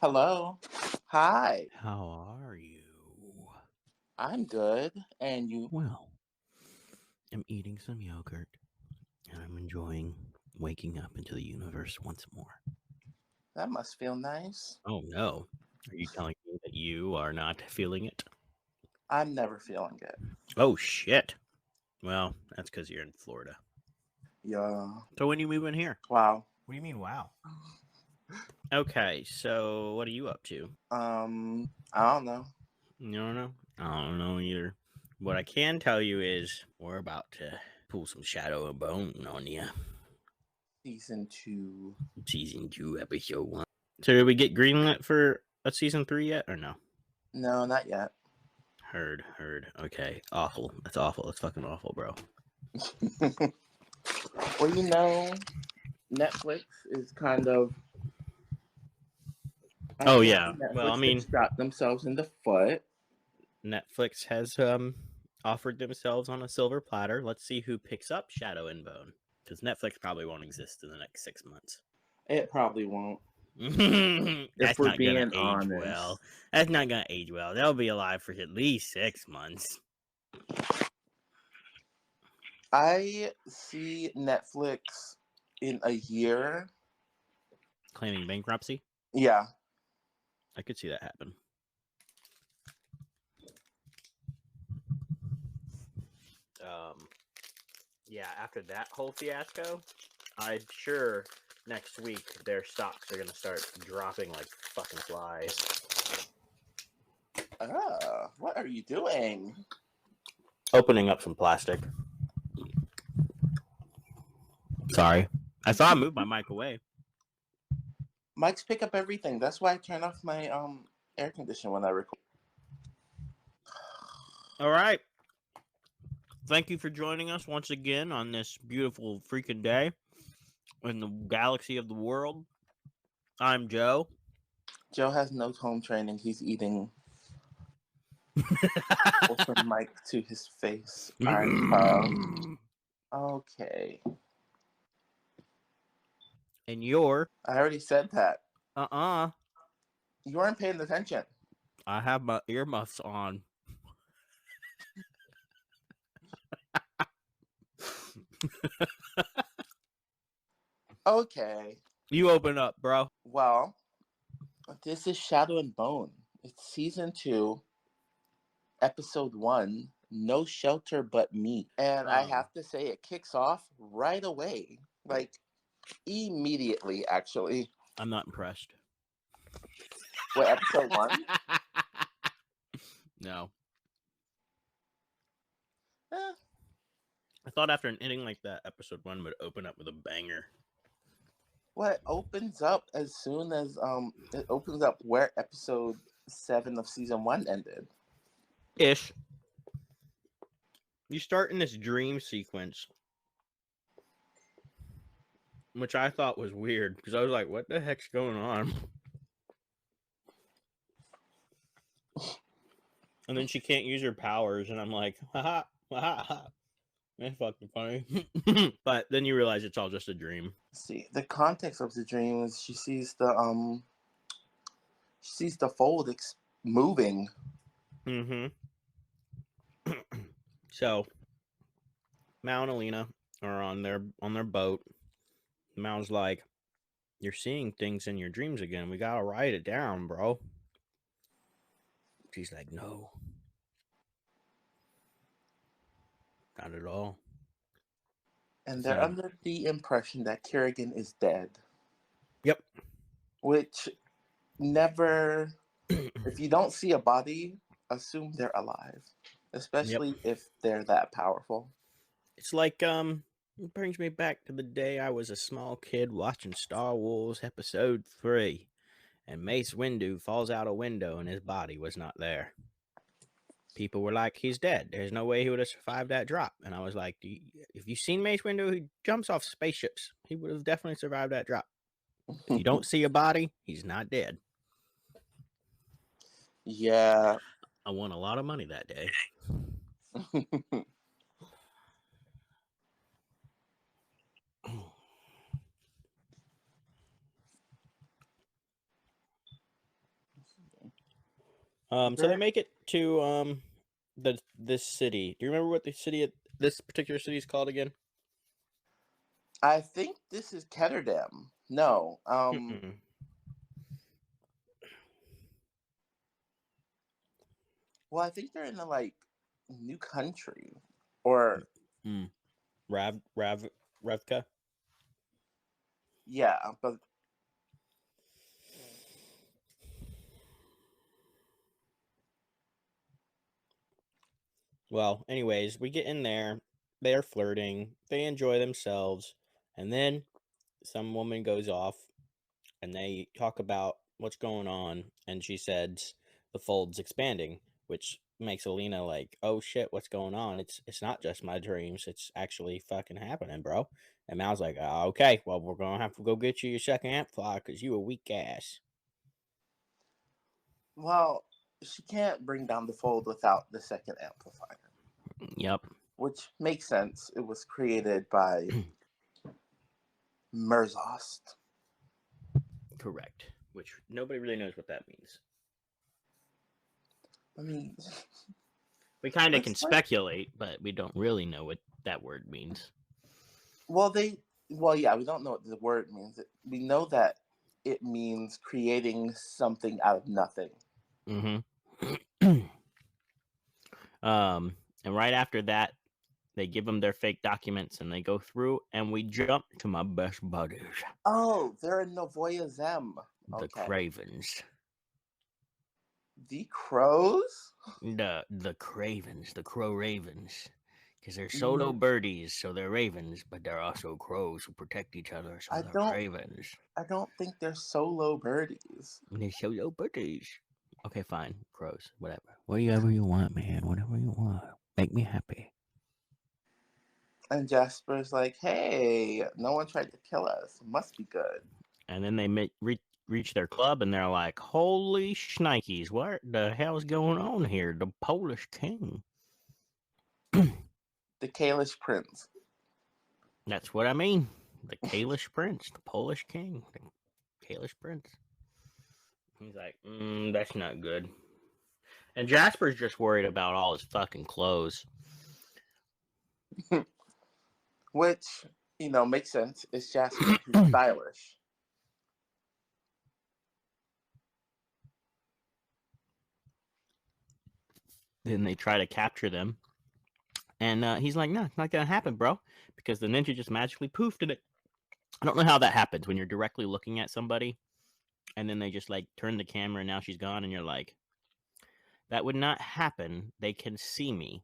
Hello. Hi. How are you? I'm good. And you? Well, I'm eating some yogurt and I'm enjoying waking up into the universe once more. That must feel nice. Oh no. Are you telling me that you are not feeling it? I'm never feeling it. Oh shit. Well, that's because you're in Florida. Yeah. So when you move in here? Wow. What do you mean, wow? Okay, so what are you up to? I don't know. You don't know? I don't know either. What I can tell you is we're about to pull some shadow and bone on you. Season 2. Season 2, episode 1. So did we get greenlit for a season 3 yet or no? No, not yet. Heard. Okay, awful. That's awful. That's fucking awful, bro. Well, Netflix is kind of. I Oh think yeah. Well, I Netflix has mean, shot themselves in the foot. Netflix has offered themselves on a silver platter. Let's see who picks up Shadow and Bone, because Netflix probably won't exist in the next 6 months. It probably won't. If That's we're not gonna being age well. honest. That's not gonna age well. They'll be alive for at least 6 months. I see Netflix in a year. Claiming bankruptcy. Yeah. I could see that happen. Um, yeah, after that whole fiasco, I'm sure next week their stocks are gonna start dropping like fucking flies. What are you doing? Opening up some plastic. Sorry. I thought I moved my mic away. Mics pick up everything. That's why I turn off my air conditioner when I record. All right. Thank you for joining us once again on this beautiful freaking day in the galaxy of the world. I'm Joe. Joe has no home training. He's eating with the mic to his face. I'm okay. And you're I already said that. uh-uh. You weren't paying attention. I have my earmuffs on. Okay. You open up, bro. Well, this is Shadow and Bone. It's season 2, episode 1. No shelter but me. And I have to say, it kicks off right away. Like, immediately, actually. I'm not impressed. What, episode 1? No. Eh, I thought after an ending like that, episode 1 would open up with a banger. well, it opens up as soon as it opens up where episode 7 of season 1 ended. Ish. You start in this dream sequence, which I thought was weird because I was like, what the heck's going on? And then she can't use her powers, and I'm like, haha, haha. That's fucking funny. But then you realize it's all just a dream. See, the context of the dream is she sees the fold moving. Mm-hmm. So Mal and Alina are on their boat. Mal's like, you're seeing things in your dreams again. We gotta write it down, bro. She's like, no, not at all. And It's they're not. under the impression that Kerrigan is dead. Yep. Which never, if you don't see a body, assume they're alive. Yep. Especially if they're that powerful. It's like it brings me back to the day I was a small kid watching Star Wars Episode 3, and Mace Windu falls out a window and his body was not there. People were like, he's dead. There's no way he would have survived that drop. And I was like, if you've seen Mace Windu, he jumps off spaceships. He would have definitely survived that drop. If you don't see a body, he's not dead. Yeah. I won a lot of money that day. So they make it to this city. Do you remember what this particular city is called again? I think this is Ketterdam. No. Mm-mm. Well, I think they're in a like new country, or Revka. yeah, but Well, anyways, we get in there. They're flirting. They enjoy themselves, and then some woman goes off, and they talk about what's going on, and she says the fold's expanding, which makes Alina like, oh shit, what's going on? It's not just my dreams, it's actually fucking happening, bro. And Mal's like, okay, well, we're gonna have to go get you your second amplifier because you a weak ass. well, she can't bring down the fold without the second amplifier. Yep. Which makes sense. It was created by Merzost. Correct. Which nobody really knows what that means. I mean, we kind of can it's like, speculate, but we don't really know what that word means. well, yeah, we don't know what the word means. We know that it means creating something out of nothing. Mm-hmm. And right after that, they give them their fake documents and they go through, and we jump to my best buddies. Oh, they're in Novoya Zem. The Cravens. The Crows? The Cravens, the Crow Ravens. Because they're solo birdies, so they're ravens, but they're also crows who protect each other, so they're ravens. I don't think they're solo birdies. They're solo birdies. Okay, fine. Crows. Whatever. Whatever you want, man. Whatever you want. Make me happy. And Jasper's like, hey, no one tried to kill us. Must be good. And then they reach their club, and they're like, holy shnikes, what the hell's going on here? The Polish king. The Kalish Prince. That's what I mean. The Kalish Prince. The Polish king. The Kalish Prince. He's like, that's not good. And Jasper's just worried about all his fucking clothes. Which, makes sense. It's Jasper. He's stylish. Then they try to capture them. And he's like, no, it's not going to happen, bro. Because the ninja just magically poofed it. I don't know how that happens when you're directly looking at somebody. And then they just like turn the camera and now she's gone. And you're like, that would not happen. They can see me.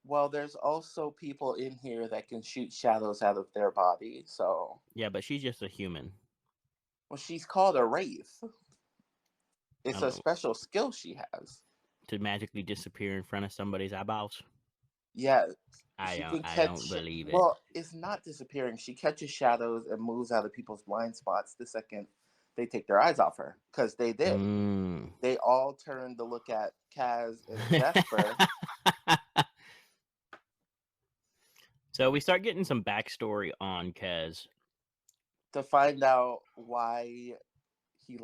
Well, there's also people in here that can shoot shadows out of their body, so... Yeah, but she's just a human. Well, she's called a wraith. It's a special skill she has. To magically disappear in front of somebody's eyeballs? Yeah. I don't believe it. Well, it's not disappearing. She catches shadows and moves out of people's blind spots the second they take their eyes off her. Because they did. They all turned to look at Kaz and Jasper. So we start getting some backstory on Kaz. To find out why he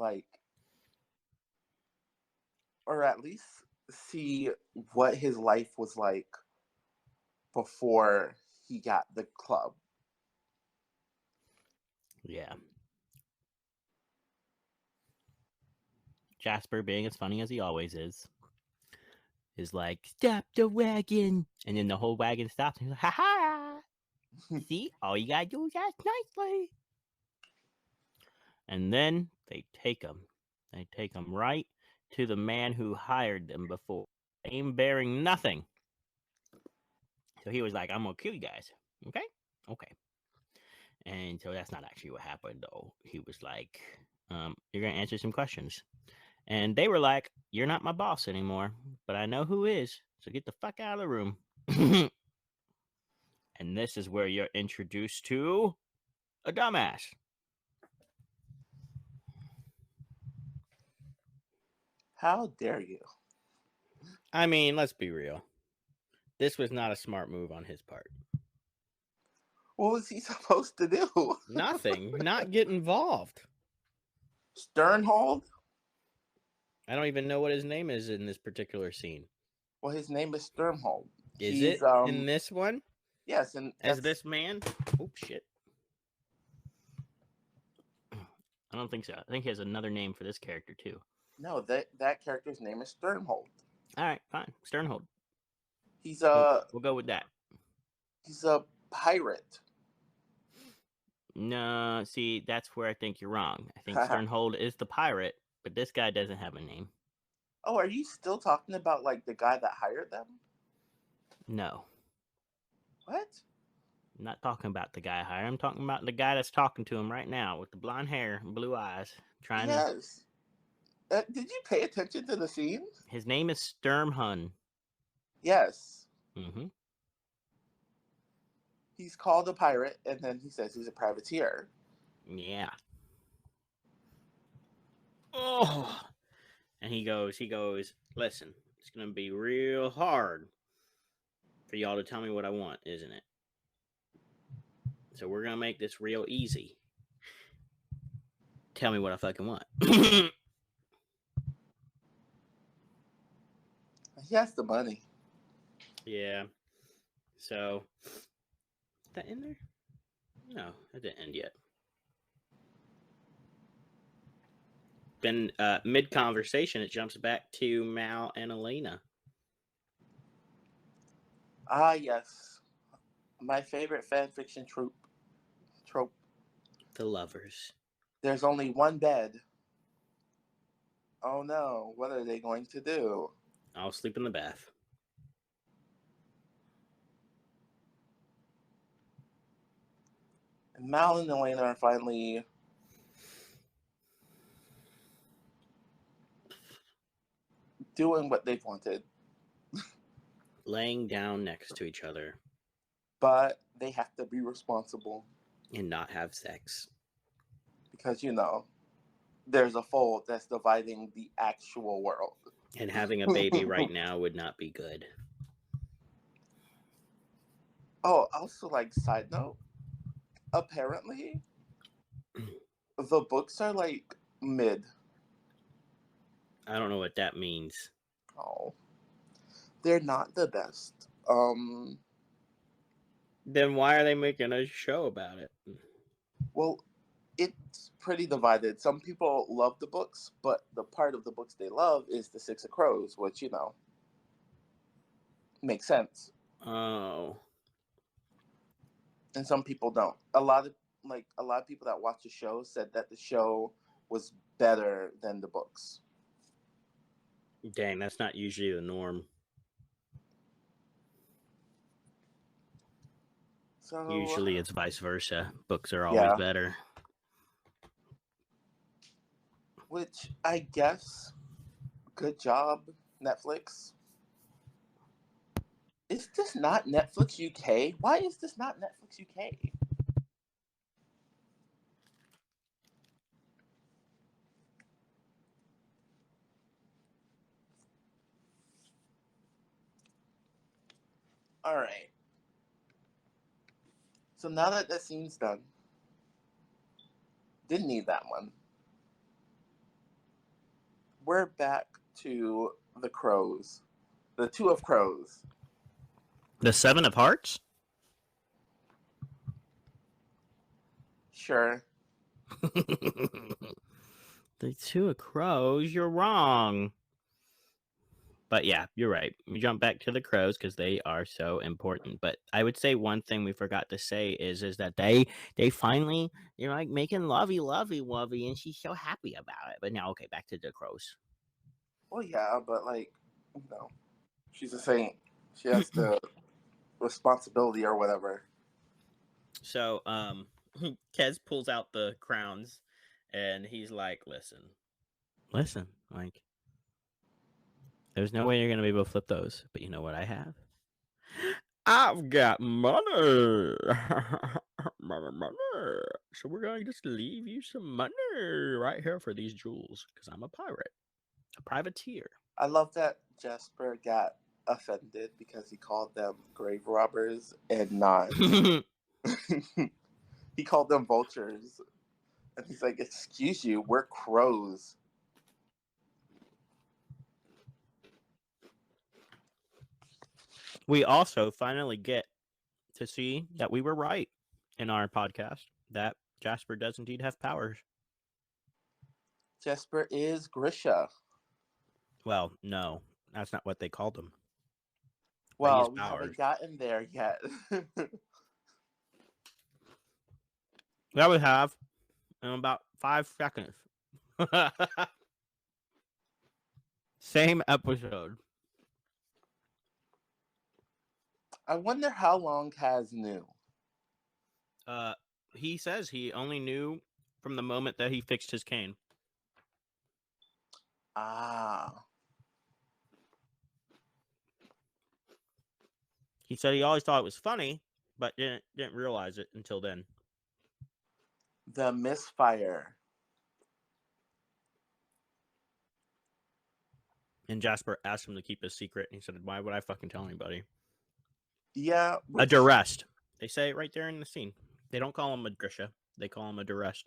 or at least see what his life was like before he got the club. Yeah. Jasper, being as funny as he always is like, stop the wagon. And then the whole wagon stops. And he's like, ha ha. See, all you gotta do is ask nicely. And then they take him. They take him right to the man who hired them before. Aim bearing nothing. So he was like, I'm gonna kill you guys. Okay? Okay. And so that's not actually what happened, though. He was like, you're gonna answer some questions. And they were like, you're not my boss anymore, but I know who is, so get the fuck out of the room. And this is where you're introduced to a dumbass. How dare you? I mean, let's be real. This was not a smart move on his part. What was he supposed to do? Nothing. Not get involved. Sternhold? I don't even know what his name is in this particular scene. Well, his name is Sturmhold. Is He's it in this one? yes, and As this man? Oh shit. I don't think so. I think he has another name for this character too. No, that character's name is Sturmhold. All right, fine. Sternhold. He's We'll go with that. He's a pirate. No, see, that's where I think you're wrong. I think Sternhold is the pirate, but this guy doesn't have a name. Oh, are you still talking about like the guy that hired them? No. What? I'm not talking about the guy hired. I'm talking about the guy that's talking to him right now with the blonde hair and blue eyes. Yes. Did you pay attention to the scene? His name is Sturmhun. Yes. Mm-hmm. He's called a pirate, and then he says he's a privateer. Yeah. Oh. And he goes, listen, it's going to be real hard for y'all to tell me what I want, isn't it? So we're going to make this real easy. Tell me what I fucking want. He has the money. Yeah. So, is that in there? No, that didn't end yet. Then mid-conversation, it jumps back to Mal and Elena. Ah, yes. My favorite fanfiction trope. The lovers. There's only one bed. Oh no, what are they going to do? I'll sleep in the bath. And Mal and Elena are finally doing what they've wanted. Laying down next to each other. But they have to be responsible. And not have sex. Because, there's a fold that's dividing the actual world. And having a baby right now would not be good. Oh, also, side note, apparently, the books are, mid. I don't know what that means. Oh. They're not the best. Then why are they making a show about it? Well, it's pretty divided. Some people love the books, but the part of the books they love is the Six of Crows, which, makes sense. Oh. And some people don't. A lot of people that watch the show said that the show was better than the books. Dang, that's not usually the norm. So usually it's vice versa. Books are always better. Which I guess, good job, Netflix. Is this not Netflix UK? Why is this not Netflix UK? All right. So now that scene's done, didn't need that one. We're back to the Crows. The Two of Crows. The Seven of Hearts? Sure. The Two of Crows? You're wrong. But yeah, you're right. We jump back to the crows because they are so important. But I would say one thing we forgot to say is that they finally, they're making lovey, and she's so happy about it. But now, okay, back to the crows. Well, yeah, but she's a saint. She has the responsibility or whatever. So, Kez pulls out the crowns and he's like, listen, there's no way you're going to be able to flip those, but you know what I have? I've got money. money. So we're going to just leave you some money right here for these jewels because I'm a pirate, a privateer. I love that Jasper got offended because he called them grave robbers and not. He called them vultures. And he's like, excuse you, we're crows. We also finally get to see that we were right in our podcast, that Jasper does indeed have powers. Jesper is Grisha. Well, no, that's not what they called him. But he has Well, we powers. haven't gotten there yet. That we have in about 5 seconds. Same episode. I wonder how long Kaz knew. He says he only knew from the moment that he fixed his cane. Ah. He said he always thought it was funny, but didn't realize it until then. The misfire. And Jasper asked him to keep his secret. And he said, "Why would I fucking tell anybody?" Yeah. A duress. They say it right there in the scene. They don't call him a Grisha. They call him a duress.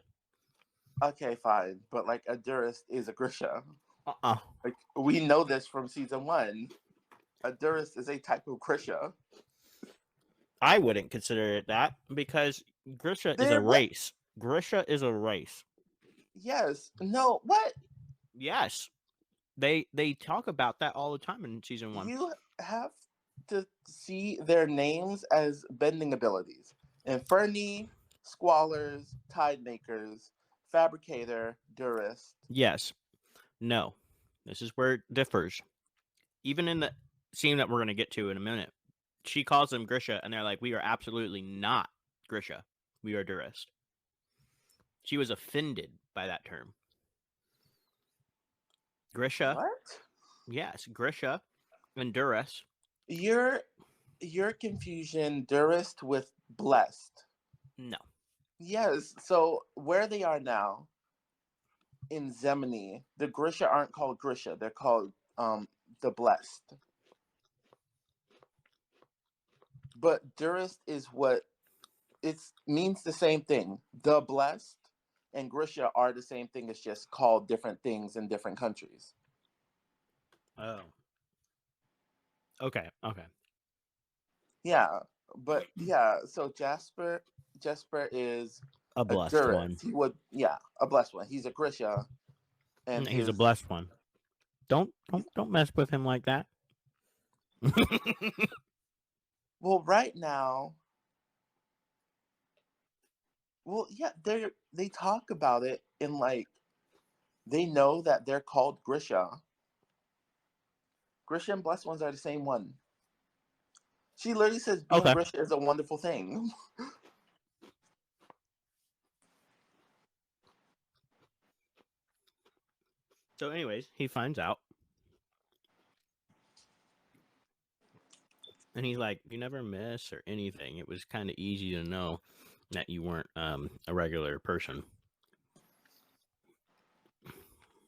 Okay, fine. But like a Durist is a Grisha. Uh-uh. Like we know this from season 1. A Durist is a type of Grisha. I wouldn't consider it that because Grisha is a race. Grisha is a race. Yes. No. What? Yes. They talk about that all the time in season 1. You have to see their names as bending abilities. Inferni, Squallers, Tidemakers, Fabricator, Durist. Yes. No. This is where it differs. Even in the scene that we're going to get to in a minute, she calls them Grisha, and they're like, "We are absolutely not Grisha. We are Durist." She was offended by that term. Grisha. What? Yes, Grisha and Durist. Your confusion Durist with blessed. No. Yes. So where they are now in Zemini, the Grisha aren't called Grisha. They're called the blessed. But Durist is what it means, the same thing. The blessed and Grisha are the same thing. It's just called different things in different countries. Oh. Okay. Yeah, but yeah. So Jasper is A blessed Durist. one. He would, yeah, a blessed one. He's a Grisha, and He's a blessed one. Don't mess with him like that. Well, right now, well, yeah, they talk about it in like they know that they're called Grisha. Grisha and blessed ones are the same one. She literally says being Grisha is a wonderful thing. So, anyways, he finds out. And he's like, "You never miss or anything. It was kind of easy to know that you weren't a regular person."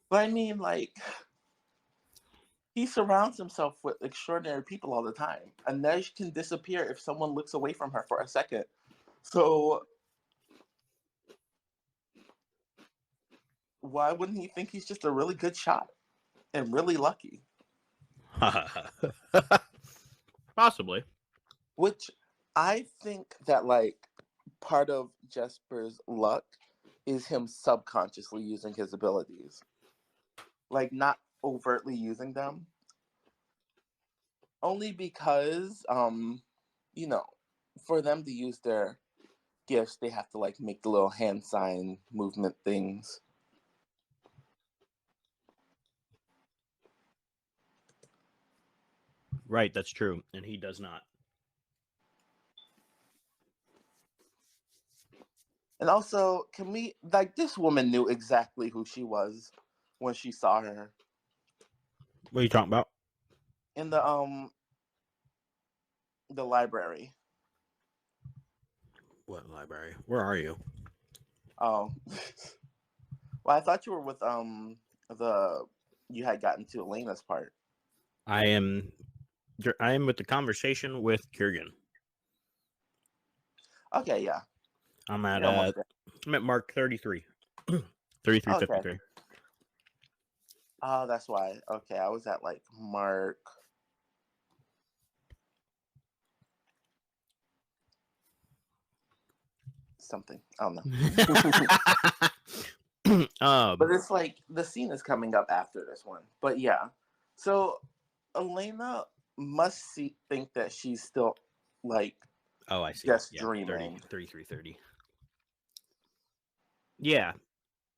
But I mean, like, he surrounds himself with extraordinary people all the time. Inej can disappear if someone looks away from her for a second. So why wouldn't he think he's just a really good shot and really lucky? Possibly. Which I think that like part of Jesper's luck is him subconsciously using his abilities. Like not overtly using them. Only because you know, for them to use their gifts, they have to like make the little hand sign movement things. Right, that's true. And he does not. And also, can we like this woman knew exactly who she was when she saw her What are you talking about? in the library. What library? Where are you? Oh. Well, I thought you were with you had gotten to Elena's part. I am with the conversation with Kiergan. Okay, yeah. I'm at Mark 33. 3353. Okay. Oh, that's why. Okay, I was at like Mark something. I don't know. But it's like the scene is coming up after this one. But yeah. So Elena must think that she's still like I see. Just dreaming. 3330. Yeah.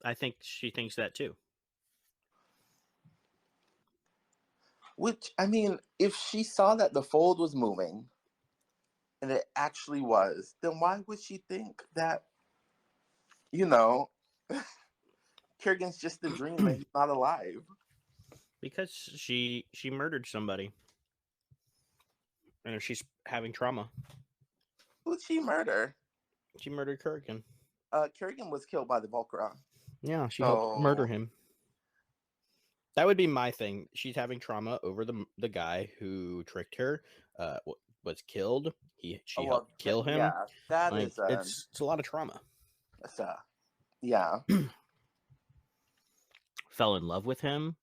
I think she thinks that too. Which, I mean, if she saw that the fold was moving, and it actually was, then why would she think that, Kurgan's just a dream and he's not alive? Because she murdered somebody. And she's having trauma. Who'd she murder? She murdered Kurgan. Kurgan was killed by the Volcra. Yeah, she helped murder him. That would be my thing. She's having trauma over the guy who tricked her, was killed. She helped kill him. Yeah, that like, is it's a lot of trauma. Yeah. Fell in love with him,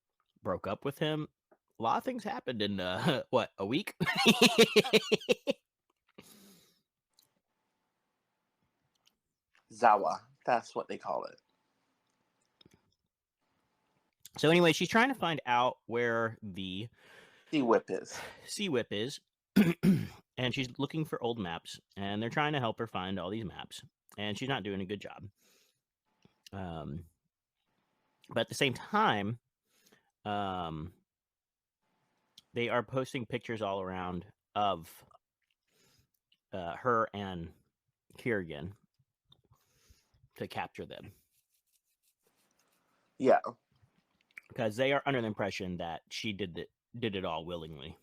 broke up with him. A lot of things happened in a week? Zawa. That's what they call it. So anyway, she's trying to find out where the Sea Whip is. And she's looking for old maps, and they're trying to help her find all these maps, and she's not doing a good job. But at the same time, they are posting pictures all around of her and Kurgan to capture them. Yeah. Because they are under the impression that she did it all willingly.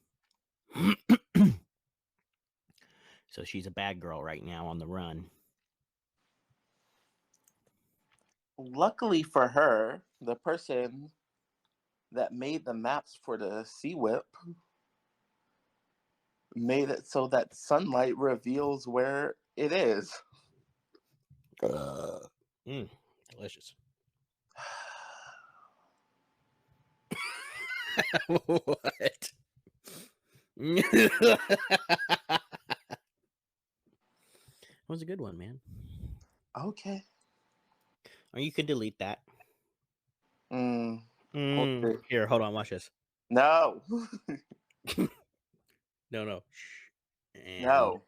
So she's a bad girl right now on the run. Luckily for her, the person that made the maps for the Sea Whip made it so that sunlight reveals where it is. Delicious. What? That was a good one, man. Okay. Or you could delete that. Okay. Here, hold on, watch this. No. No. And no.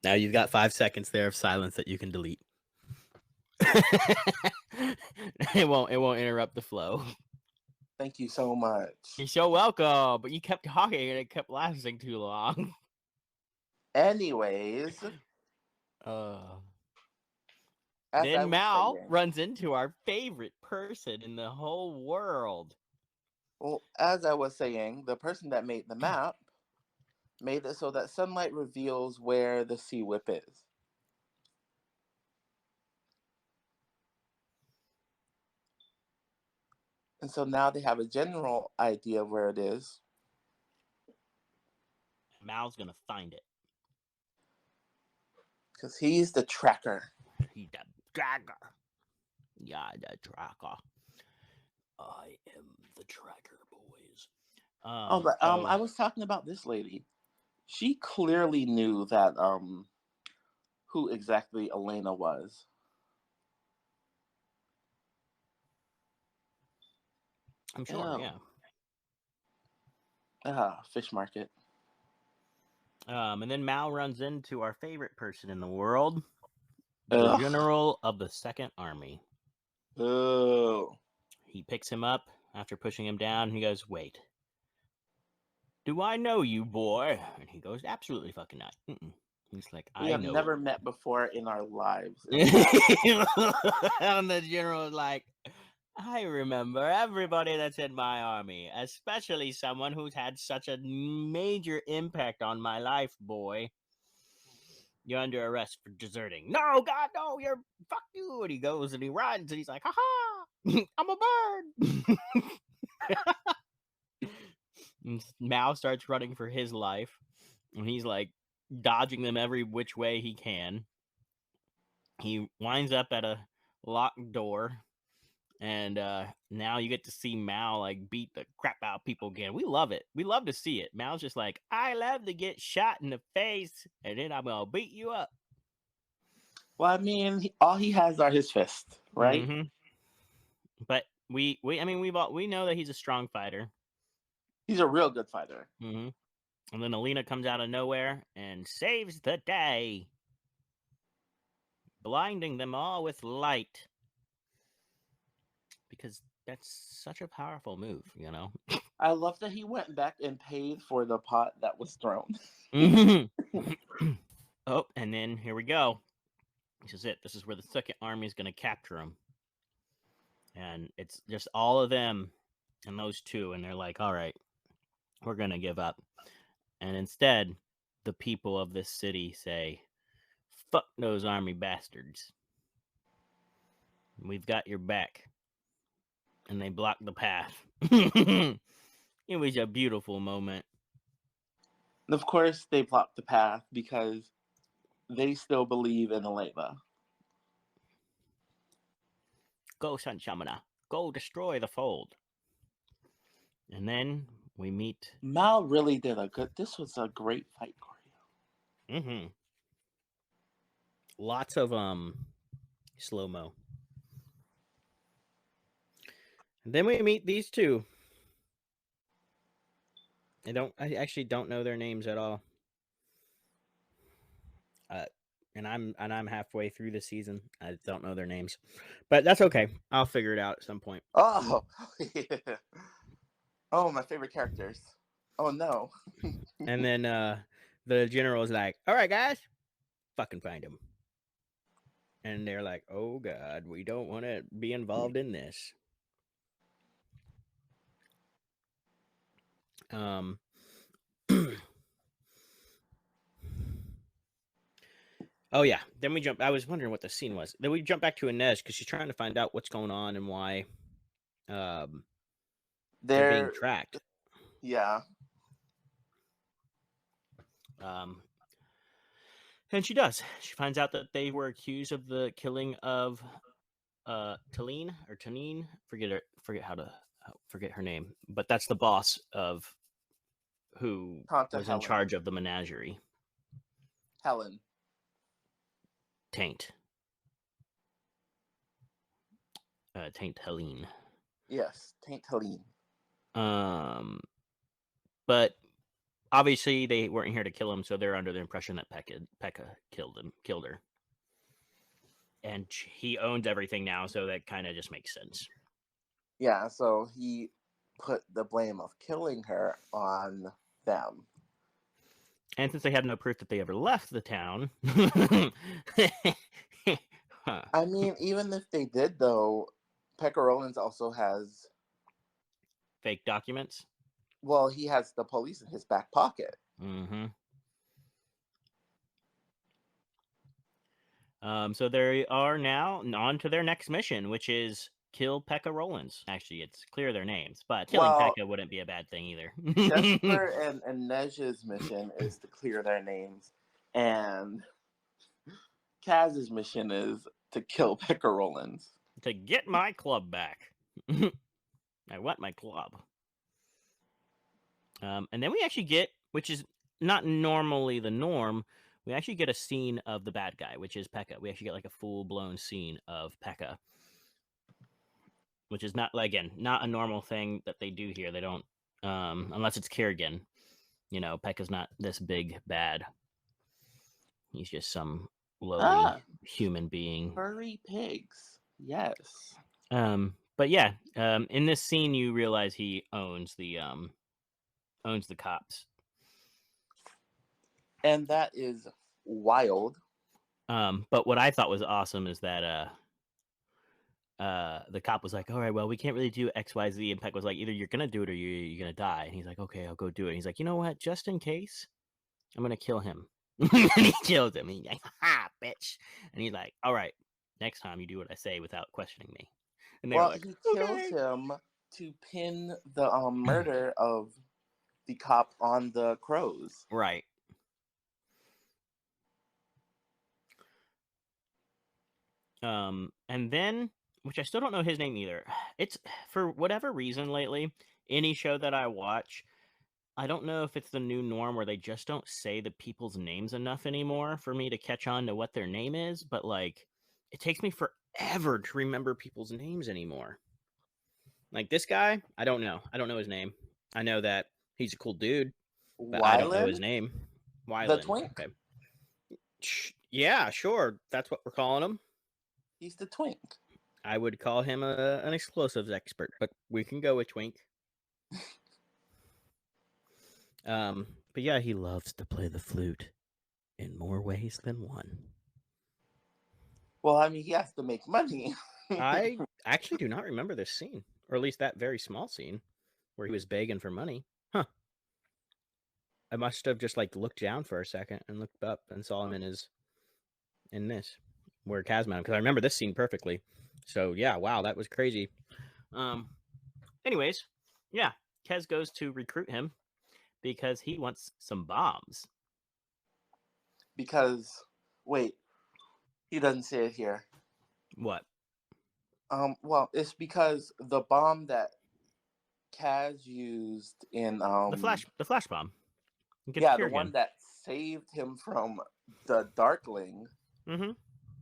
Now you've got 5 seconds there of silence that you can delete. It won't interrupt the flow. Thank you so much. You're so welcome, but you kept talking and it kept lasting too long. Anyways. Then Mal runs into our favorite person in the whole world. Well, as I was saying, the person that made the map made it so that sunlight reveals where the Sea Whip is. And so now they have a general idea of where it is. Mal's going to find it. Because he's the tracker. He's the tracker. Yeah, the tracker. I am the tracker, boys. I was talking about this lady. She clearly knew that who exactly Elena was. I'm sure, yeah. Fish market. And then Mal runs into our favorite person in the world, the General of the Second Army. Oh. He picks him up after pushing him down, and he goes, "Wait. Do I know you, boy?" And he goes, "Absolutely fucking not." He's like, we have never met before in our lives. And the general is like, "I remember everybody that's in my army, especially someone who's had such a major impact on my life, boy. You're under arrest for deserting." "No, God, no, fuck you." And he goes and he runs and he's like, "Ha-ha, I'm a bird." And Mao starts running for his life, and he's like dodging them every which way he can. He winds up at a locked door, and now you get to see Mao like beat the crap out of people again. We love it. We love to see it. Mao's just like, "I love to get shot in the face, and then I'm gonna beat you up." Well, I mean, all he has are his fists, right? Mm-hmm. But we know that he's a strong fighter. He's a real good fighter. Mm-hmm. And then Alina comes out of nowhere and saves the day, blinding them all with light. Because that's such a powerful move, you know? I love that he went back and paid for the pot that was thrown. Mm-hmm. Oh, and then here we go. This is it. This is where the second army is going to capture him. And it's just all of them and those two. And they're like, all right, we're going to give up. And instead, the people of this city say, fuck those army bastards. We've got your back. And they block the path. It was a beautiful moment. And of course, they blocked the path because they still believe in Elena. Go, Sanchamana. Go destroy the fold. And then we meet. Mal really did this was a great fight choreo. Mm-hmm. Lots of slow-mo. And then we meet these two. I actually don't know their names at all. And I'm halfway through the season. I don't know their names, but that's okay. I'll figure it out at some point. Oh, yeah. Oh, my favorite characters. Oh no. And then the general is like, "All right, guys, fucking find him." And they're like, "Oh God, we don't want to be involved in this." Oh yeah. Then we jump. I was wondering what the scene was. Then we jump back to Inez because she's trying to find out what's going on and why they're being tracked. Yeah. And she does. She finds out that they were accused of the killing of Talene or Tanine. Forget her name. But that's the boss of who Tanta was Helen. in charge of the menagerie. Helen. Taint Helene. Yes, Taint Helene. But obviously they weren't here to kill him, so they're under the impression that Pekka killed her. And he owns everything now, so that kind of just makes sense. Yeah, so he put the blame of killing her on them. And since they have no proof that they ever left the town... I mean, even if they did, though, Pekka Rollins also has... fake documents? Well, he has the police in his back pocket. Mm-hmm. So they are now on to their next mission, which is kill Pekka Rollins. Actually, it's clear their names, but killing Pekka wouldn't be a bad thing either. Jesper and Nej's mission is to clear their names, and Kaz's mission is to kill Pekka Rollins. To get my club back. I want my club. And then we actually get, which is not normally the norm, we actually get a scene of the bad guy, which is Pekka. We actually get like a full-blown scene of Pekka. Which is not, again, not a normal thing that they do here. They don't, unless it's Kerrigan. You know, Pekka's not this big bad. He's just some lowly human being. Furry pigs. Yes. But yeah, in this scene you realize he owns the cops. And that is wild. But what I thought was awesome is that the cop was like, all right, well, we can't really do XYZ. And Peck was like, either you're gonna do it or you're gonna die. And he's like, okay, I'll go do it. And he's like, you know what? Just in case, I'm gonna kill him. And he kills him. And he's like, ha, bitch. And he's like, all right, next time you do what I say without questioning me. And Well, like, he kills him to pin the murder of the cop on the crows. Right. And then, which I still don't know his name either. It's, for whatever reason lately, any show that I watch, I don't know if it's the new norm where they just don't say the people's names enough anymore for me to catch on to what their name is, but like it takes me forever to remember people's names anymore. Like this guy, I don't know. I don't know his name. I know that he's a cool dude, but I don't know his Wylan, name. the Wylan. twink. Okay. Yeah, sure. That's what we're calling him. He's the twink. I would call him an explosives expert, but we can go with twink. But yeah, he loves to play the flute in more ways than one. Well, I mean, he has to make money. I actually do not remember this scene, or at least that very small scene where he was begging for money. Huh. I must have just like looked down for a second and looked up and saw him in this where Kaz met him, because I remember this scene perfectly. So yeah, wow, that was crazy. Anyways, yeah, Kez goes to recruit him because he wants some bombs. Because, wait, he doesn't say it here. What? Well, it's because the bomb that Kaz used in The flash bomb. Yeah, the one that saved him from the Darkling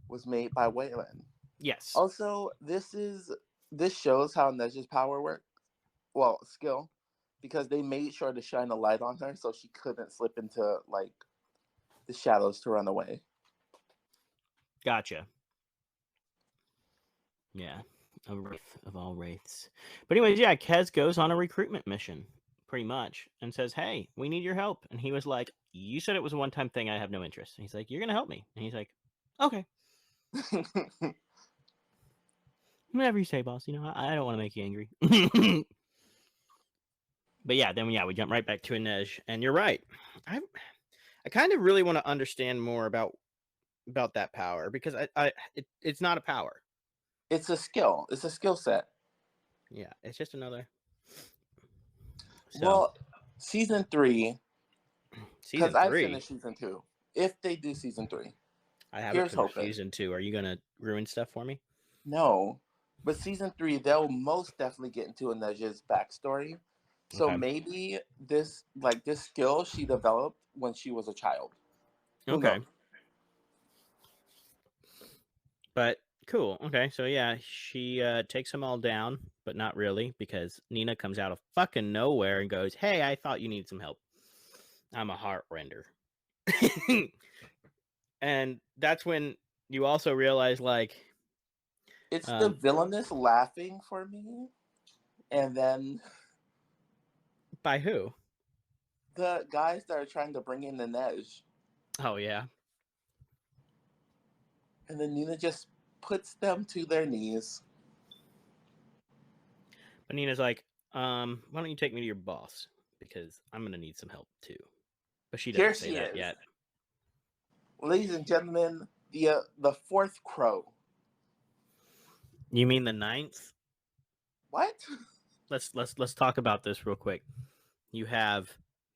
was made by Wayland. Yes. Also, this shows how Nej's power works. Well, skill, because they made sure to shine a light on her so she couldn't slip into like the shadows to run away. Gotcha. Yeah, a wraith of all wraiths. But anyways, yeah, Kez goes on a recruitment mission, pretty much, and says, "Hey, we need your help." And he was like, "You said it was a one-time thing. I have no interest." And he's like, "You're gonna help me." And he's like, "Okay." Whatever you say, boss. You know, I don't want to make you angry. But yeah, then we jump right back to Inej, and you're right. I kind of really want to understand more about that power, because it's not a power. It's a skill. It's a skill set. Yeah, it's just another. So, well, season 3. Because I finished season 2. If they do season 3, I haven't finished season 2. Are you gonna ruin stuff for me? No, but season 3 they'll most definitely get into Inej's backstory. So maybe this skill she developed when she was a child. Okay. But cool. Okay, so yeah, she takes them all down, but not really, because Nina comes out of fucking nowhere and goes, "Hey, I thought you needed some help. I'm a heart render." And that's when you also realize, like, it's the villainous laughing for me, and then by who? The guys that are trying to bring in Inej. Oh yeah. And then Nina just puts them to their knees. But Nina's like, why don't you take me to your boss? Because I'm going to need some help too. But she doesn't say that yet. Ladies and gentlemen, the fourth crow. You mean the 9th? What? Let's talk about this real quick. You have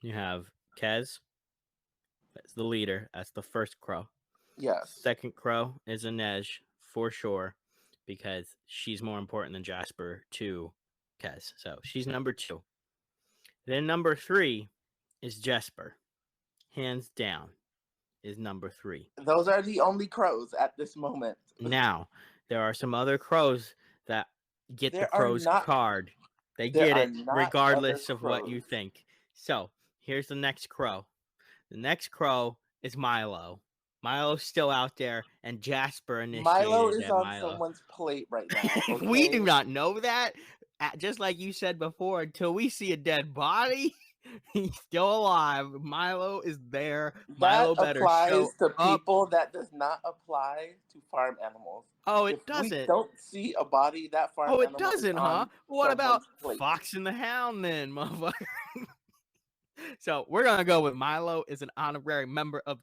Kez. That's the leader. That's the first crow. Yes. Second crow is Inej, for sure, because she's more important than Jasper to Kez. So she's number 2. Then number 3 is Jasper. Hands down is number 3. Those are the only crows at this moment. Now, there are some other crows that get the crow's card. They get it regardless of what you think. So here's the next crow. The next crow is Milo. Milo's still out there, and Jasper initiated Milo is on someone's plate right now. Okay? We do not know that. Just like you said before, until we see a dead body, he's still alive. Milo is there. Milo better show applies to people. That does not apply to farm animals. Oh, it doesn't. We don't see a body, that farm animal. Oh, it doesn't, huh? What about Fox and the Hound then, motherfucker? So we're gonna go with Milo is an honorary member of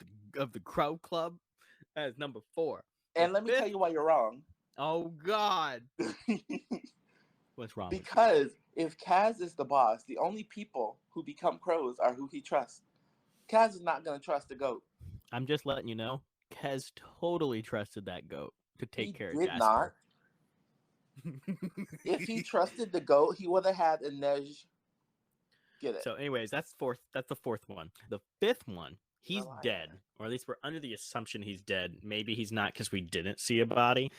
the Crow Club as number 4. And let me tell you why you're wrong. Oh God. What's wrong? Because if Kaz is the boss, the only people who become crows are who he trusts. Kaz is not gonna trust a goat. I'm just letting you know, Kaz totally trusted that goat to take care of Jasper. He did not. If he trusted the goat, he would have had Inej Get it. So, anyways, that's fourth. That's the fourth one. The fifth one, You're a he's liar. dead, or at least we're under the assumption he's dead. Maybe he's not because we didn't see a body.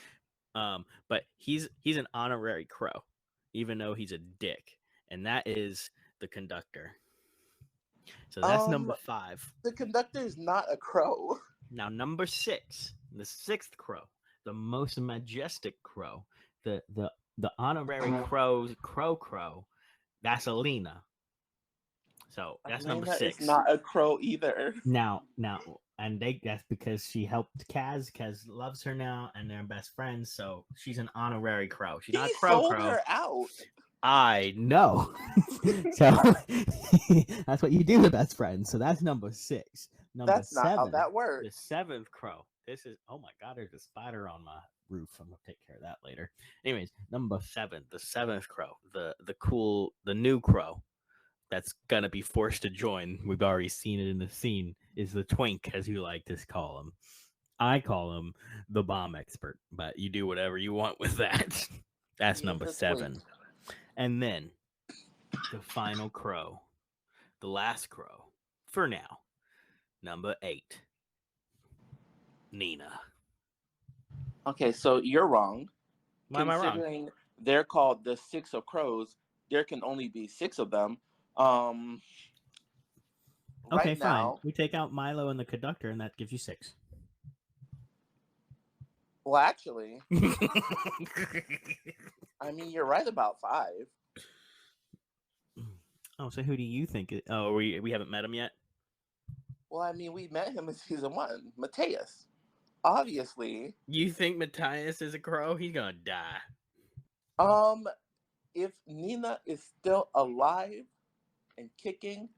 But he's an honorary crow, even though he's a dick, and that is the conductor. So that's number 5. The conductor is not a crow. Now, number 6, the 6th crow, the most majestic crow, the honorary crow. That's Alina. So that's Elena number 6. is not a crow either. Now, and that's because she helped Kaz. Kaz loves her now, and they're best friends. So she's an honorary crow. She's not a crow. Sold her out. I know. So that's what you do with best friends. So that's number 6. That's 7, not how that works. The 7th crow. This is, oh my God, there's a spider on my roof. I'm gonna take care of that later. Anyways, number 7, the 7th crow, the new crow that's gonna be forced to join. We've already seen it in the scene. Is the twink, as you like to call him. I call him the bomb expert, but you do whatever you want with that. That's number 7. Twink. And then the final crow, the last crow for now, number 8, Nina. Okay, so you're wrong. Why am I wrong? Considering they're called the 6 of crows, there can only be 6 of them. Okay, right fine. now, we take out Milo and the conductor, and that gives you 6. Well, actually, I mean, you're right about 5. Oh, so who do you think? We haven't met him yet? Well, I mean, we met him in season 1. Matthias. Obviously. You think Matthias is a crow? He's gonna die. If Nina is still alive and kicking,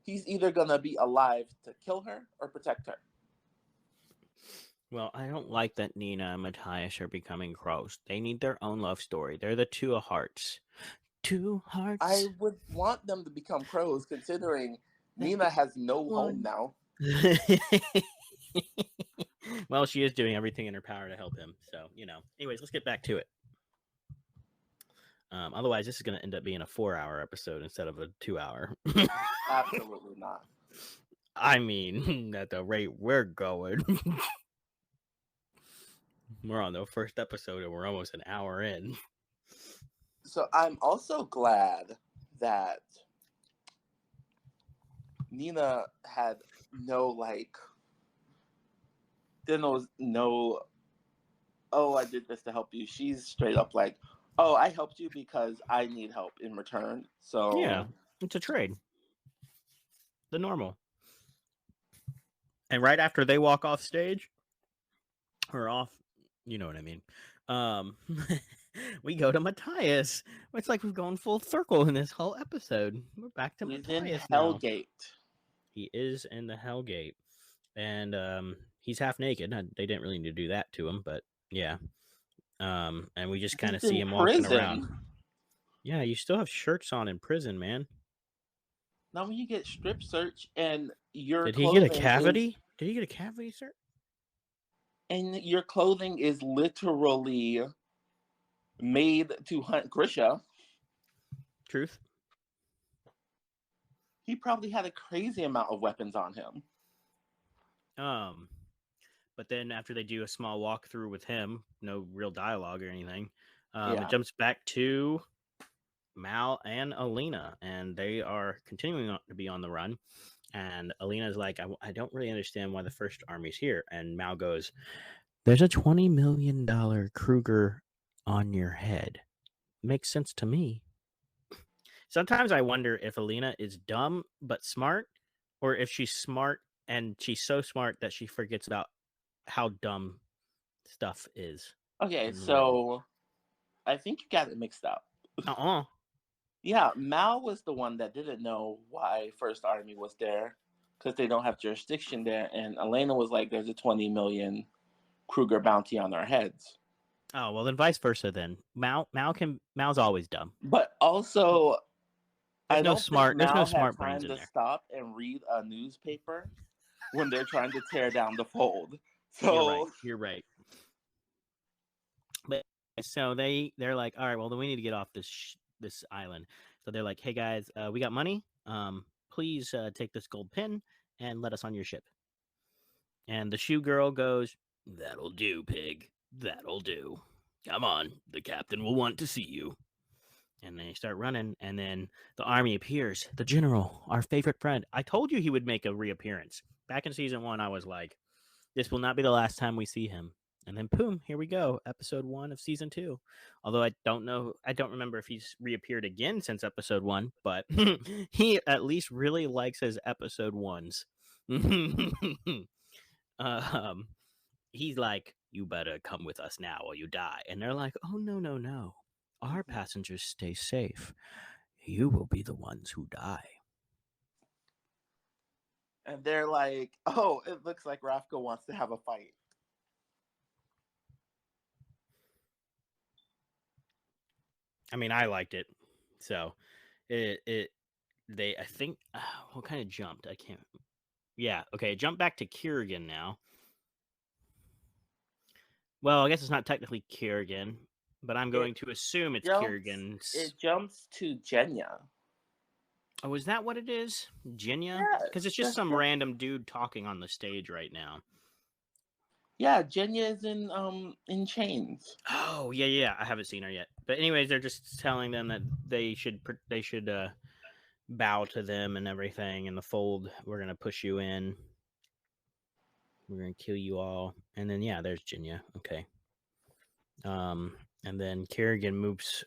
he's either gonna be alive to kill her or protect her. Well, I don't like that Nina and Matthias are becoming crows. They need their own love story. They're the 2 of hearts. 2 hearts. I would want them to become crows, considering Nina has no home now. Well, she is doing everything in her power to help him. So, Anyways, let's get back to it. Otherwise, this is going to end up being a 4-hour episode instead of a 2-hour. Absolutely not. I mean, at the rate we're going. We're on the first episode and we're almost an hour in. So I'm also glad that Nina had oh, I did this to help you. She's straight up like, oh, I helped you because I need help in return. So yeah, it's a trade. The normal. And right after they walk off stage, or off, you know what I mean, we go to Matthias. It's like we've gone full circle in this whole episode. We're back to Matthias now. Hellgate. He is in the Hellgate. And he's half naked. They didn't really need to do that to him, but yeah. And we just kind of see him walking around. Yeah, you still have shirts on in prison, man. Now when you get strip search and your Did he get a cavity? Did he get a cavity, sir? And your clothing is literally made to hunt Grisha. Truth. He probably had a crazy amount of weapons on him. But then after they do a small walkthrough with him, no real dialogue or anything, it jumps back to Mal and Alina, and they are continuing to be on the run. And Alina's like, I don't really understand why the First Army's here. And Mal goes, there's a $20 million Kruger on your head. Makes sense to me. Sometimes I wonder if Alina is dumb but smart, or if she's smart and she's so smart that she forgets about how dumb stuff is. Okay, so I think you got it mixed up. Yeah, Mal was the one that didn't know why First Army was there, because they don't have jurisdiction there, and Elena was like, there's a 20 million Kruger bounty on our heads. Oh, well then vice versa then. Mal's always dumb. But also there's no smart brains in there. Stop and read a newspaper when they're trying to tear down the fold. So you're right. But so they're like, all right, well then we need to get off this island. So they're like, "Hey guys, we got money. Please take this gold pin and let us on your ship." And the shoe girl goes, "That'll do, pig. That'll do. Come on, the captain will want to see you." And they start running, and then the army appears. The general, our favorite friend. I told you he would make a reappearance. Back in season 1, I was like, this will not be the last time we see him. And then, boom, here we go. Episode 1 of season 2. Although I don't remember if he's reappeared again since episode 1, but he at least really likes his episode 1s. um, he's like, "You better come with us now or you die." And they're like, "Oh, no, no, no. Our passengers stay safe. You will be the ones who die." And they're like, "Oh, it looks like Rafko wants to have a fight." I mean, I liked it. So I think, what kind of jumped? I can't. Yeah, okay, jump back to Kurgan now. Well, I guess it's not technically Kurgan, but I'm going to assume it's Kurgan's. It jumps to Genya. Oh, is that what it is? Genya? Yeah, Because it's just some random dude talking on the stage right now. Yeah, Genya is in chains. Oh, yeah. I haven't seen her yet. But anyways, they're just telling them that they should bow to them and everything. In the fold, we're gonna push you in. We're gonna kill you all. And then yeah, there's Genya. Okay. And then Kerrigan moves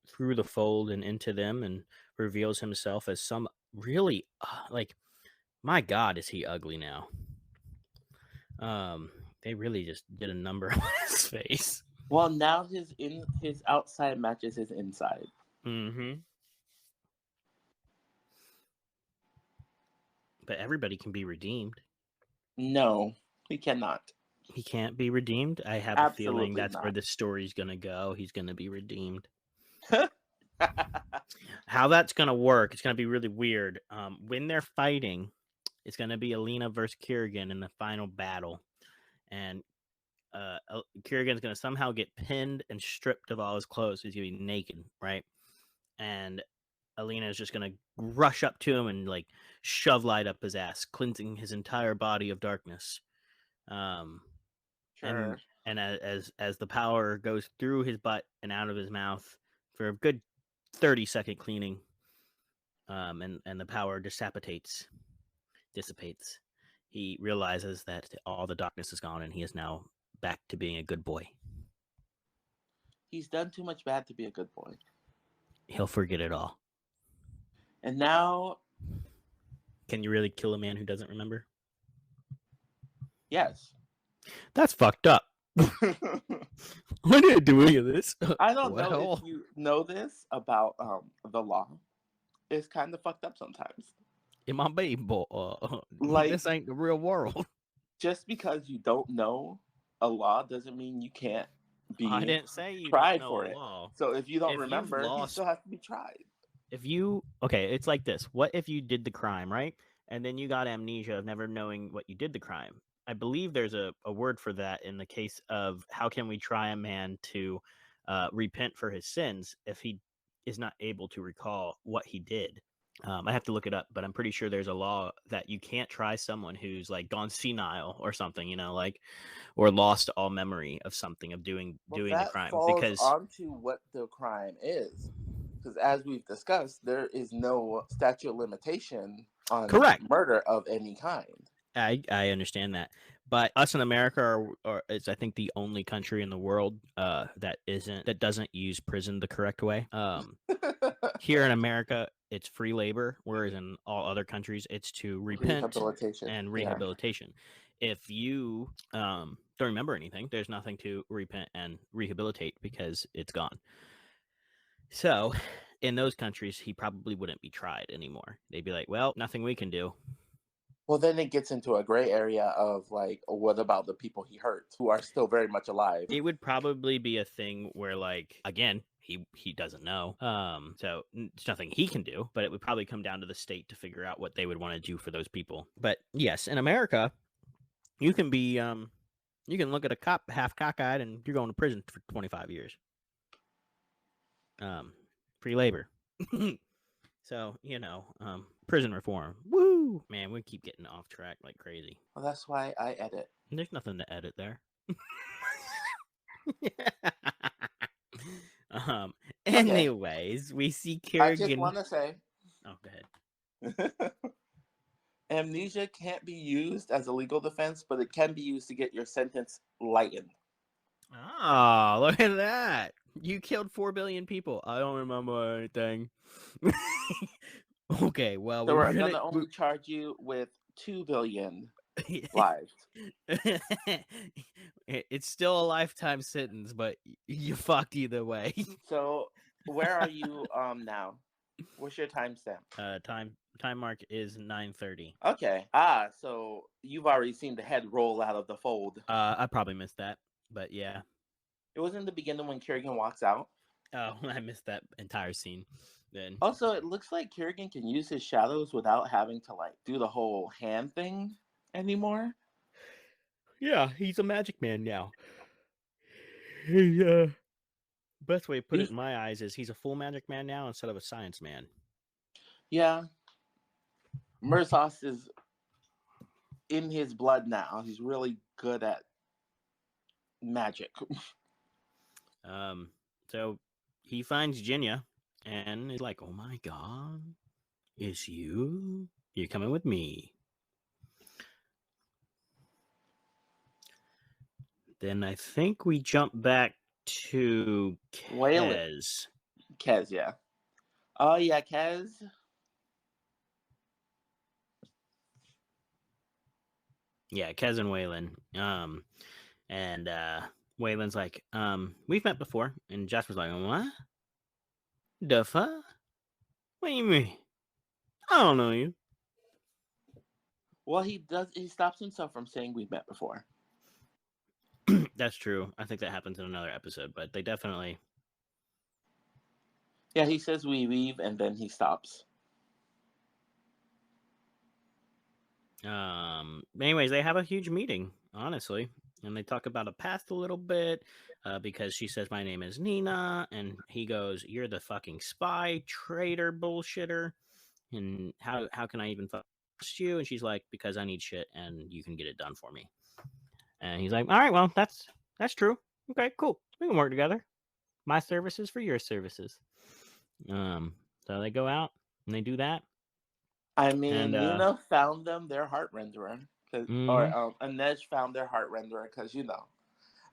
through the fold and into them and reveals himself as some really like, my God, is he ugly now? They really just did a number on his face. Well, now his outside matches his inside. Mm-hmm. But everybody can be redeemed. No, he cannot. He can't be redeemed. I have a feeling that's where the story's gonna go. He's gonna be redeemed. How that's gonna work, it's gonna be really weird. When they're fighting, it's gonna be Alina versus Kerrigan in the final battle, and Kerrigan's gonna somehow get pinned and stripped of all his clothes. He's gonna be naked, right? And Alina is just gonna rush up to him and like shove light up his ass, cleansing his entire body of darkness. Sure. And as the power goes through his butt and out of his mouth for a good 30-second cleaning, and the power dissipates, he realizes that all the darkness is gone and he is now back to being a good boy. He's done too much bad to be a good boy. He'll forget it all. And now, can you really kill a man who doesn't remember? Yes. That's fucked up. I didn't do any of this. I don't know if you know this about the law. It's kind of fucked up sometimes. It might be, but like, this ain't the real world. Just because you don't know a law doesn't mean you can't be I didn't say you tried don't know for a it. law. So if you don't remember, he still has to be tried. Okay, it's like this. What if you did the crime, right? And then you got amnesia of never knowing what you did the crime. I believe there's a word for that in the case of how can we try a man to repent for his sins if he is not able to recall what he did. I have to look it up, but I'm pretty sure there's a law that you can't try someone who's like gone senile or something, like, or lost all memory of something, of doing the crime. Because onto what the crime is. Because as we've discussed, there is no statute of limitation on murder of any kind. I understand that, but us in America is, I think, the only country in the world that doesn't use prison the correct way. Here in America, it's free labor, whereas in all other countries, it's to repent and rehabilitation. Yeah. If you don't remember anything, there's nothing to repent and rehabilitate because it's gone. So, in those countries, he probably wouldn't be tried anymore. They'd be like, well, nothing we can do. Well, then it gets into a gray area of like, what about the people he hurt who are still very much alive? It would probably be a thing where, like, again, he doesn't know. So it's nothing he can do, but it would probably come down to the state to figure out what they would want to do for those people. But yes, in America, you can be you can look at a cop half cockeyed and you're going to prison for 25 years. Free labor. So, prison reform. Woo! Man, we keep getting off track like crazy. Well, that's why I edit. There's nothing to edit there. Anyways, we see Kerrigan. I just want to say. Oh, go ahead. Amnesia can't be used as a legal defense, but it can be used to get your sentence lightened. Oh, look at that. You killed 4 billion people. I don't remember anything. Okay, well, So we're going to only charge you with 2 billion lives. It's still a lifetime sentence, but you fucked either way. So where are you now? What's your timestamp? Time mark is 9:30. Okay. So you've already seen the head roll out of the fold. I probably missed that, but yeah. It was in the beginning when Kerrigan walks out. Oh, I missed that entire scene then. Also, it looks like Kerrigan can use his shadows without having to do the whole hand thing anymore. Yeah, he's a magic man now. Best way to put it in my eyes is he's a full magic man now instead of a science man. Yeah. Mursos is in his blood now. He's really good at magic. So he finds Jinya and is like, "Oh my god, it's you? You're coming with me." Then I think we jump back to Kez. Kez, yeah. Oh yeah, Kez. Yeah, Kez and Waylon. And Waylon's like, we've met before. And Jasper's like, what? The fuck? What do you mean? I don't know you. Well, he stops himself from saying we've met before. That's true. I think that happens in another episode, but they definitely... Yeah, he says we leave, and then he stops. Anyways, they have a huge meeting, honestly. And they talk about a past a little bit, because she says, my name is Nina. And he goes, you're the fucking spy, traitor, bullshitter. And how can I even trust you? And she's like, because I need shit, and you can get it done for me. And he's like, all right, well, that's true. Okay, cool. We can work together. My services for your services. So they go out and they do that. I mean, Nina found them their heart renderer, or Inej found their heart renderer because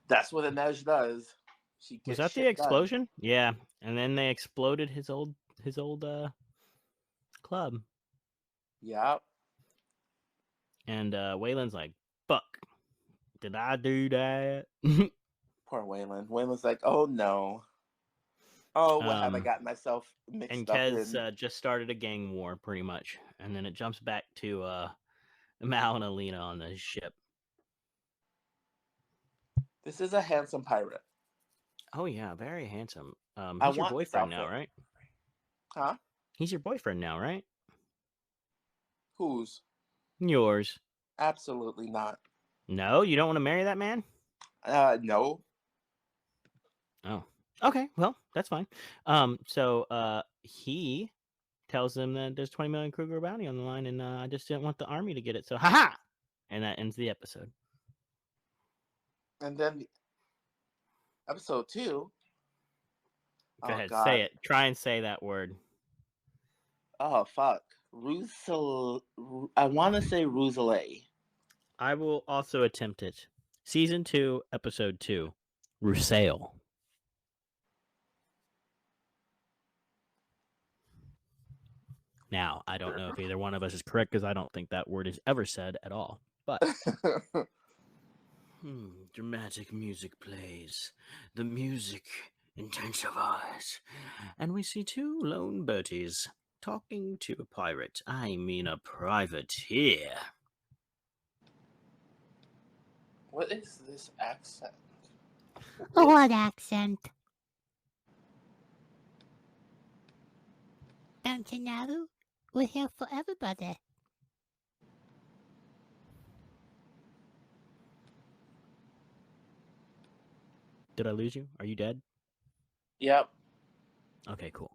that's what Inej does. She gets was that the explosion? Done. Yeah, and then they exploded his old club. Yep. And Waylon's like, "Fuck, did I do that?" Poor Waylon. Waylon's like, "Oh no. Oh, what have I gotten myself mixed up in?" And Kez just started a gang war, pretty much. And then it jumps back to Mal and Alina on the ship. This is a handsome pirate. Oh, yeah, very handsome. He's your boyfriend now, right? Huh? He's your boyfriend now, right? Whose? Yours. Absolutely not. No? You don't want to marry that man? No. Oh. Okay, well, that's fine. So he tells them that there's 20 million Kruger bounty on the line, and I just didn't want the army to get it, so haha! And that ends the episode. And then episode 2. Go ahead, say it. Try and say that word. Oh, fuck. I want to say Rousselet. I will also attempt it. Season 2, Episode 2. Rousseau. Now, I don't know if either one of us is correct because I don't think that word is ever said at all. But dramatic music plays. The music intensifies. And we see 2 lone Berties talking to a pirate. I mean a privateer. What is this accent? What accent? Don't you know? We're here for everybody. Did I lose you? Are you dead? Yep. Okay, cool.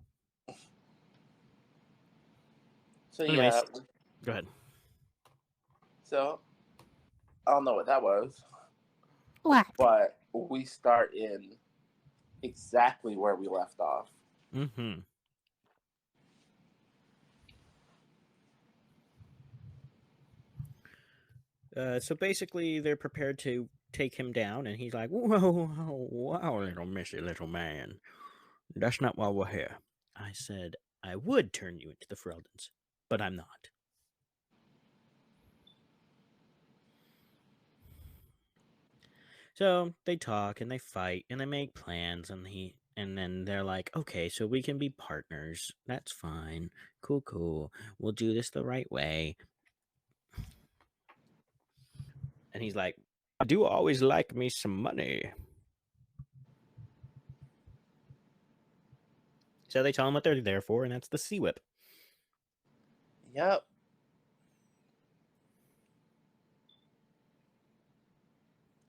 So Anyways, yeah, go ahead. so I don't know what that was, What? but we start in exactly where we left off. Mm-hmm. So basically, they're prepared to take him down, and he's like, whoa, little missy, little man. That's not why we're here. I said I would turn you into the Freldons, but I'm not. So they talk and they fight and they make plans, and then they're like, okay, so we can be partners. That's fine. Cool. We'll do this the right way. And he's like, I do always like me some money. So they tell him what they're there for, and that's the Sea Whip. Yep.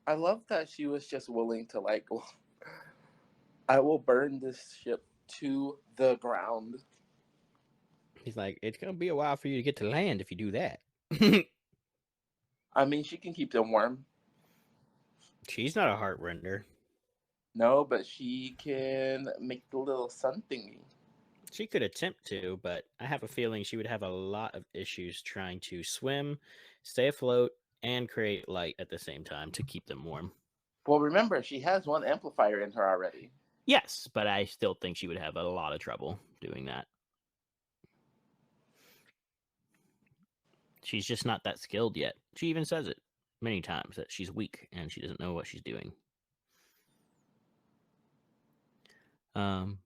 I love that she was just willing to like, I will burn this ship to the ground. He's like, it's gonna be a while for you to get to land if you do that. I mean, she can keep them warm. She's not a heart render. No, but she can make the little sun thingy. She could attempt to, but I have a feeling she would have a lot of issues trying to swim, stay afloat, and create light at the same time to keep them warm. Well, remember, she has one amplifier in her already. Yes, but I still think she would have a lot of trouble doing that. She's just not that skilled yet. She even says it many times that she's weak and she doesn't know what she's doing. The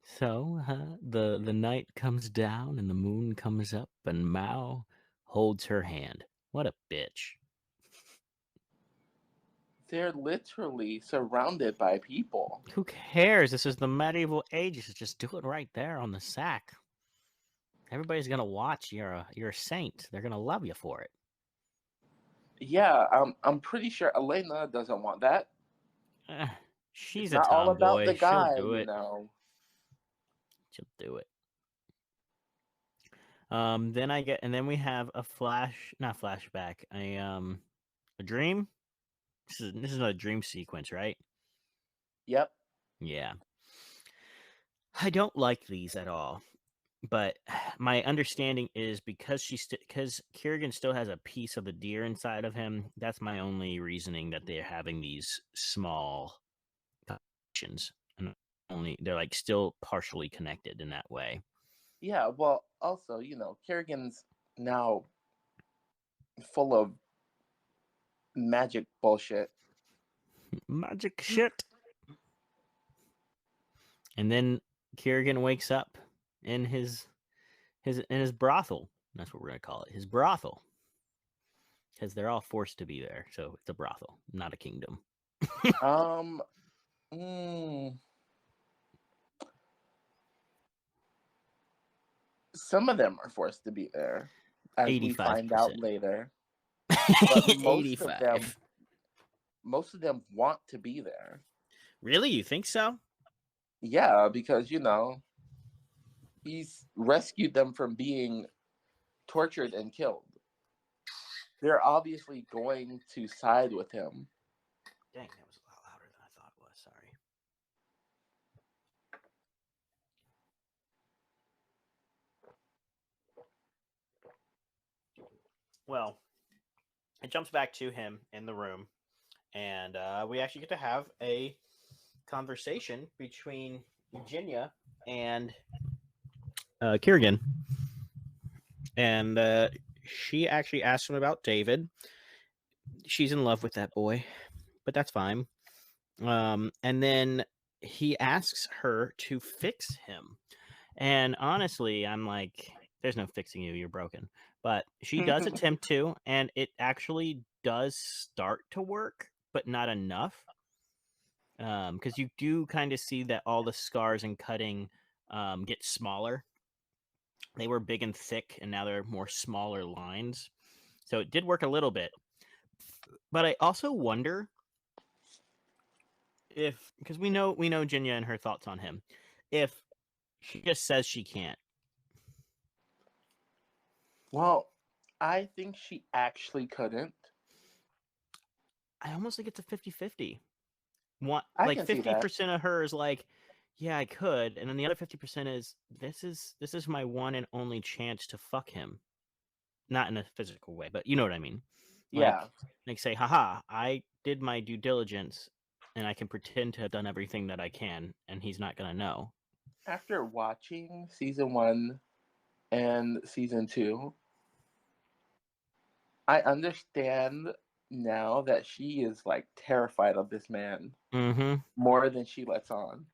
night comes down and the moon comes up and Mao holds her hand. What a bitch. They're literally surrounded by people. Who cares? This is the medieval ages. Just do it right there on the sack. Everybody's gonna watch. You're a saint. They're gonna love you for it. Yeah, I'm pretty sure Elena doesn't want that. She's It's a not all about tomboy. the guy, She'll do it. you know. She'll do it. Then we have a not flashback, a dream. This is a dream sequence, right? Yep. Yeah. I don't like these at all, but my understanding is because because Kerrigan still has a piece of the deer inside of him. That's my only reasoning that they're having these small connections, and they're like still partially connected in that way. Yeah, well, also, you know, Kerrigan's now full of magic bullshit. Magic shit. And then Kerrigan wakes up in his brothel. That's what we're gonna call it. His brothel. Because they're all forced to be there. So it's a brothel, not a kingdom. Some of them are forced to be there, as we find 85%. out later. But 85. Most of them want to be there. Really? You think so? Yeah, because, you know, he's rescued them from being tortured and killed. They're obviously going to side with him. Dang, that was a lot louder than I thought it was. Sorry. Well, it jumps back to him in the room, and we actually get to have a conversation between Virginia and Kerrigan. And she actually asks him about David. She's in love with that boy, but that's fine. And then he asks her to fix him. And honestly, I'm like, there's no fixing you. You're broken. But she does attempt to, and it actually does start to work, but not enough. Because you do kind of see that all the scars and cutting get smaller. They were big and thick, and now they're more smaller lines. So it did work a little bit. But I also wonder if, because we know Jinya and her thoughts on him, if she just says she can't. Well, I think she actually couldn't. I almost think it's a 50-50. One, I like can see that. 50% of her is like, yeah, I could, and then the other 50% is this is my one and only chance to fuck him. Not in a physical way, but you know what I mean. Yeah. Like say, haha, I did my due diligence and I can pretend to have done everything that I can, and he's not gonna know. After watching season 1 and season 2, I understand now that she is like terrified of this man Mm-hmm. more than she lets on.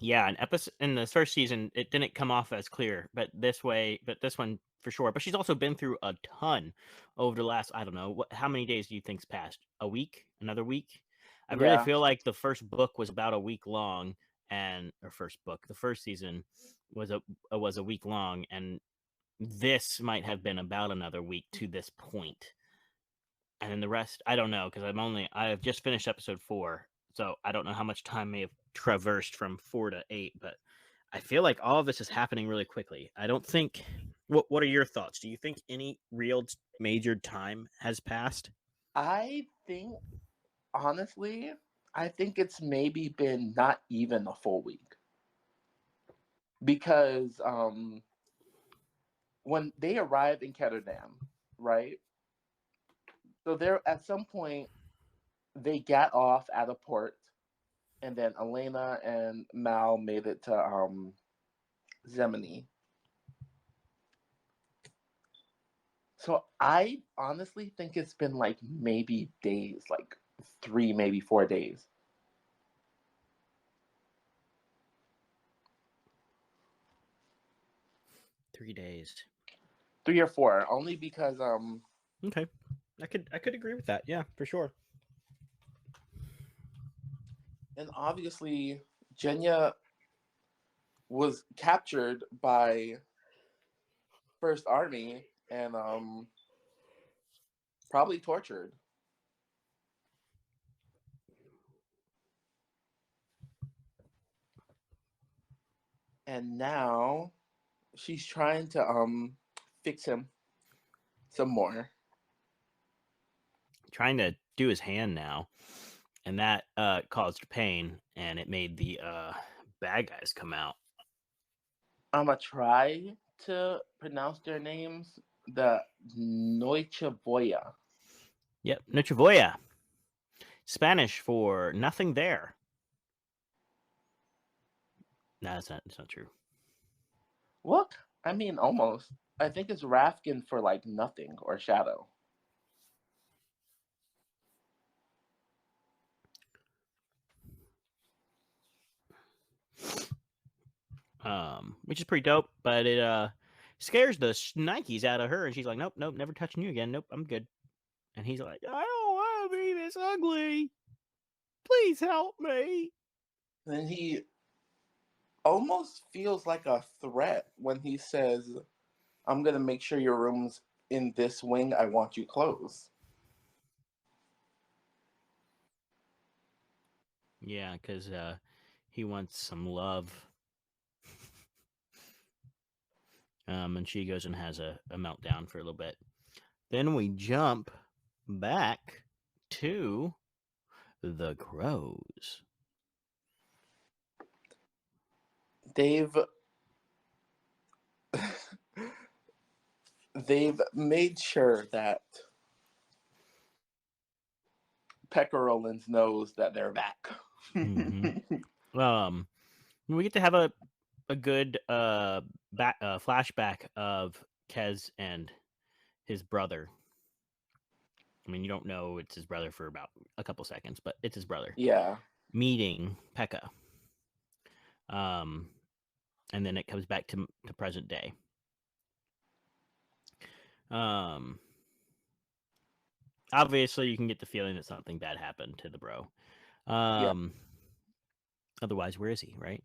Yeah, in the first season, it didn't come off as clear, but this one for sure. But she's also been through a ton over the last, I don't know, how many days do you think's passed? A week? Another week? I really Yeah. feel like the first book was about a week long, the first season was a week long, and this might have been about another week to this point. And then the rest, I don't know, because I have just finished episode 4, so I don't know how much time may have traversed from 4 to 8, but I feel like all of this is happening really quickly. I don't think. What are your thoughts? Do you think any real major time has passed? I think, honestly, I think it's maybe been not even a full week. Because when they arrive in Ketterdam, right? So there, at some point, they got off at a port, and then Elena and Mal made it to Zemini. So I honestly think it's been like maybe days, like 3, maybe 4 days. Three days. 3 or 4, only because Okay, I could agree with that. Yeah, for sure. and obviously Jenya was captured by First Army and probably tortured. And now she's trying to fix him some more. Trying to do his hand now, and that caused pain, and it made the bad guys come out. I'm gonna try to pronounce their names. The Noichavoya. Yep, Noche Voya. Spanish for nothing there. No, that's not true. Look, I mean, almost. I think it's Rafkin for like nothing or shadow. Which is pretty dope, but it scares the Nikes out of her, and she's like, nope, never touching you again. Nope, I'm good. And he's like, I don't want to be this ugly. Please help me. And he almost feels like a threat when he says, I'm gonna make sure your room's in this wing. I want you closed. Yeah, because he wants some love. And she goes and has a meltdown for a little bit. Then we jump back to the crows. They've they've made sure that Pekka Rollins knows that they're back. Mm-hmm. We get to have a good flashback of Kez and his brother. I mean, you don't know it's his brother for about a couple seconds, but it's his brother. Yeah. Meeting Pekka. And then it comes back to present day. Obviously, you can get the feeling that something bad happened to the bro. Yeah. Otherwise, where is he, right?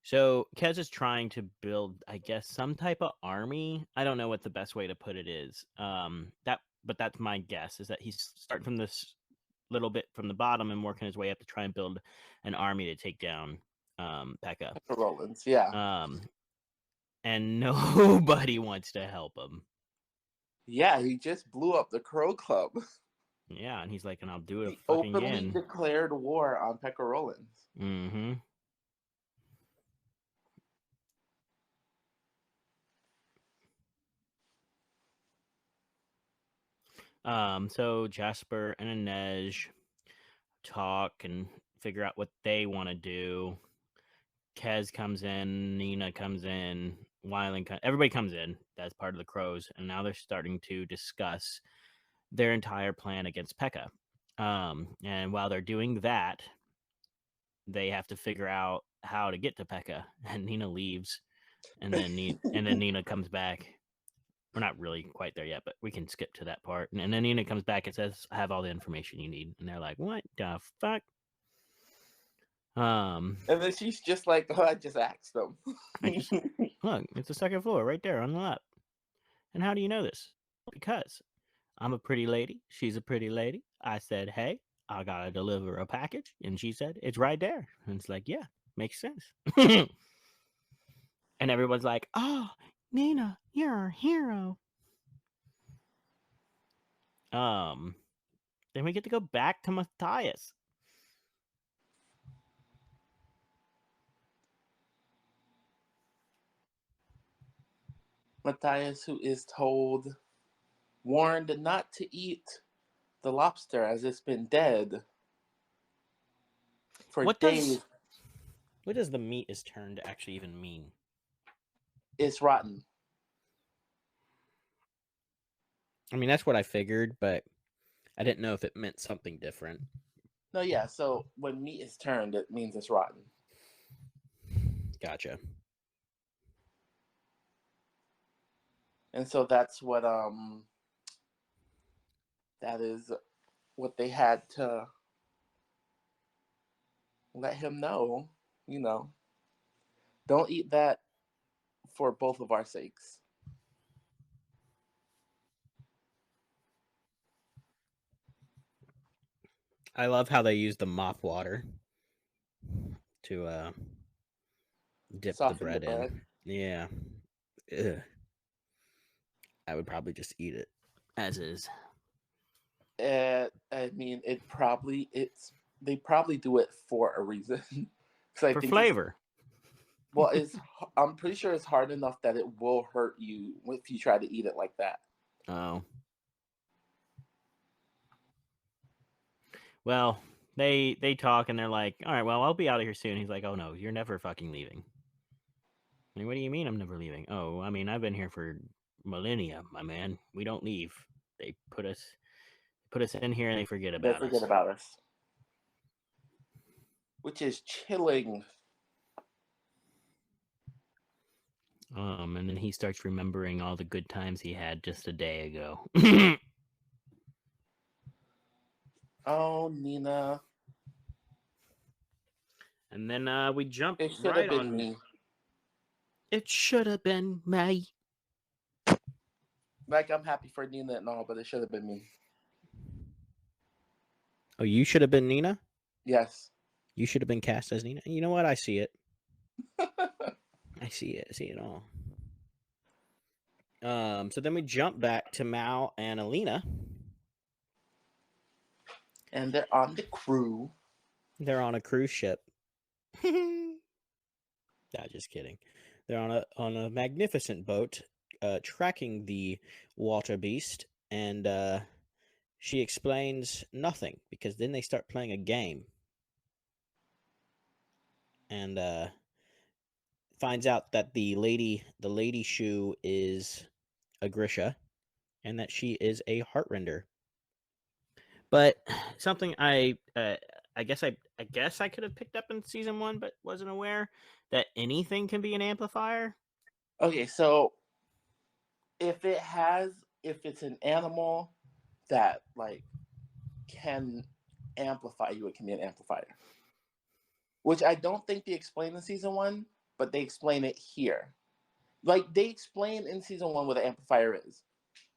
So Kez is trying to build, I guess, some type of army. I don't know what the best way to put it is. But that's my guess, is that he's starting from this little bit from the bottom and working his way up to try and build an army to take down Pekka. Rollins, yeah. And nobody wants to help him. Yeah, he just blew up the Crow Club. Yeah, and he's like, and I'll do it He fucking openly again. declared war on Pekka Rollins. Mm-hmm. So Jasper and Inej talk and figure out what they want to do. Kez comes in, Nina comes in, everybody comes in. That's part of the Crows, and now they're starting to discuss their entire plan against Pekka. And while they're doing that, they have to figure out how to get to Pekka. And Nina leaves, and then Nina comes back. We're not really quite there yet, but we can skip to that part. And then Nina comes back and says, "I have all the information you need." And they're like, "What the fuck?" And then she's just like, "Oh, I just asked them." Look, it's the second floor right there on the left. And how do you know this? Because I'm a pretty lady. She's a pretty lady. I said, "Hey, I gotta deliver a package," and she said, "It's right there." And it's like, yeah, makes sense. And everyone's like, "Oh, Nina, you're our hero." Then we get to go back to Matthias. Matthias, who is warned not to eat the lobster as it's been dead for days. What does the meat is turned actually even mean? It's rotten. I mean, that's what I figured, but I didn't know if it meant something different. No, yeah. So when meat is turned, it means it's rotten. Gotcha. And so that's what that is what they had to let him know, don't eat that for both of our sakes. I love how they use the mop water to dip the bread in. Yeah. Ugh. I would probably just eat it as is. I mean, they probably do it for a reason. For flavor. I'm pretty sure it's hard enough that it will hurt you if you try to eat it like that. Oh. Well, they talk and they're like, "All right, well, I'll be out of here soon." He's like, "Oh no, you're never fucking leaving." I mean, what do you mean I'm never leaving? Oh, I mean, I've been here for millennia, my man. We don't leave. They put us in here and they forget about us. Which is chilling. And then he starts remembering all the good times he had just a day ago. Oh, Nina. And then we jump It should right have been on. me. It should have been me. Like, I'm happy for Nina and all, but it should have been me. Oh, you should have been Nina? Yes. You should have been cast as Nina. You know what? I see it. I see it. I see it all. So then we jump back to Mal and Alina. And they're on the crew. They're on a cruise ship. Nah, just kidding. They're on a magnificent boat, tracking the water beast, and she explains nothing because then they start playing a game, and finds out that the lady shoe is a Grisha, and that she is a Heartrender. But something I guess I could have picked up in season 1, but wasn't aware that anything can be an amplifier. Okay, so if it's an animal that like can amplify you, it can be an amplifier. Which I don't think they explain in season 1, but they explain it here. Like, they explain in season 1 what an amplifier is.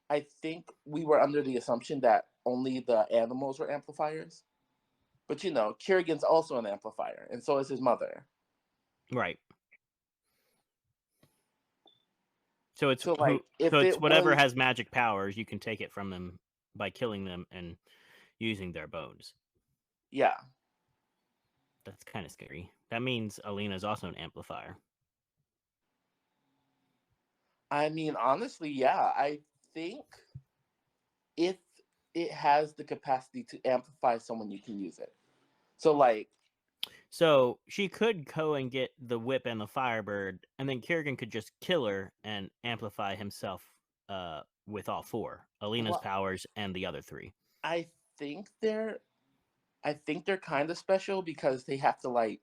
I think we were under the assumption that only the animals were amplifiers. But Kerrigan's also an amplifier, and so is his mother. Right. So it's So like if it's it whatever was, has magic powers, you can take it from them by killing them and using their bones. yeah. That's kind of scary. That means Alina's also an amplifier. I mean, honestly, yeah. I think if it has the capacity to amplify someone, you can use it. So like, So she could go and get the whip and the firebird, and then Kiergan could just kill her and amplify himself with all four. Alina's well, powers and the other three. I think they're kind of special because they have to like.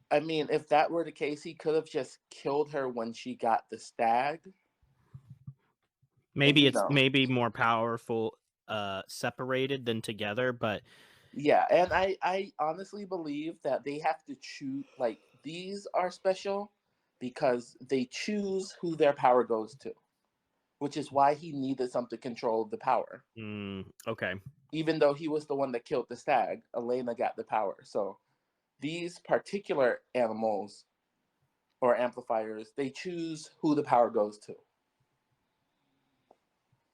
I mean, if that were the case, he could have just killed her when she got the stag. Maybe You it's know, maybe more powerful separated than together, but yeah, and I honestly believe that they have to choose. Like these are special because they choose who their power goes to, which is why he needed something to control the power. okay. Even though he was the one that killed the stag, Elena got the power. So these particular animals or amplifiers, they choose who the power goes to.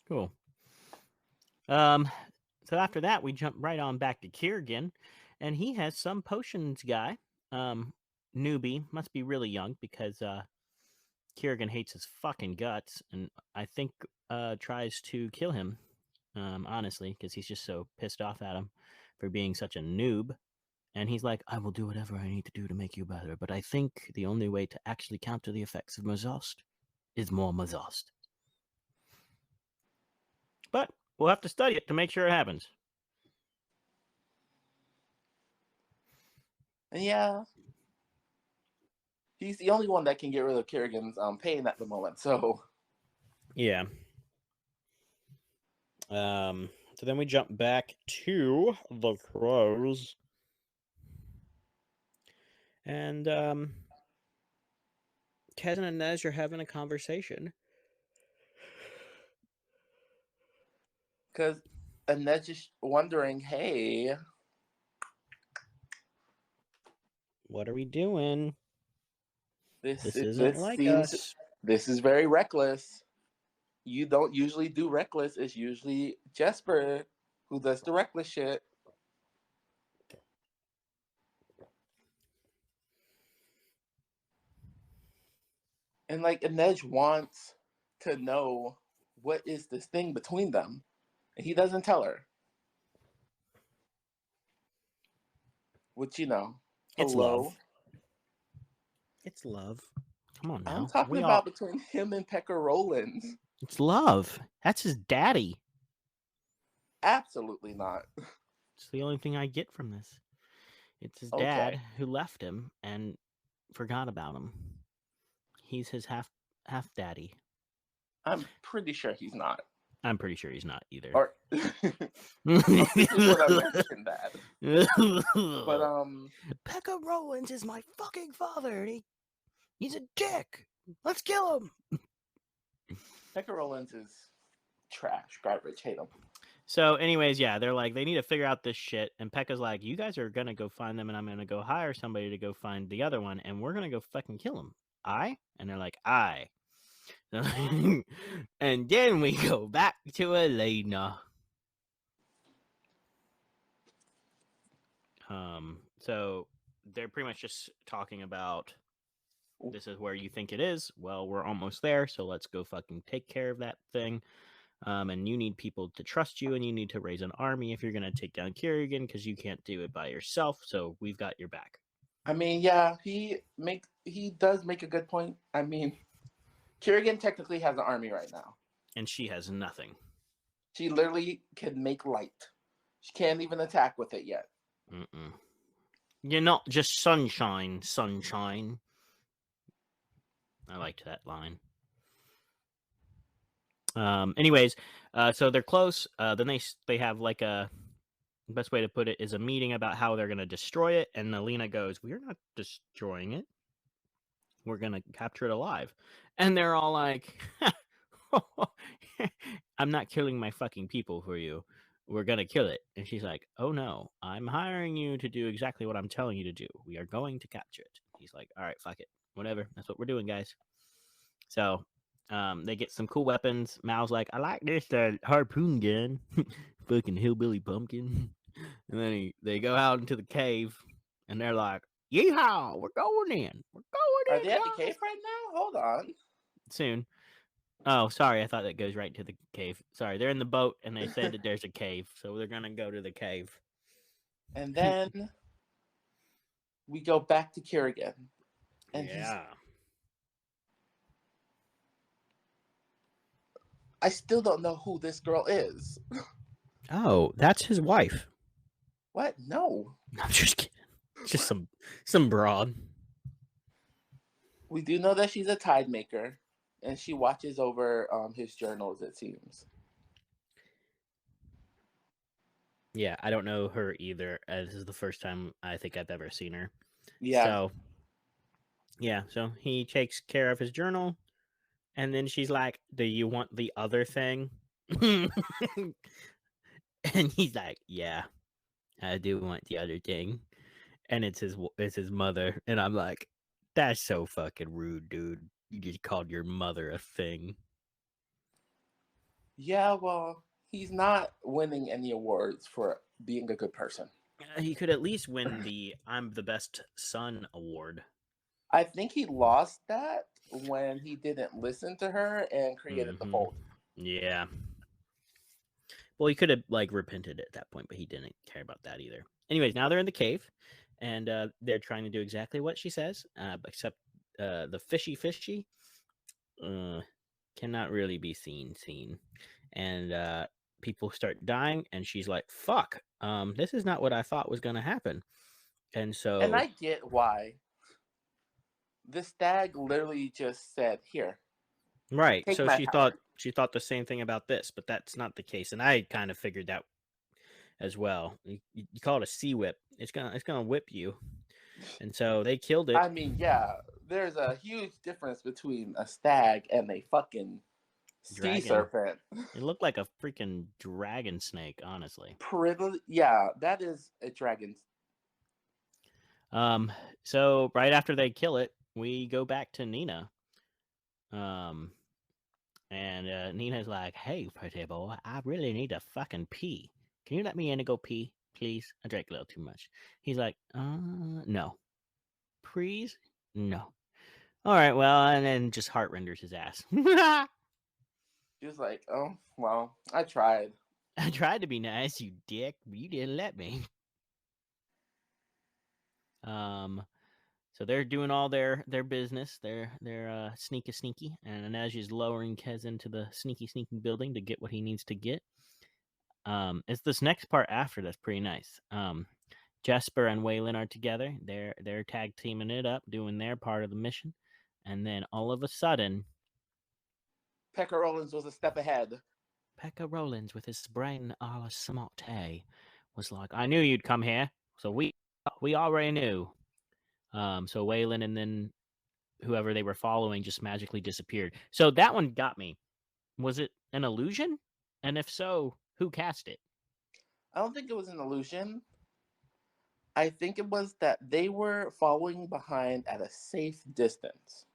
Cool. So after that, we jump right on back to Kiergan, and he has some potions guy. Newbie must be really young because Kiergan hates his fucking guts, and I think tries to kill him. Honestly, because he's just so pissed off at him for being such a noob. And he's like, I will do whatever I need to do to make you better, but I think the only way to actually counter the effects of Mazost is more Mazost. But we'll have to study it to make sure it happens. And yeah, he's the only one that can get rid of Kiergan's pain at the moment. So Yeah. So then we jump back to the crows. And Kez and Inez are having a conversation. because Annette's just wondering, hey, What are we doing? This isn't like seems us. this is very reckless. You don't usually do reckless. It's usually Jesper who does the reckless shit. And like Inej wants to know what is this thing between them. And he doesn't tell her. Which, you know, It's hello. love. It's love. Come on now. I'm talking about between him and Pekka Rollins. It's love. That's his daddy. Absolutely not. It's the only thing I get from this. It's his Okay. dad who left him and forgot about him. He's his half daddy. I'm pretty sure he's not. I'm pretty sure he's not either. Or most people would have mentioned that. But Pekka Rollins is my fucking father, and he's a dick. Let's kill him. Pekka Rollins is trash, garbage, hate him. So, anyways, yeah, they're like, they need to figure out this shit. And Pekka's like, you guys are going to go find them, and I'm going to go hire somebody to go find the other one, and we're going to go fucking kill him. I? And they're like, I. And then we go back to Elena. So they're pretty much just talking about, this is where you think it is. Well, we're almost there, so let's go fucking take care of that thing. And you need people to trust you, and you need to raise an army if you're going to take down Kiergan, because you can't do it by yourself. So we've got your back. I mean, yeah, he does make a good point. I mean, Kiergan technically has an army right now. And she has nothing. She literally can make light. She can't even attack with it yet. You're not just sunshine. I liked that line. Anyways, so they're close. Then they have like the best way to put it is a meeting about how they're going to destroy it. And Alina goes, we're not destroying it. We're going to capture it alive. And they're all like, I'm not killing my fucking people for you. we're gonna kill it. And she's like, oh no, I'm hiring you to do exactly what I'm telling you to do. We are going to capture it. He's like, all right, fuck it, whatever. That's what we're doing, guys. So they get some cool weapons. Mao's like, I like this harpoon gun. Fucking hillbilly pumpkin. And then they go out into the cave, and they're like, yeehaw, we're going in. We're Are going in, they at the guys. cave right now? Hold on. Soon. Oh, sorry. I thought that goes right to the cave. Sorry, they're in the boat, and they said that there's a cave, so they're gonna go to the cave. And then we go back to Kerrigan. And Yeah. I still don't know who this girl is. Oh, that's his wife. What? No. I'm just kidding. Just some broad. We do know that she's a tide maker, and she watches over his journals, it seems. Yeah, I don't know her either. This is the first time I think I've ever seen her. Yeah. So, yeah, so he takes care of his journal, and then she's like, do you want the other thing? And he's like, yeah, I do want the other thing. And it's his mother. And I'm like, that's so fucking rude, dude. You just called your mother a thing. Yeah, well, he's not winning any awards for being a good person. He could at least win the I'm the best son award. I think he lost that when he didn't listen to her and created the fold. Yeah. Well, he could have like repented at that point, but he didn't care about that either. Anyways, now they're in the cave, and they're trying to do exactly what she says, except the fishy cannot really be seen. And people start dying, and she's like, fuck, this is not what I thought was going to happen. And so... And I get why. The stag literally just said, here. Right. Take So my power. she thought the same thing about this, but that's not the case. And I kind of figured that as well. You call it a sea whip. It's gonna whip you. And so they killed it. I mean, yeah, there's a huge difference between a stag and a fucking sea serpent. It looked like a freaking dragon snake, honestly. Yeah, that is a dragon. So right after they kill it, we go back to Nina. And Nina's like, hey, pretty boy, I really need to fucking pee. Can you let me in and go pee, please? I drank a little too much. He's like, no. Please? No. All right, well, and then just heart renders his ass. He was like, oh, well, I tried. I tried to be nice, you dick, but you didn't let me. So they're doing all their business. They're sneaky, and as he's lowering Kez into the sneaky building to get what he needs to get. It's this next part after that's pretty nice. Jesper and Waylon are together. They're tag teaming it up, doing their part of the mission, and then all of a sudden, Pekka Rollins was a step ahead. Pekka Rollins, with his brain a la smart, was like, I knew you'd come here, so we already knew. So Waylon and then whoever they were following just magically disappeared. So that one got me. Was it an illusion? And if so, who cast it? I don't think it was an illusion. I think it was that they were following behind at a safe distance.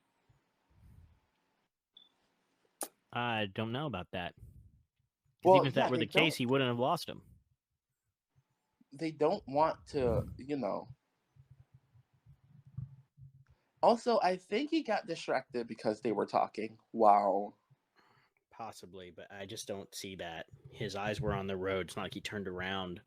I don't know about that. Well, even if that were the case, he wouldn't have lost him. They don't want to, Also, I think he got distracted because they were talking. Wow. Possibly, but I just don't see that. His eyes were on the road. It's not like he turned around.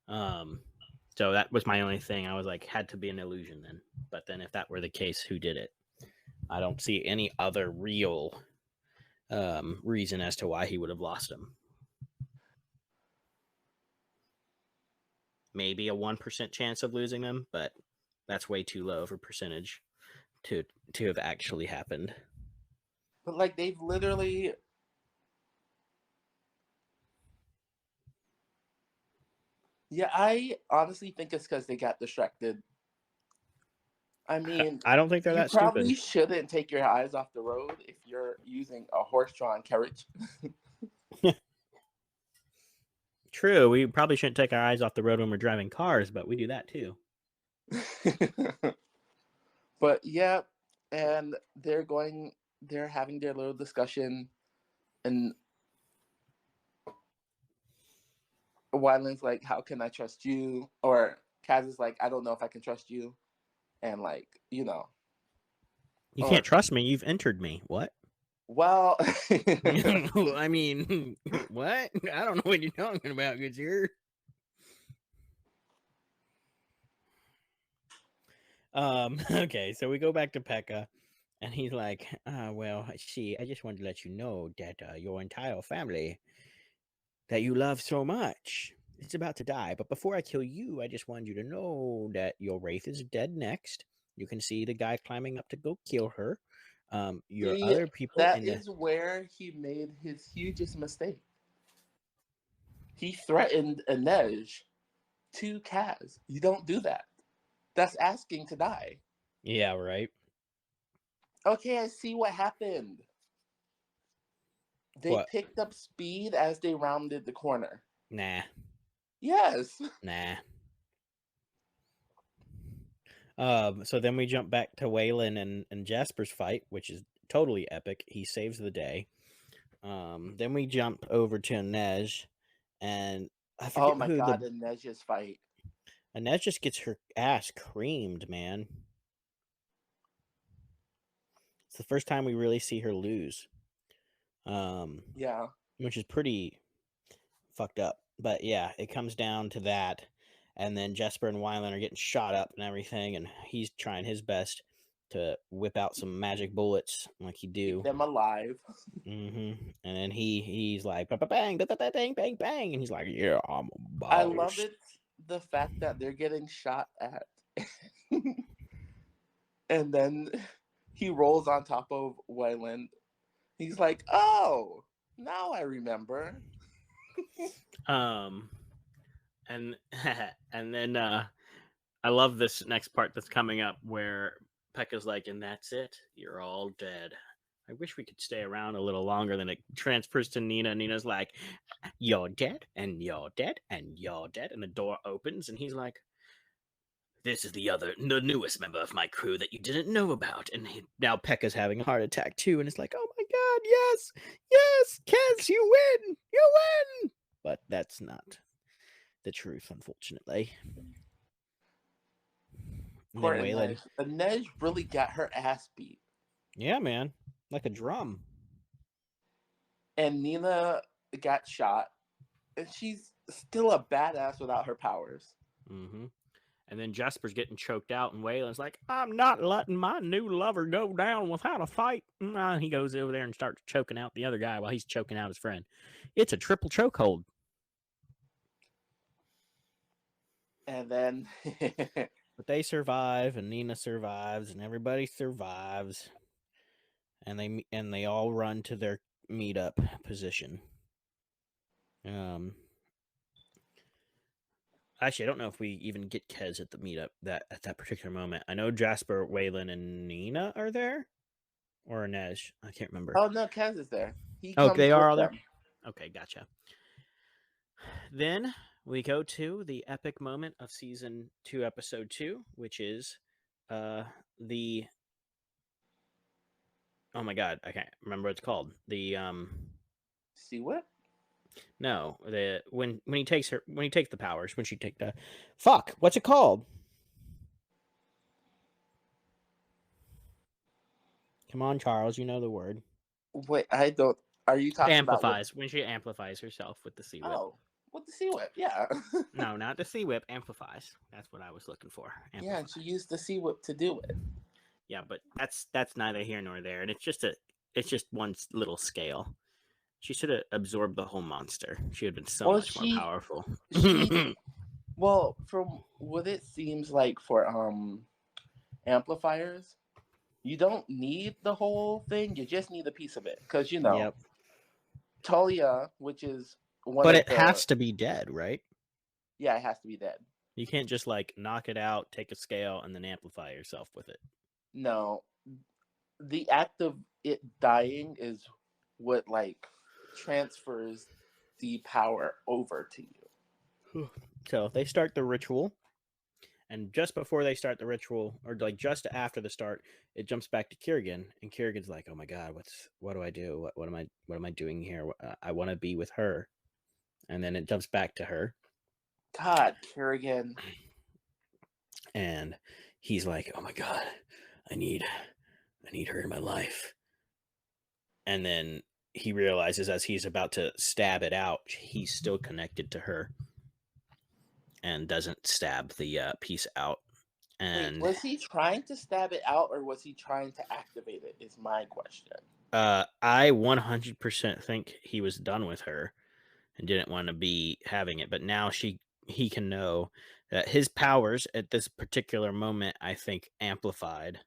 So that was my only thing. I was like, had to be an illusion then. But then if that were the case, who did it? I don't see any other real reason as to why he would have lost him. Maybe a 1% chance of losing them, but that's way too low of a percentage to have actually happened. But like they've literally Yeah, I honestly think it's because they got distracted. I mean, I don't think they're that stupid. You probably shouldn't take your eyes off the road if you're using a horse-drawn carriage. True, we probably shouldn't take our eyes off the road when we're driving cars, but we do that too. But yeah, and they're having their little discussion, and Wyland's like, "How can I trust you?" Or Kaz is like, "I don't know if I can trust you," and like, You or can't trust me. You've entered me. What? well, I mean, what? I don't know what you're talking about, good sir. Okay, so we go back to Pekka, and he's like, well, see, I just wanted to let you know that your entire family that you love so much is about to die. But before I kill you, I just wanted you to know that your Wraith is dead next. You can see the guy climbing up to go kill her. Your see, other people that in the... is where he made his hugest mistake. He threatened Inej to Kaz. You don't do that. That's asking to die. Yeah, right. Okay, I see what happened. They What? picked up speed as they rounded the corner. Nah. Yes. Nah. So then we jump back to Waylon and Jasper's fight, which is totally epic. He saves the day. Then we jump over to Inej, and I forget Oh my who god, Inej's fight. Inej just gets her ass creamed, man. It's the first time we really see her lose. Yeah. Which is pretty fucked up. But yeah, it comes down to that. And then Jesper and Wyland are getting shot up and everything, and he's trying his best to whip out some magic bullets like he do. Keep them alive. And then he's like bang, bang, bang, bang, bang, and he's like, yeah, I'm a boss. I love it, the fact that they're getting shot at. And then he rolls on top of Wyland. He's like, oh, now I remember. And and then I love this next part that's coming up where Pekka's like, and that's it, you're all dead. I wish we could stay around a little longer. Than it transfers to Nina. Nina's like, you're dead, and you're dead, and you're dead. And the door opens, and he's like, this is the newest member of my crew that you didn't know about. And now Pekka's having a heart attack too. And it's like, oh my god, yes, yes, Kez, you win, you win. But that's not the truth, unfortunately. Poor Inej. Inej really got her ass beat. Yeah, man. Like a drum. And Nina got shot. And she's still a badass without her powers. And then Jasper's getting choked out, and Waylon's like, I'm not letting my new lover go down without a fight. And he goes over there and starts choking out the other guy while he's choking out his friend. It's a triple chokehold. And then... But they survive, and Nina survives, and everybody survives. And they all run to their meetup position. Actually, I don't know if we even get Kez at the meetup at that particular moment. I know Jasper, Waylon, and Nina are there, or Inej. I can't remember. Oh no, Kez is there. He Oh, comes they are all with there. them. Okay, gotcha. Then we go to the epic moment of season 2, episode 2, which is the... Oh my god, I can't remember what it's called. The See what? No, the when he takes the powers, when she take the... Fuck, what's it called? Come on, Charles, you know the word. Wait, I don't... Are you talking Amplifies. When she amplifies herself with the C whip. Oh, with the C whip, yeah. No, not the C whip. Amplifies. That's what I was looking for. Amplifies. Yeah, and she used the C whip to do it. Yeah, but that's neither here nor there, and it's just one little scale. She should have absorbed the whole monster. She would have been so much more powerful. Well, from what it seems like for amplifiers, you don't need the whole thing. You just need a piece of it, because Yep. Talia, which is one. But it has to be dead, right? Yeah, it has to be dead. You can't just like knock it out, take a scale, and then amplify yourself with it. No, the act of it dying is what like transfers the power over to you. So they start the ritual, and just before they start the ritual, or like just after the start, it jumps back to Kiergan, and Kiergan's like, "Oh my god, what do I do? What am I doing here? I want to be with her." And then it jumps back to her, God, Kerrigan. and he's like, "Oh my god, I need her in my life." And then he realizes as he's about to stab it out, he's still connected to her, and doesn't stab the piece out. Wait, And was he trying to stab it out or was he trying to activate it? Is my question. I 100% think he was done with her and didn't want to be having it, but now he can know that his powers at this particular moment, I think, amplified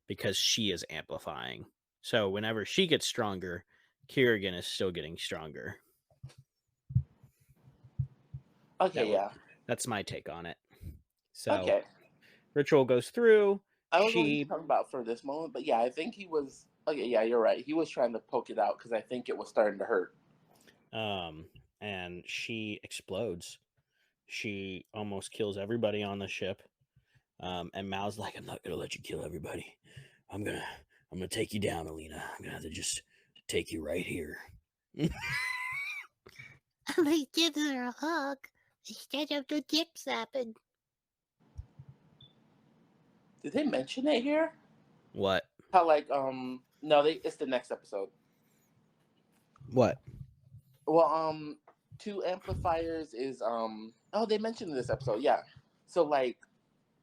because she is amplifying. So whenever she gets stronger, Kiergan is still getting stronger. Okay, yeah. That's my take on it. So Okay. ritual goes through. I was only talking about for this moment, but yeah, I think he was. Okay, yeah, you're right. He was trying to poke it out because I think it was starting to hurt. And she explodes. She almost kills everybody on the ship. And Mao's like, "I'm not gonna let you kill everybody. I'm gonna take you down, Alina. I'm gonna have to just take you right here." He gives her a hug instead of the dick slapping. Did they mention it here? What? How no, it's the next episode. What? Well, 2 amplifiers is oh, they mentioned in this episode, yeah. So like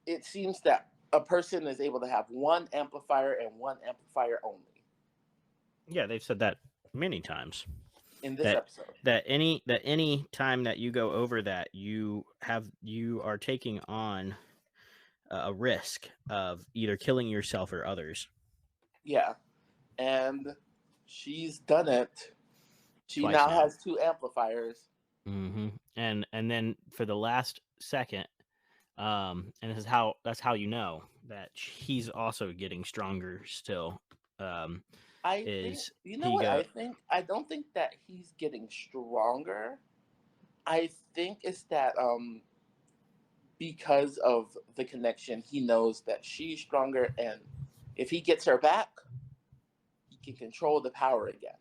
it seems that a person is able to have 1 amplifier and 1 amplifier only. Yeah, they've said that many times. In this episode. That any time that you go over that, you are taking on a risk of either killing yourself or others. Yeah. And she's done it. She Twice now now. has 2 amplifiers. Mm-hmm. And then for the last second, and that's how you know that he's also getting stronger still. I think, you know what I think? I don't think that he's getting stronger. I think it's that because of the connection, he knows that she's stronger, and if he gets her back, he can control the power again.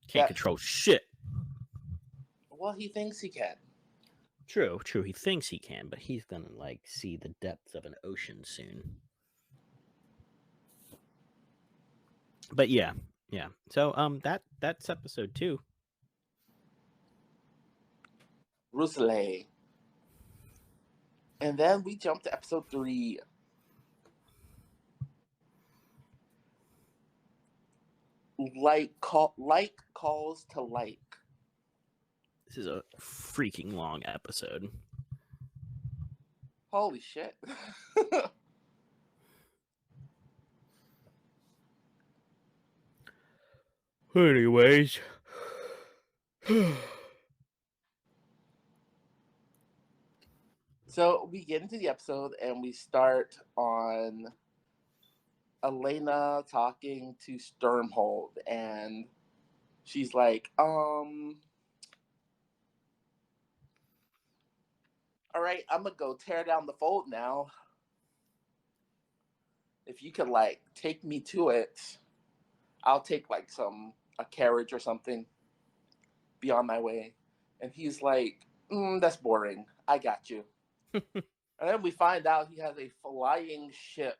Can't control shit. Well, he thinks he can. True. He thinks he can, but he's gonna see the depths of an ocean soon. But yeah. So that's episode 2. Rusle. And then we jump to episode 3. Like calls to like. This is a freaking long episode. Holy shit. Anyways. So we get into the episode and we start on Elena talking to Sturmhold, and she's like, all right, I'm gonna go tear down the fold now. If you could take me to it, I'll take a carriage or something, be on my way. And he's like, that's boring. I got you. And then we find out he has a flying ship.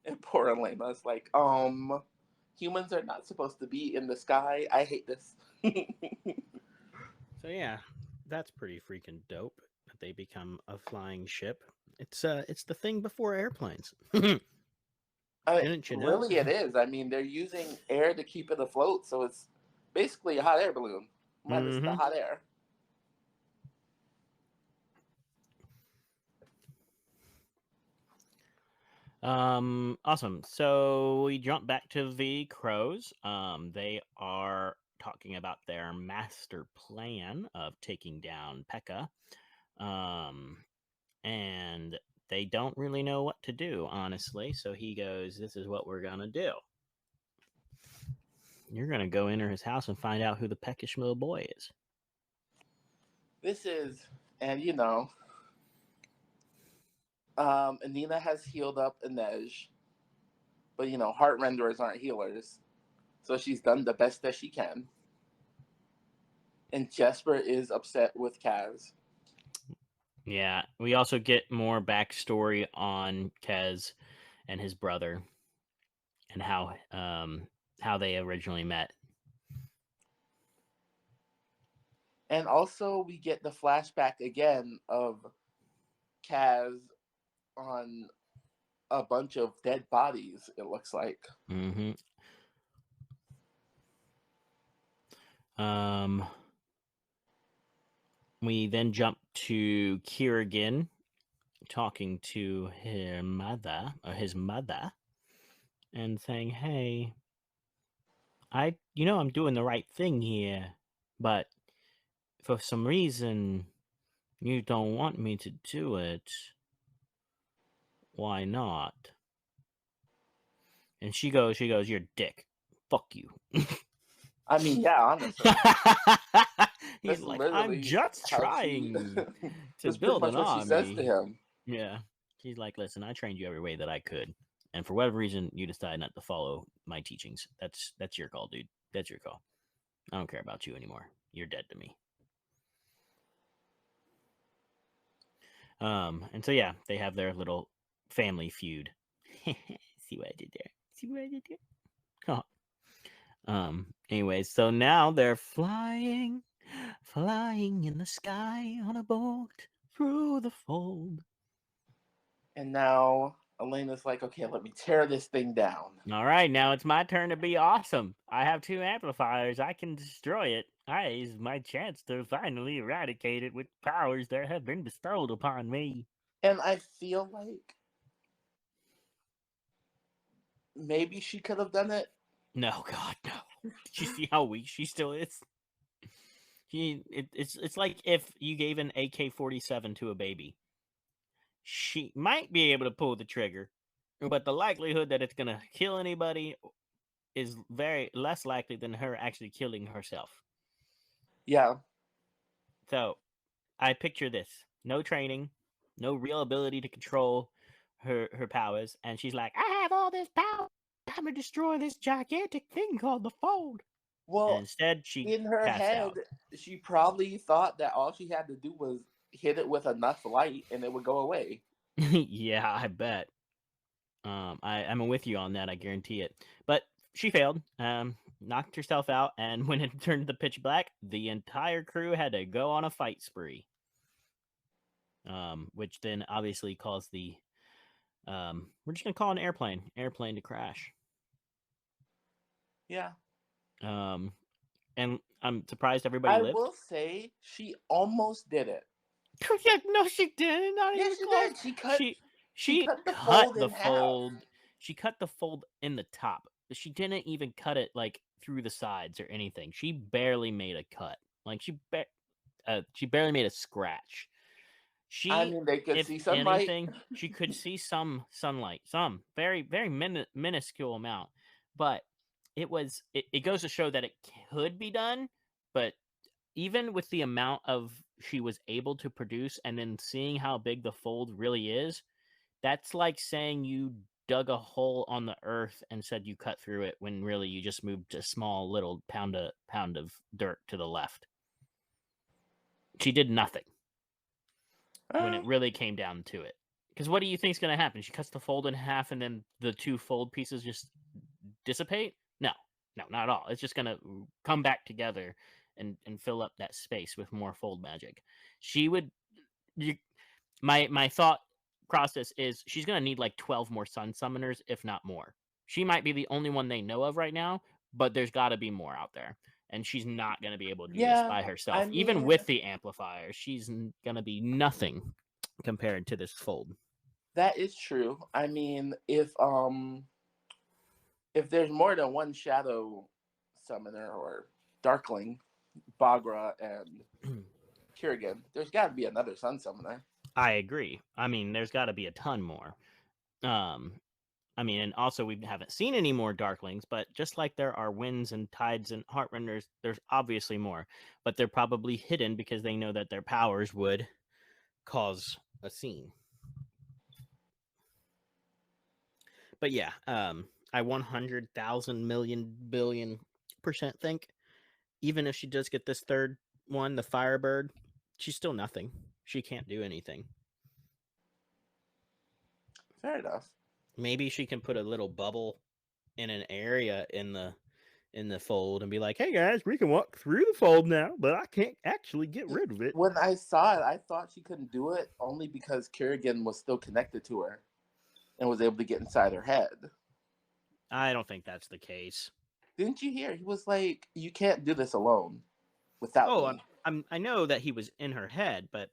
And poor Elena's like, humans are not supposed to be in the sky. I hate this. So yeah, that's pretty freaking dope that they become a flying ship. It's the thing before airplanes. I mean, really, it is. I mean, they're using air to keep it afloat, so it's basically a hot air balloon minus the hot air. Awesome. So we jump back to the Crows. They are talking about their master plan of taking down Pekka. and they don't really know what to do, honestly. So he goes, "This is what we're gonna do. You're gonna go enter his house and find out who the peckish little boy is." This is, and Anina has healed up Inej, but heart renderers aren't healers, so she's done the best that she can. And Jesper is upset with Kaz. Yeah, we also get more backstory on Kez and his brother and how they originally met. And also we get the flashback again of Kaz on a bunch of dead bodies, it looks like. Mm-hmm. We then jump to Kirigan talking to his mother, and saying, "Hey, I'm doing the right thing here, but for some reason you don't want me to do it. Why not?" And she goes, "You're a dick. Fuck you." I mean, yeah, honestly. He's That's like, "I'm literally just how she. trying to That's pretty build much an what she says to army." him. Yeah. She's like, "Listen, I trained you every way that I could. And for whatever reason you decide not to follow my teachings. That's your call, dude. That's your call. I don't care about you anymore. You're dead to me." And so yeah, they have their little family feud. See what I did there? See what I did there? Anyways, so now they're flying in the sky on a boat through the fold. And now Elena's like, okay, let me tear this thing down. All right, now it's my turn to be awesome. I have 2 amplifiers. I can destroy it. I use my chance to finally eradicate it with powers that have been bestowed upon me. And I feel like maybe she could have done it. No, God, no. Did you see how weak she still is? It's like if you gave an AK-47 to a baby. She might be able to pull the trigger, but the likelihood that it's gonna kill anybody is very less likely than her actually killing herself. Yeah. So I picture this: no training, no real ability to control her powers, and she's like, "I have all this power. I'm gonna destroy this gigantic thing called the Fold." And Well, instead, she in her passed head, out. she probably thought that all she had to do was hit it with enough light and it would go away. Yeah, I bet. I'm with you on that. I guarantee it. But she failed. Knocked herself out, and when it turned to pitch black, the entire crew had to go on a fight spree. Which then obviously caused the we're just gonna call an airplane to crash. Yeah. And I'm surprised everybody I lived. will say she almost did it. Yeah, no, she didn't. Not Yeah, even she close. did. She She cut the cut fold the in half. fold. She cut the fold in the top. She didn't even cut it like through the sides or anything. She barely made a cut. Like she barely made a scratch. I She, mean, they could if see sunlight. anything, she could see some sunlight, some very, very minuscule amount. But it goes to show that it could be done. But even with the amount of she was able to produce and then seeing how big the fold really is, that's like saying you dug a hole on the earth and said you cut through it when really you just moved a small little pound of dirt to the left. She did nothing when it really came down to it. Because what do you think is going to happen? She cuts the fold in half and then the 2 fold pieces just dissipate? No, not at all. It's just going to come back together and fill up that space with more fold magic. She would. My thought process is she's going to need like 12 more sun summoners, if not more. She might be the only one they know of right now, but there's got to be more out there. And she's not going to be able to do this by herself. I Even mean, with the amplifier, she's going to be nothing compared to this fold. that is true. I mean, if there's more than one shadow summoner or darkling, Bagra and Kirigan, there's got to be another sun summoner. I agree. I mean, there's got to be a ton more. I mean, and also we haven't seen any more Darklings, but just like there are winds and tides and Heartrenders, there's obviously more, but they're probably hidden because they know that their powers would cause a scene. But yeah, I 100,000 million billion % think even if she does get this third one, the Firebird, she's still nothing. She can't do anything. Fair enough. Maybe she can put a little bubble in an area in the fold and be like, "Hey guys, we can walk through the fold now, but I can't actually get rid of it." When I saw it, I thought she couldn't do it only because Kerrigan was still connected to her and was able to get inside her head. I don't think that's the case. Didn't you hear? He was like, "You can't do this alone without me." I know that he was in her head, but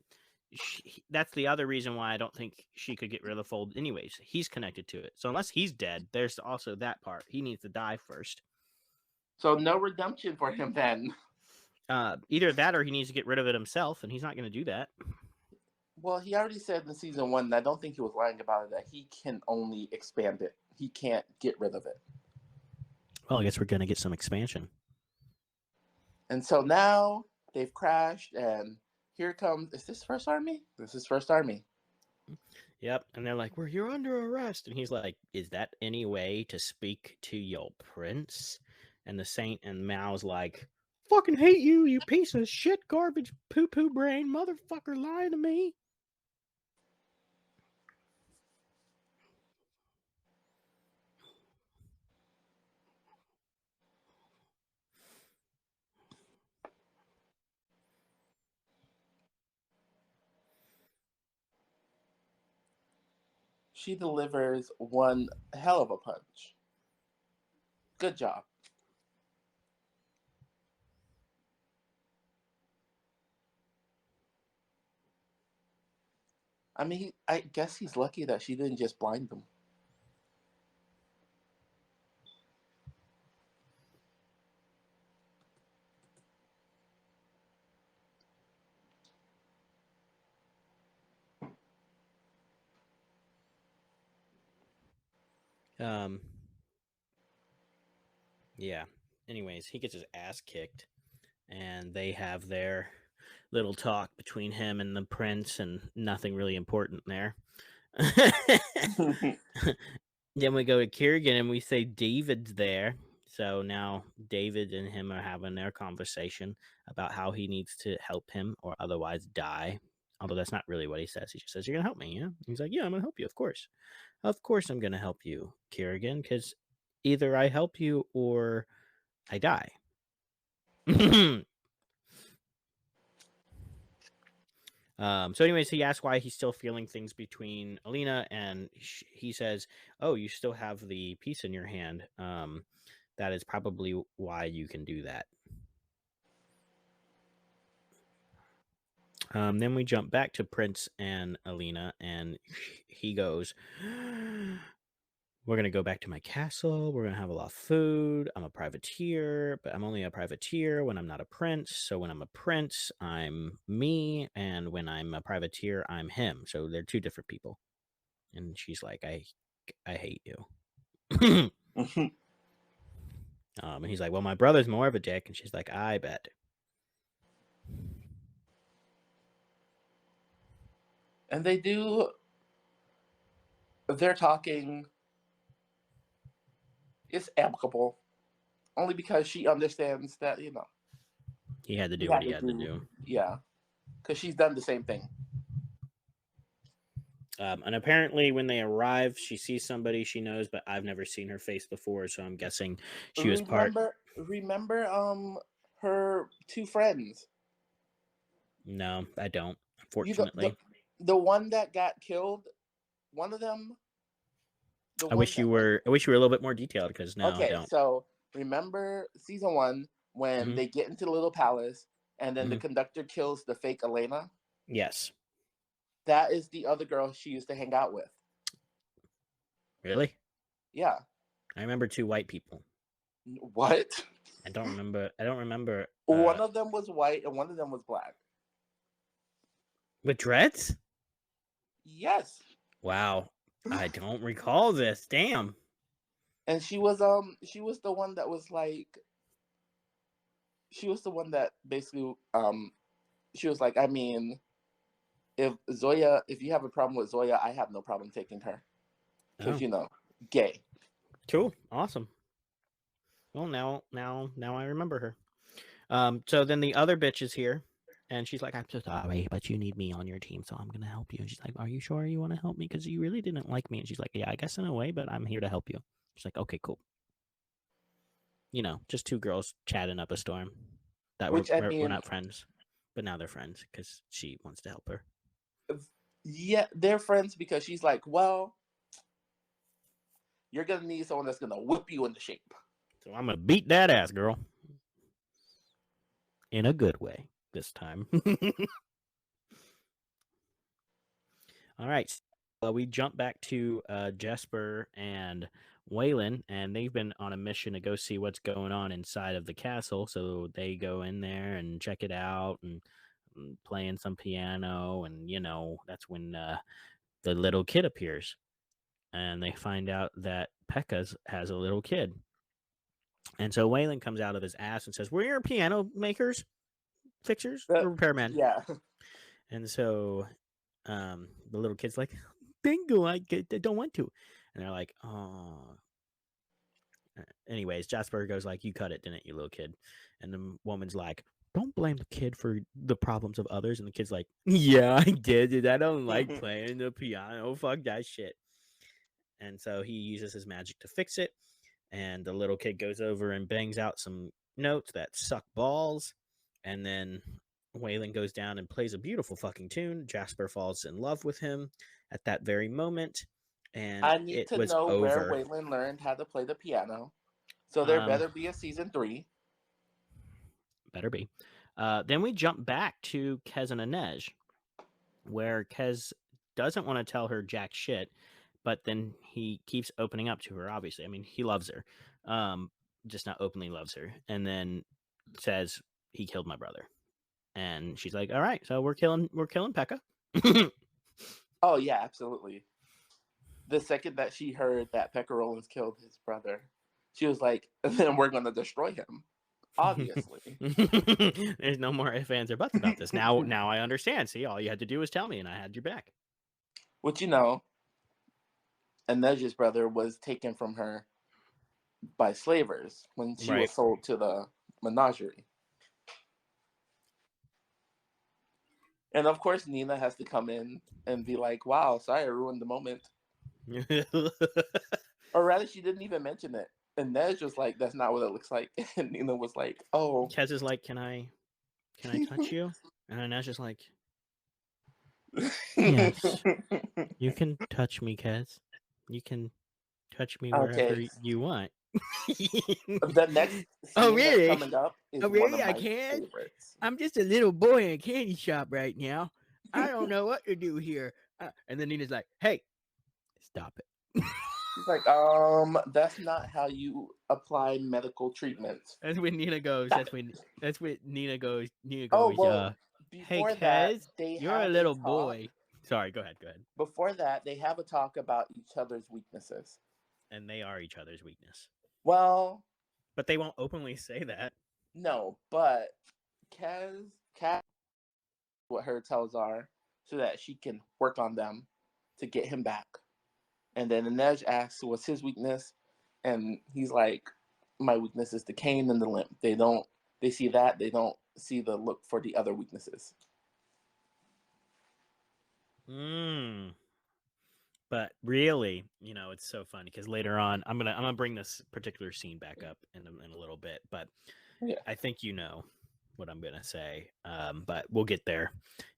that's the other reason why I don't think she could get rid of the fold anyways. He's connected to it. So unless he's dead, there's also that part. He needs to die first. So no redemption for him then. Either that or he needs to get rid of it himself, and he's not going to do that. Well, he already said in season 1, and I don't think he was lying about it, that he can only expand it. He can't get rid of it. Well, I guess we're going to get some expansion. And so now they've crashed, and here comes... Is this First Army? This is First Army. Yep, and they're like, "Well, you're under arrest." And he's like, "Is that any way to speak to your prince?" And the Saint and Mao's like, "Fucking hate you, you piece of shit, garbage, poo-poo brain, motherfucker, lying to me." She delivers one hell of a punch. Good job. I mean, I guess he's lucky that she didn't just blind him. Yeah. Anyways, he gets his ass kicked, and they have their little talk between him and the prince, and nothing really important there. Then we go to Kerrigan, and we say David's there. So now David and him are having their conversation about how he needs to help him or otherwise die. Although that's not really what he says. He just says, "You're going to help me, yeah?" He's like, "Yeah, I'm going to help you, of course. Of course I'm going to help you, Kerrigan, because either I help you or I die." So anyways, he asks why he's still feeling things between Alina, and he says, "Oh, you still have the piece in your hand. That is probably why you can do that." Then we jump back to Prince and Alina, and he goes, "We're going to go back to my castle. We're going to have a lot of food. I'm a privateer, but I'm only a privateer when I'm not a prince. So when I'm a prince, I'm me. And when I'm a privateer, I'm him. So they're two different people." And she's like, I hate you. And he's like, "Well, my brother's more of a dick." And she's like, "I bet." And they're talking. It's amicable. Only because she understands that, he had to do what he had to do. Yeah. Because she's done the same thing. And apparently when they arrive, she sees somebody she knows, but I've never seen her face before, so I'm guessing she was part... Remember her two friends? No, I don't, unfortunately. The one that got killed, one of them... I wish you were a little bit more detailed, because no, I don't. So remember season 1 when they get into the little palace and then the conductor kills the fake Elena? Yes. That is the other girl she used to hang out with. Really? Yeah. I remember 2 white people. What? I don't remember. One of them was white and one of them was black. With dreads? Yes. Wow. I don't recall this. Damn. And she was the one that was like, she was the one that basically she was like, I mean, if you have a problem with Zoya, I have no problem taking her. Because, Oh, gay. cool. Awesome. Well, now I remember her. So then the other bitch is here, and she's like, "I'm so sorry, but you need me on your team, so I'm gonna help you." And she's like, "Are you sure you want to help me? Because you really didn't like me." And she's like, "Yeah, I guess in a way, but I'm here to help you." She's like, "Okay, cool." Just two girls chatting up a storm. That Which, I we're mean, not friends, but now they're friends because she wants to help her. yeah, they're friends because she's like, well, you're going to need someone that's going to whip you into shape. So I'm gonna beat that ass, girl, in a good way this time. All right. We jump back to Jesper and Waylon, and they've been on a mission to go see what's going on inside of the castle. So they go in there and check it out and playing some piano. And, that's when the little kid appears. And they find out that Pekka has a little kid. And so Waylon comes out of his ass and says, "We're your piano makers, fixers, or repairmen." Yeah. And so the little kid's like, "Bingo, I don't want to." And they're like, "Oh." Anyways, Jasper goes like, "You cut it, didn't you, little kid?" And the woman's like, "Don't blame the kid for the problems of others." And the kid's like, "Yeah, I did it. I don't like playing the piano. Fuck that shit." And so he uses his magic to fix it. And the little kid goes over and bangs out some notes that suck balls. And then Waylon goes down and plays a beautiful fucking tune. Jasper falls in love with him at that very moment. And I need it to was know where over. Waylon learned how to play the piano. So there better be a season 3. Better be. Then we jump back to Kez and Inej, where Kez doesn't want to tell her jack shit, but then he keeps opening up to her, obviously. I mean, he loves her, just not openly loves her. And then says, "He killed my brother." And she's like, "All right, so we're killing Pekka." Oh, yeah, absolutely. The second that she heard that Pekka Rollins killed his brother, she was like, then we're going to destroy him. Obviously. There's no more ifs, ands, or buts about this. Now I understand. See, all you had to do was tell me, and I had your back. Which, Inej's brother was taken from her by slavers when she was sold to the menagerie. And of course, Nina has to come in and be like, wow, sorry, I ruined the moment. Or rather, she didn't even mention it. And Ned's just like, that's not what it looks like. And Nina was like, oh. Kez is like, can I touch you? And Ned's just like, yes, you can touch me, Kez. You can touch me wherever you want. The next scene that's coming up is one of my favorites. I'm just a little boy in a candy shop right now. I don't know what to do here. And then Nina's like, "Hey, stop it." He's like, that's not how you apply medical treatment. That's when Nina goes. That's when Nina goes. Oh, well, "Hey, before that, Kez, you're a little boy." Sorry, go ahead. Before that, they have a talk about each other's weaknesses. And they are each other's weakness. Well, but they won't openly say that. No, but Kaz what her tells are so that she can work on them to get him back. And then Inej asks what's his weakness, and he's like, my weakness is the cane and the limp. They see that, they don't see the look for the other weaknesses. But really, it's so funny because later on, I'm gonna bring this particular scene back up in a little bit. But yeah. I think what I'm gonna say. But we'll get there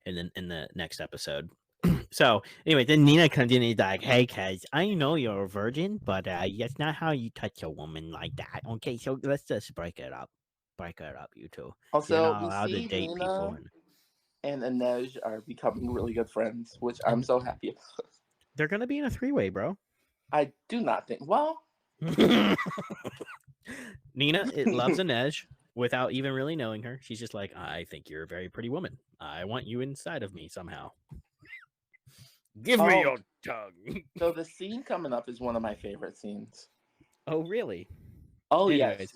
in the next episode. So anyway, then Nina comes in and is like, "Hey, Kez, I know you're a virgin, but that's not how you touch a woman like that. Okay, so let's just break it up, you two. Also, we see Nina and Inej are becoming really good friends, which I'm so happy about. They're gonna be in a 3-way, bro. I do not think. Well, Nina loves Inej without even really knowing her. She's just like, I think you're a very pretty woman. I want you inside of me somehow. Give me your tongue. So the scene coming up is one of my favorite scenes. Oh, really? Oh, Anyways, yes.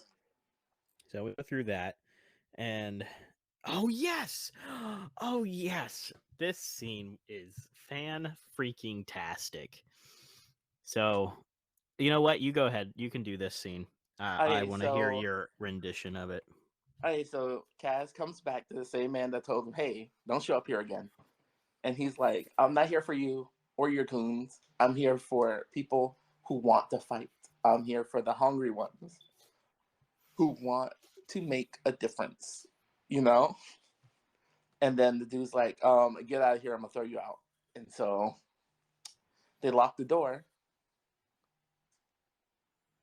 so we go through that, and oh yes, oh yes, this scene is fan-freaking-tastic. So, you know what? You go ahead. You can do this scene. I want to hear your rendition of it. Okay, so Kaz comes back to the same man that told him, hey, don't show up here again. And he's like, I'm not here for you or your goons. I'm here for people who want to fight. I'm here for the hungry ones who want to make a difference, you know? And then the dude's like, get out of here, I'm gonna throw you out. And so they lock the door.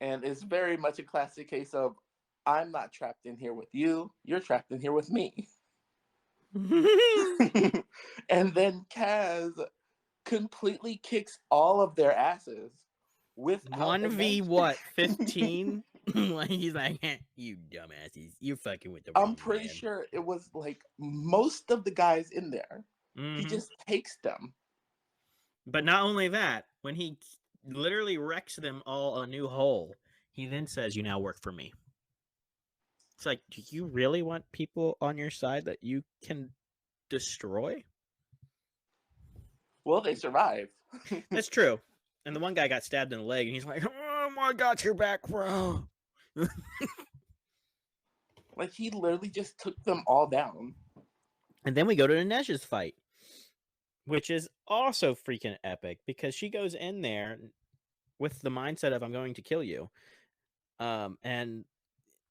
And it's very much a classic case of, I'm not trapped in here with you, you're trapped in here with me. And then Kaz completely kicks all of their asses without 1v what? 15? He's like, you dumbasses, you're fucking with the wrong I'm pretty man. sure it was like most of the guys in there. He just takes them. But not only that, when he literally wrecks them all a new hole, he then says, you now work for me. It's like, do you really want people on your side that you can destroy? Well, they survived. That's true. And the one guy got stabbed in the leg, and he's like, oh, I got your back, bro. Like, he literally just took them all down. And then we go to Inesh's fight, which is also freaking epic, because she goes in there with the mindset of, I'm going to kill you. And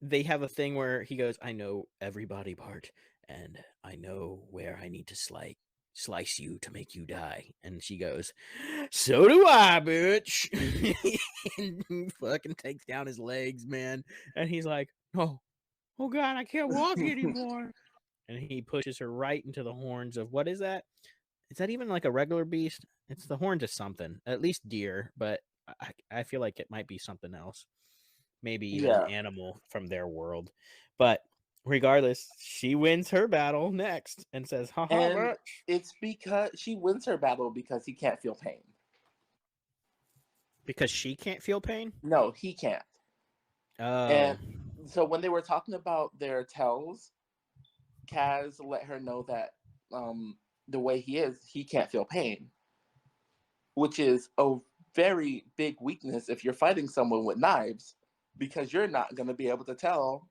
they have a thing where he goes, I know every body part, and I know where I need to slice you to make you die. And she goes, so do I, bitch. And he fucking takes down his legs, man. And he's like, oh God, I can't walk anymore. And he pushes her right into the horns of, what is that? Is that even like a regular beast? It's the horns of something, at least deer, but I feel like it might be something else. Maybe even an animal from their world. But regardless, she wins her battle next and says, haha, And bitch. it's because she wins her battle because he can't feel pain. Because she can't feel pain? No, he can't. And so when they were talking about their tells, Kaz let her know that the way he is, he can't feel pain, which is a very big weakness if you're fighting someone with knives, because you're not going to be able to tell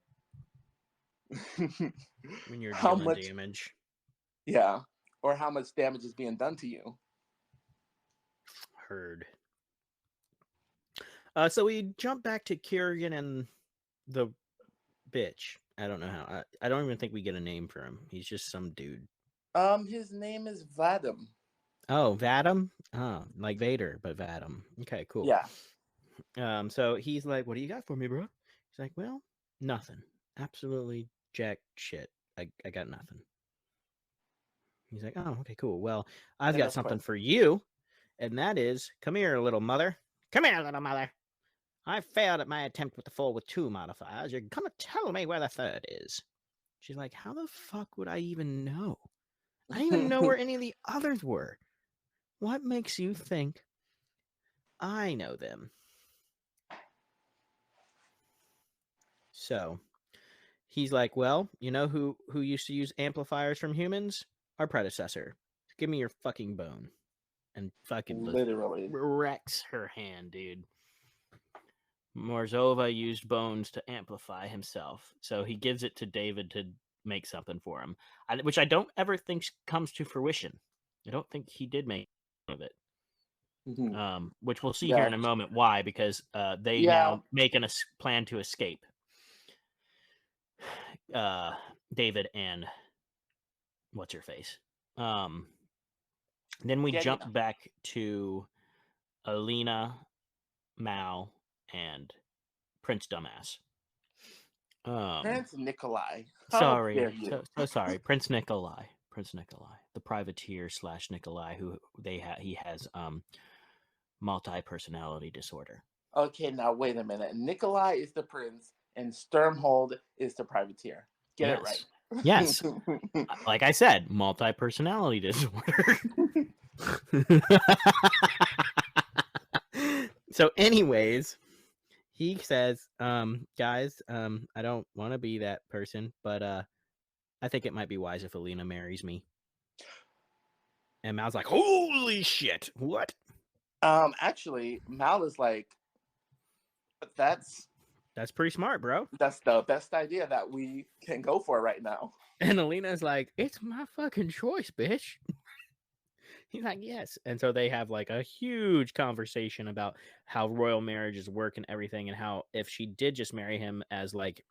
when you're how dealing much damage. Yeah, or how much damage is being done to you. Heard. So we jump back to Kieran and the bitch. I don't know how. I don't even think we get a name for him. He's just some dude. His name is Vadim. Oh, Vadim? Oh, like Vader, but Vadim. Okay, cool. Yeah. So he's like, what do you got for me, bro? He's like, well, nothing. Absolutely jack shit. I got nothing. He's like, oh, okay, cool. Well, I've got something for you, and that is, come here, little mother. Come here, little mother. I failed at my attempt with the 4 with 2 modifiers. You're gonna tell me where the 3rd is. She's like, how the fuck would I even know? I didn't even know where any of the others were. What makes you think I know them? So he's like, well, you know who used to use amplifiers from humans? Our predecessor. Give me your fucking bone. And fucking literally wrecks her hand, dude. Morzova used bones to amplify himself. So he gives it to David to make something for him, which I don't ever think comes to fruition. I don't think he did make of it. Mm-hmm. Which we'll see here in a moment why, because they now make a plan to escape. David and what's her face. Then we jump back to Alina, Mao, and Prince Dumbass. Prince Nikolai. Sorry, so sorry, Prince Nikolai. Prince Nikolai, the privateer / Nikolai, who he has multi-personality disorder. Okay, now wait a minute. Nikolai is the prince, and Sturmhold is the privateer. Get it right. Yes. Like I said, multi-personality disorder. So, anyways, he says, guys, I don't want to be that person, but I think it might be wise if Alina marries me. And Mal's like, holy shit, what? Actually, Mal is like, that's pretty smart, bro. that's the best idea that we can go for right now. And Alina's like, it's my fucking choice, bitch. He's like, yes. And so they have like a huge conversation about how royal marriages work and everything, and how if she did just marry him as like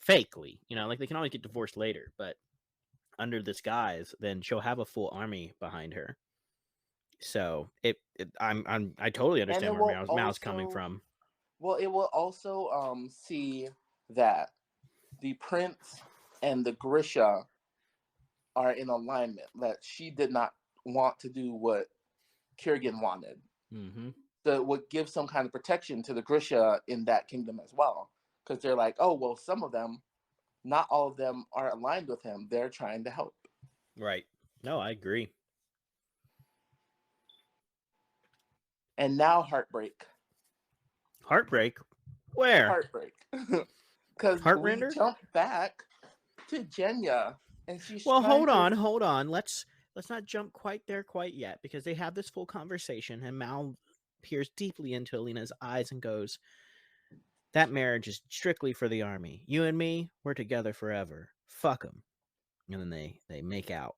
fakely, like they can always get divorced later, but under this guise, then she'll have a full army behind her. So I totally And understand it where will Mal's coming from. well, it will also see that the prince and the Grisha are in alignment. That she did not want to do what Kurgan wanted. Mm-hmm. That would give some kind of protection to the Grisha in that kingdom as well, because they're like, oh well, some of them, not all of them, are aligned with him. They're trying to help. Right. No, I agree. And now heartbreak. Heartbreak? Where? Heartbreak. Because we Heartrender? jump back to Jenya, and she's Well, trying hold on. Let's not jump quite there quite yet, because they have this full conversation, and Mal peers deeply into Alina's eyes and goes, that marriage is strictly for the army. You and me, we're together forever. Fuck them. And then they make out.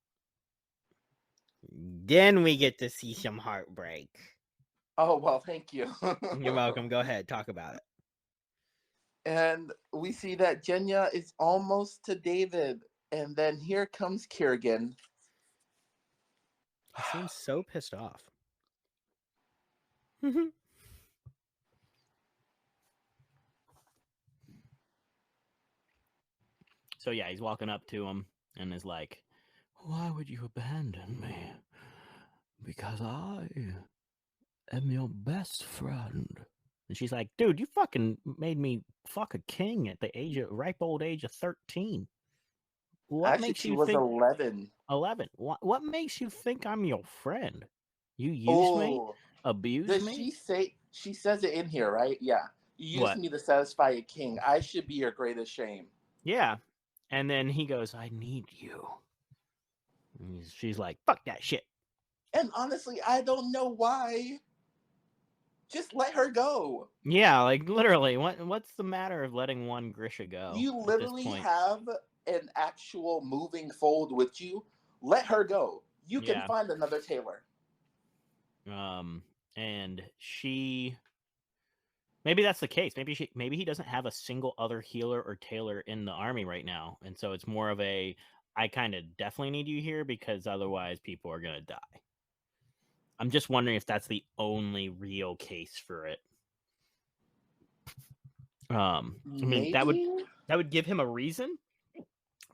Then we get to see some heartbreak. Oh, well, thank you. You're welcome. Go ahead. Talk about it. And we see that Jenya is almost to David. And then here comes Kurgan. He seems so pissed off. So yeah, he's walking up to him and is like, why would you abandon me? Because I am your best friend. And she's like, dude, you fucking made me fuck a king at the ripe old age of 13. What Actually, makes she you was think 11. 11? What makes you think I'm your friend? You use me? Oh, Abuse does me? she say? She says it in here, right? Yeah. You used What? me to satisfy a king. I should be your greatest shame. Yeah. And then he goes, I need you. And she's like, fuck that shit. And honestly, I don't know why. Just let her go. Yeah, like literally, what's the matter of letting one Grisha go? You at this literally point? have an actual moving fold with you. Let her go. You can Yeah. find another tailor. And she, maybe that's the case. Maybe he doesn't have a single other healer or tailor in the army right now, and so it's more of a, I kind of definitely need you here because otherwise people are gonna die. I'm just wondering if that's the only real case for it. I mean, that would give him a reason,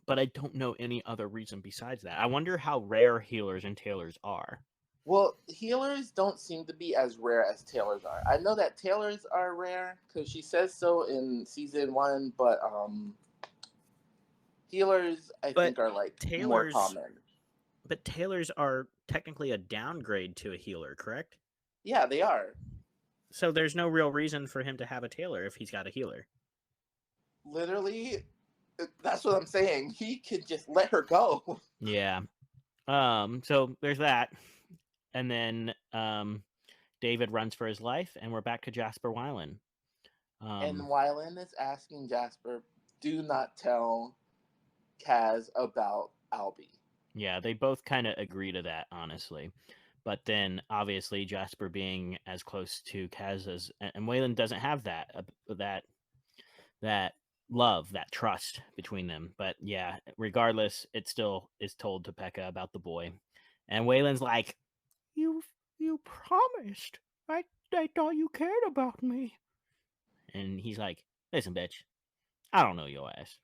but I don't know any other reason besides that. I wonder how rare healers and tailors are. Well, healers don't seem to be as rare as tailors are. I know that tailors are rare because she says so in season 1, but healers I think are like more common. But tailors are technically a downgrade to a healer, correct? Yeah, they are. So there's no real reason for him to have a tailor if he's got a healer. Literally, that's what I'm saying. He could just let her go. Yeah. So there's that. And then David runs for his life, and we're back to Jasper Weiland. And Weiland is asking Jasper, do not tell Kaz about Albie. Yeah, they both kind of agree to that, honestly. But then, obviously, Jasper being as close to Kaz as, and Weiland doesn't have that love, that trust between them. But yeah, regardless, it still is told to Pekka about the boy, and Weiland's like, "You promised. I thought you cared about me." And he's like, "Listen, bitch, I don't know your ass."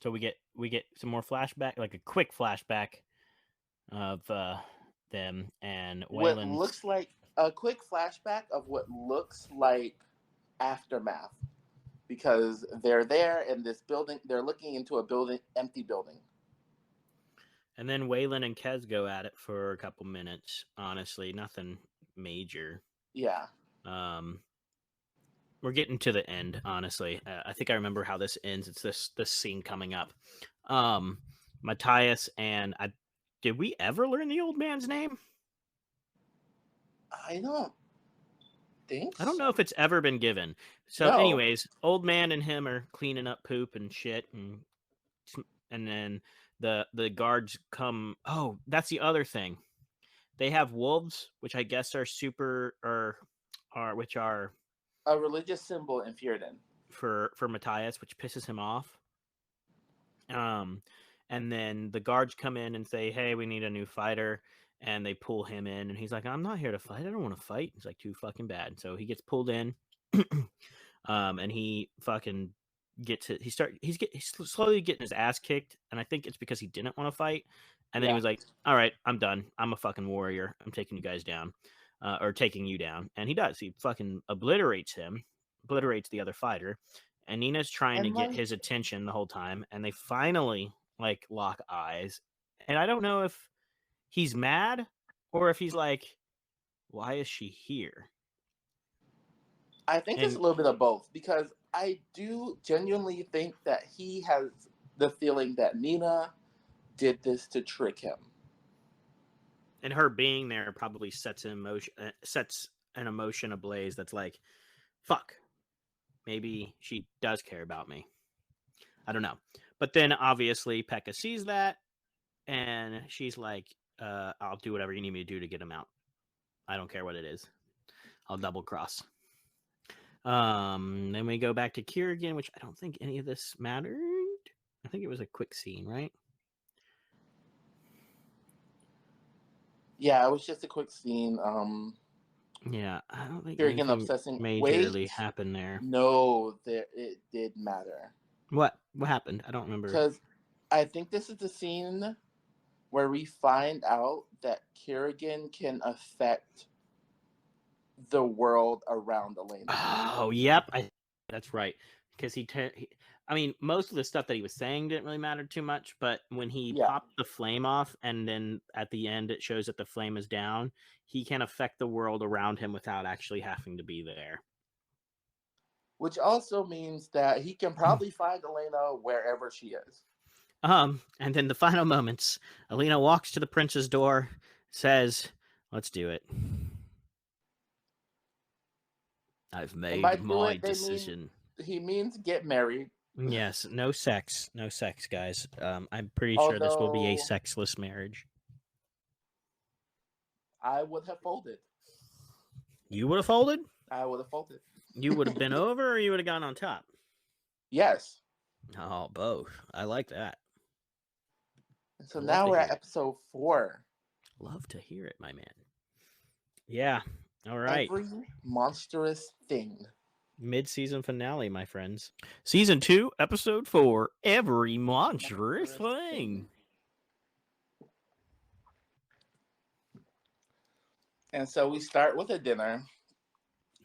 So we get some more flashback, like a quick flashback of them and What Wayland's. looks like a quick flashback of what looks like aftermath. because they're there in this building. They're looking into a building, empty building. And then Waylon and Kez go at it for a couple minutes. Honestly, nothing major. Yeah. We're getting to the end. Honestly, I think I remember how this ends. It's this scene coming up. Matthias and I. Did we ever learn the old man's name? I don't think so. I don't know if it's ever been given. So, anyways, old man and him are cleaning up poop and shit, and then the guards come. Oh, that's the other thing. They have wolves, which I guess are which are a religious symbol in Fjorden for Matthias, which pisses him off. And then the guards come in and say, "Hey, we need a new fighter." And they pull him in, and he's like, "I'm not here to fight. I don't want to fight." He's like, "Too fucking bad." So he gets pulled in, and he fucking gets it. He's slowly getting his ass kicked, and I think it's because he didn't want to fight. And then he was like, "All right, I'm done. I'm a fucking warrior. I'm taking you guys down, or taking you down." And he does. He fucking obliterates the other fighter. And Nina's trying to get his attention the whole time, and they finally like lock eyes. And I don't know if he's mad or if he's like, why is she here? I think it's a little bit of both, because I do genuinely think that he has the feeling that Nina did this to trick him. And her being there probably sets an emotion ablaze that's like, fuck, maybe she does care about me. I don't know. But then obviously Pekka sees that, and she's like, I'll do whatever you need me to do to get him out. I don't care what it is. I'll double cross. Then we go back to Kiergan, which I don't think any of this mattered. I think it was a quick scene, right? Yeah, it was just a quick scene. Yeah, I don't think Kiergan anything obsessing majorly happened there. No, it did matter. What happened? I don't remember. Because I think this is the scene where we find out that Kiergan can affect the world around Elena. Oh, yep. That's right. Because I mean, most of the stuff that he was saying didn't really matter too much, but when he popped the flame off, and then at the end it shows that the flame is down, he can affect the world around him without actually having to be there. Which also means that he can probably find Elena wherever she is. And then the final moments, Elena walks to the prince's door, says, "Let's do it. I've made my decision." He means get married. Yes, no sex, guys. I'm pretty sure this will be a sexless marriage. I would have folded. You would have folded? I would have folded. You would have been over, or you would have gone on top? Yes. Oh, both. I like that. So now we're at episode 4. Love to hear it, my man. Yeah. All right. Every monstrous thing. Mid-season finale, my friends. Season 2, episode 4. Every monstrous thing. And so we start with a dinner.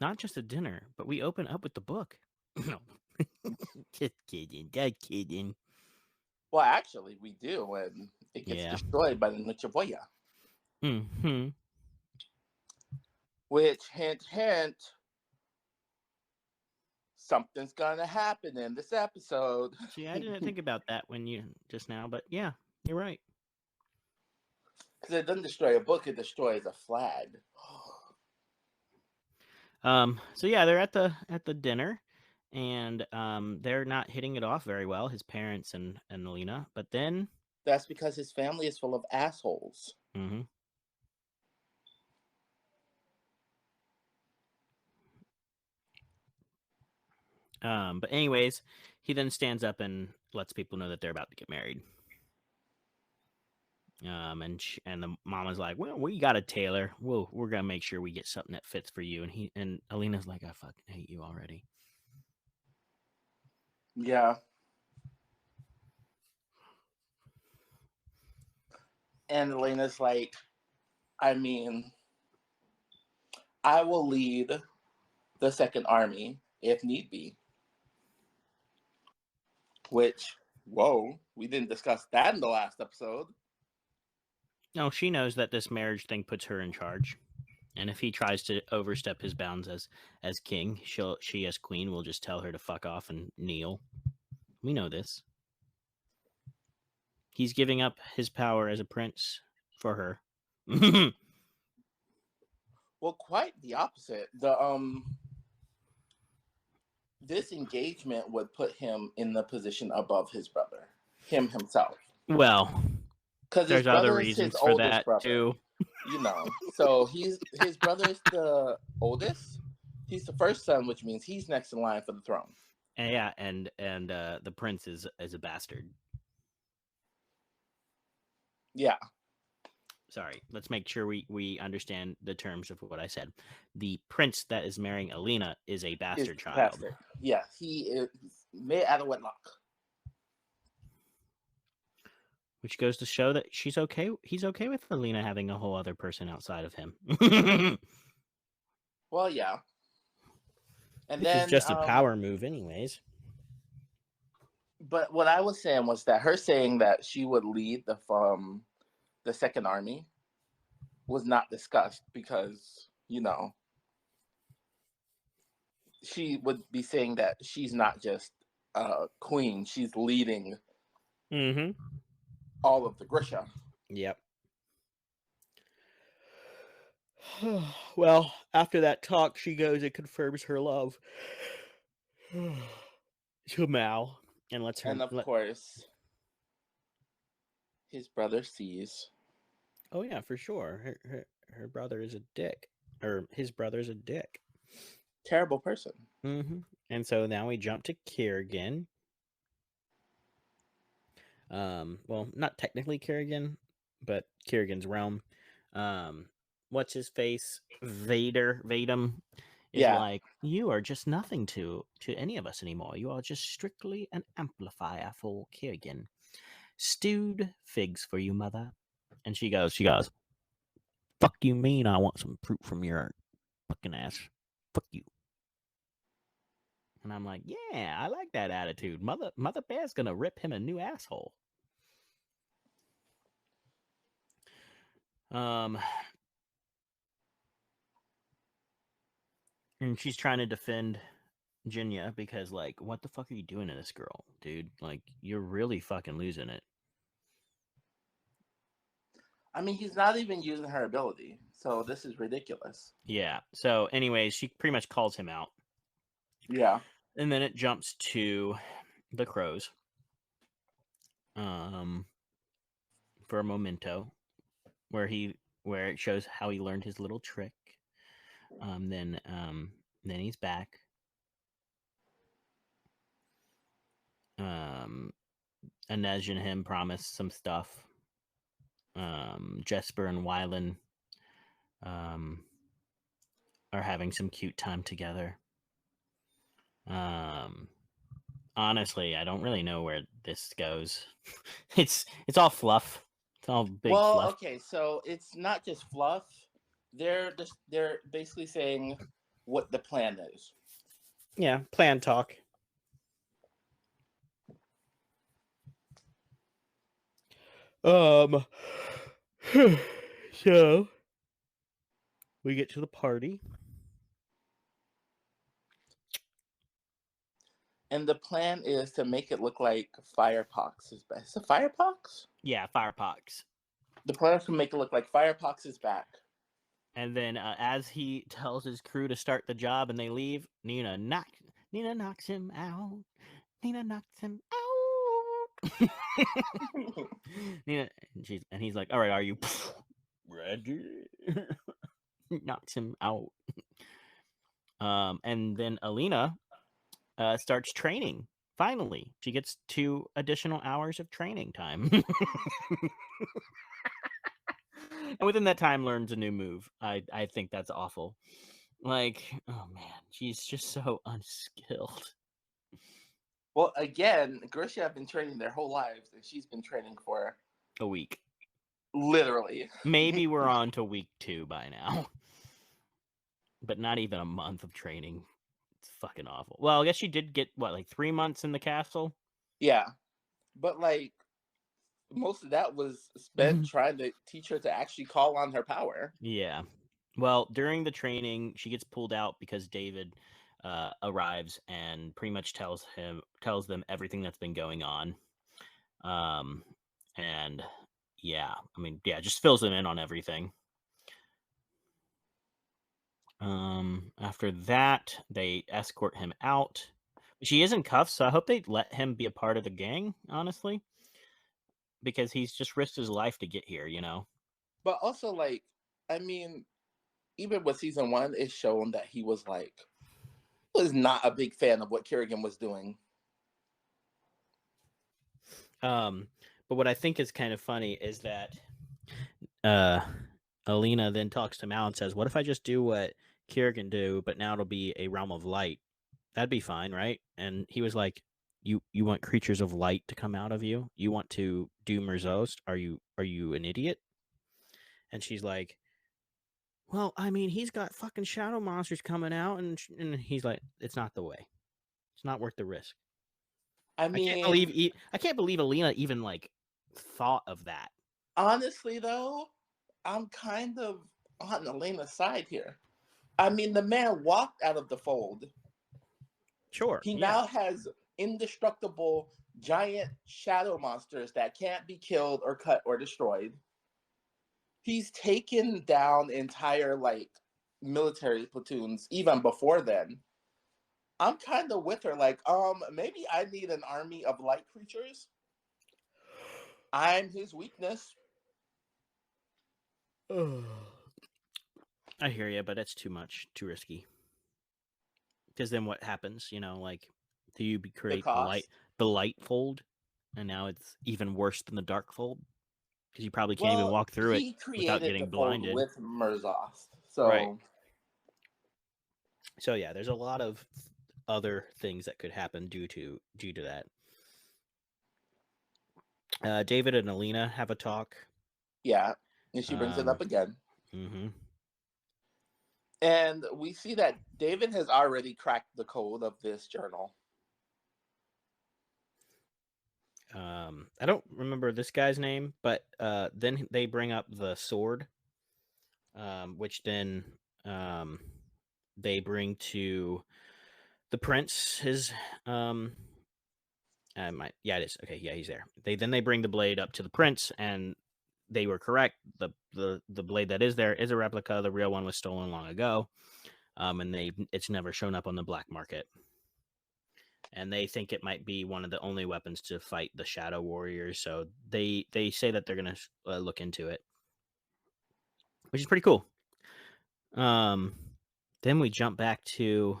Not just a dinner, but we open up with the book. No. Just kidding. Well, actually, we do, and it gets destroyed by the Nochevoya. Mm-hmm. Which, hint, something's gonna happen in this episode. See, I didn't think about that just now, but yeah, you're right. Because it doesn't destroy a book; it destroys a flag. So yeah, they're at the dinner, and they're not hitting it off very well, his parents and Alina. But then that's because his family is full of assholes. Mm-hmm. But anyways, he then stands up and lets people know that they're about to get married. And the mama's like, "Well, we got a tailor. We're gonna make sure we get something that fits for you." And Alina's like, "I fucking hate you already." Yeah. And Elena's like, I mean, I will lead the Second Army if need be. Which, whoa, we didn't discuss that in the last episode. No, she knows that this marriage thing puts her in charge. And if he tries to overstep his bounds as king, she as queen will just tell her to fuck off and kneel. We know this. He's giving up his power as a prince for her. Well, quite the opposite. This engagement would put him in the position above his brother, himself. Well, because his there's other brother is reasons his for oldest that brother. too. You know, so his brother is the oldest. He's the first son, which means he's next in line for the throne. And yeah, and the prince is a bastard. Yeah. Sorry, let's make sure we understand the terms of what I said. The prince that is marrying Alina is a bastard child. Bastard. Yeah, he is made out of wedlock. Which goes to show that she's okay. He's okay with Alina having a whole other person outside of him. Well, yeah. And Which then is just a power move, anyways. But what I was saying was that her saying that she would lead the Second Army was not discussed because, you know, she would be saying that she's not just a queen, she's leading all of the Grisha. Yep. Well, after that talk, she goes and confirms her love to Mal and lets her. And of course, his brother sees. Oh yeah, for sure. Her brother is a dick, or his brother's a dick. Terrible person. And so now we jump to Kerrigan. Well, not technically Kerrigan, but Kerrigan's realm. What's his face? Vadem is like, you are just nothing to any of us anymore. You are just strictly an amplifier for Kerrigan. Stewed figs for you, mother. And she goes, fuck you mean I want some fruit from your fucking ass. Fuck you. And I'm like, yeah, I like that attitude. Mother Bear's gonna rip him a new asshole. And she's trying to defend Jinya because, like, what the fuck are you doing to this girl, dude? Like, you're really fucking losing it. I mean, he's not even using her ability, so this is ridiculous. Yeah. So, anyways, she pretty much calls him out. Yeah. And then it jumps to the crows. For a memento, where it shows how he learned his little trick. Then he's back. Inej and him promise some stuff. Jesper and Wylan are having some cute time together. Honestly, I don't really know where this goes. It's all fluff. It's all big fluff. Well, okay, so it's not just fluff. They're basically saying what the plan is. Yeah, plan talk. So we get to the party. And the plan is to make it look like Firepox is back. Is it Firepox? Yeah, Firepox. The plan is to make it look like Firepox is back. And then as he tells his crew to start the job and they leave, Nina knocks him out. Nina knocks him out. Nina, and he's like, all right, are you ready? Knocks him out. And then Alina starts training. Finally, she gets 2 additional hours of training time. And within that time learns a new move. I think that's awful. Like, oh man, she's just so unskilled. Well, again, Grisha have been training their whole lives, and she's been training for a week. Literally. Maybe we're on to week 2 by now. But not even a month of training. It's fucking awful. Well, I guess she did get, 3 months in the castle? Yeah, but like most of that was spent trying to teach her to actually call on her power. Yeah. Well, during the training, she gets pulled out because David arrives and pretty much tells them everything that's been going on. And yeah, I mean, yeah, just fills them in on everything. After that, they escort him out. She is in cuffs, so I hope they let him be a part of the gang, honestly, because he's just risked his life to get here, you know? But also, like, I mean, even with season one, it's shown that he was not a big fan of what Kerrigan was doing. But what I think is kind of funny is that Alina then talks to Mal and says, "What if I just do what Kerrigan do, but now it'll be a realm of light? That'd be fine, right?" And he was like, "You want creatures of light to come out of you? You want to do Merzost? Are you an idiot?" And she's like, "Well, I mean, he's got fucking shadow monsters coming out," and he's like, "It's not the way. It's not worth the risk." I mean, I can't believe Alina even like thought of that. honestly, though, I'm kind of on Elena's side here. I mean, the man walked out of the fold. Sure. He Yeah. now has indestructible giant shadow monsters that can't be killed or cut or destroyed. He's taken down entire military platoons even before then. I'm kind of with her. Like, maybe I need an army of light creatures. I'm his weakness. I hear you, but it's too much, too risky. Because then what happens? You know, like, do you create cost. the light fold, and now it's even worse than the dark fold because you probably can't even Well, walk through it he without created the getting fold blinded. with Merzost. Right. So, So yeah, there's a lot of other things that could happen due to that. David and Alina have a talk. yeah. And she brings it up again. Mm-hmm. And we see that David has already cracked the code of this journal. I don't remember this guy's name, but then they bring up the sword, which then they bring to the prince. His yeah, it is okay. Yeah, he's there. They bring the blade up to the prince, and they were correct. The blade that is there is a replica. The real one was stolen long ago, and it's never shown up on the black market. And they think it might be one of the only weapons to fight the Shadow Warriors. So they say that they're gonna look into it, which is pretty cool. Then we jump back to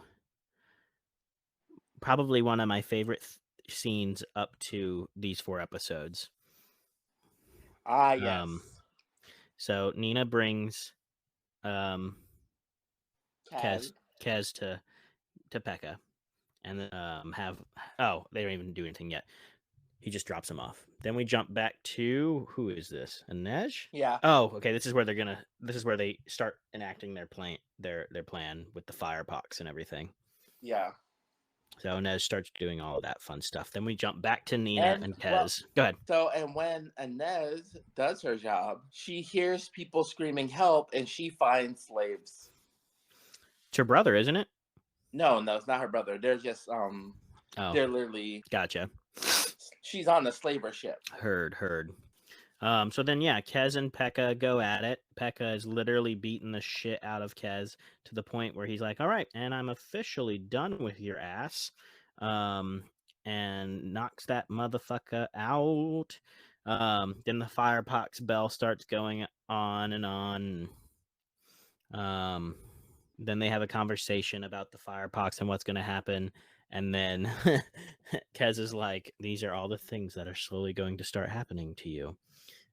probably one of my favorite scenes up to these 4 episodes. Yes. So Nina brings Kez to Pekka, and then they don't even do anything yet. He just drops him off. Then we jump back to who is this? Inej? Yeah. Oh, okay. This is where they start enacting their plan with the firepox and everything. Yeah. So Inej starts doing all of that fun stuff. Then we jump back to Nina and Kez. Go ahead. So, and when Inej does her job, she hears people screaming help, and she finds slaves. It's her brother, isn't it? No, it's not her brother. They're just they're literally gotcha. She's on the slaver ship. Heard. So then, yeah, Kez and Pekka go at it. Pekka is literally beating the shit out of Kez to the point where he's like, "All right, and I'm officially done with your ass," and knocks that motherfucker out. Then the firepox bell starts going on and on. Then they have a conversation about the firepox and what's going to happen. And then Kez is like, "These are all the things that are slowly going to start happening to you."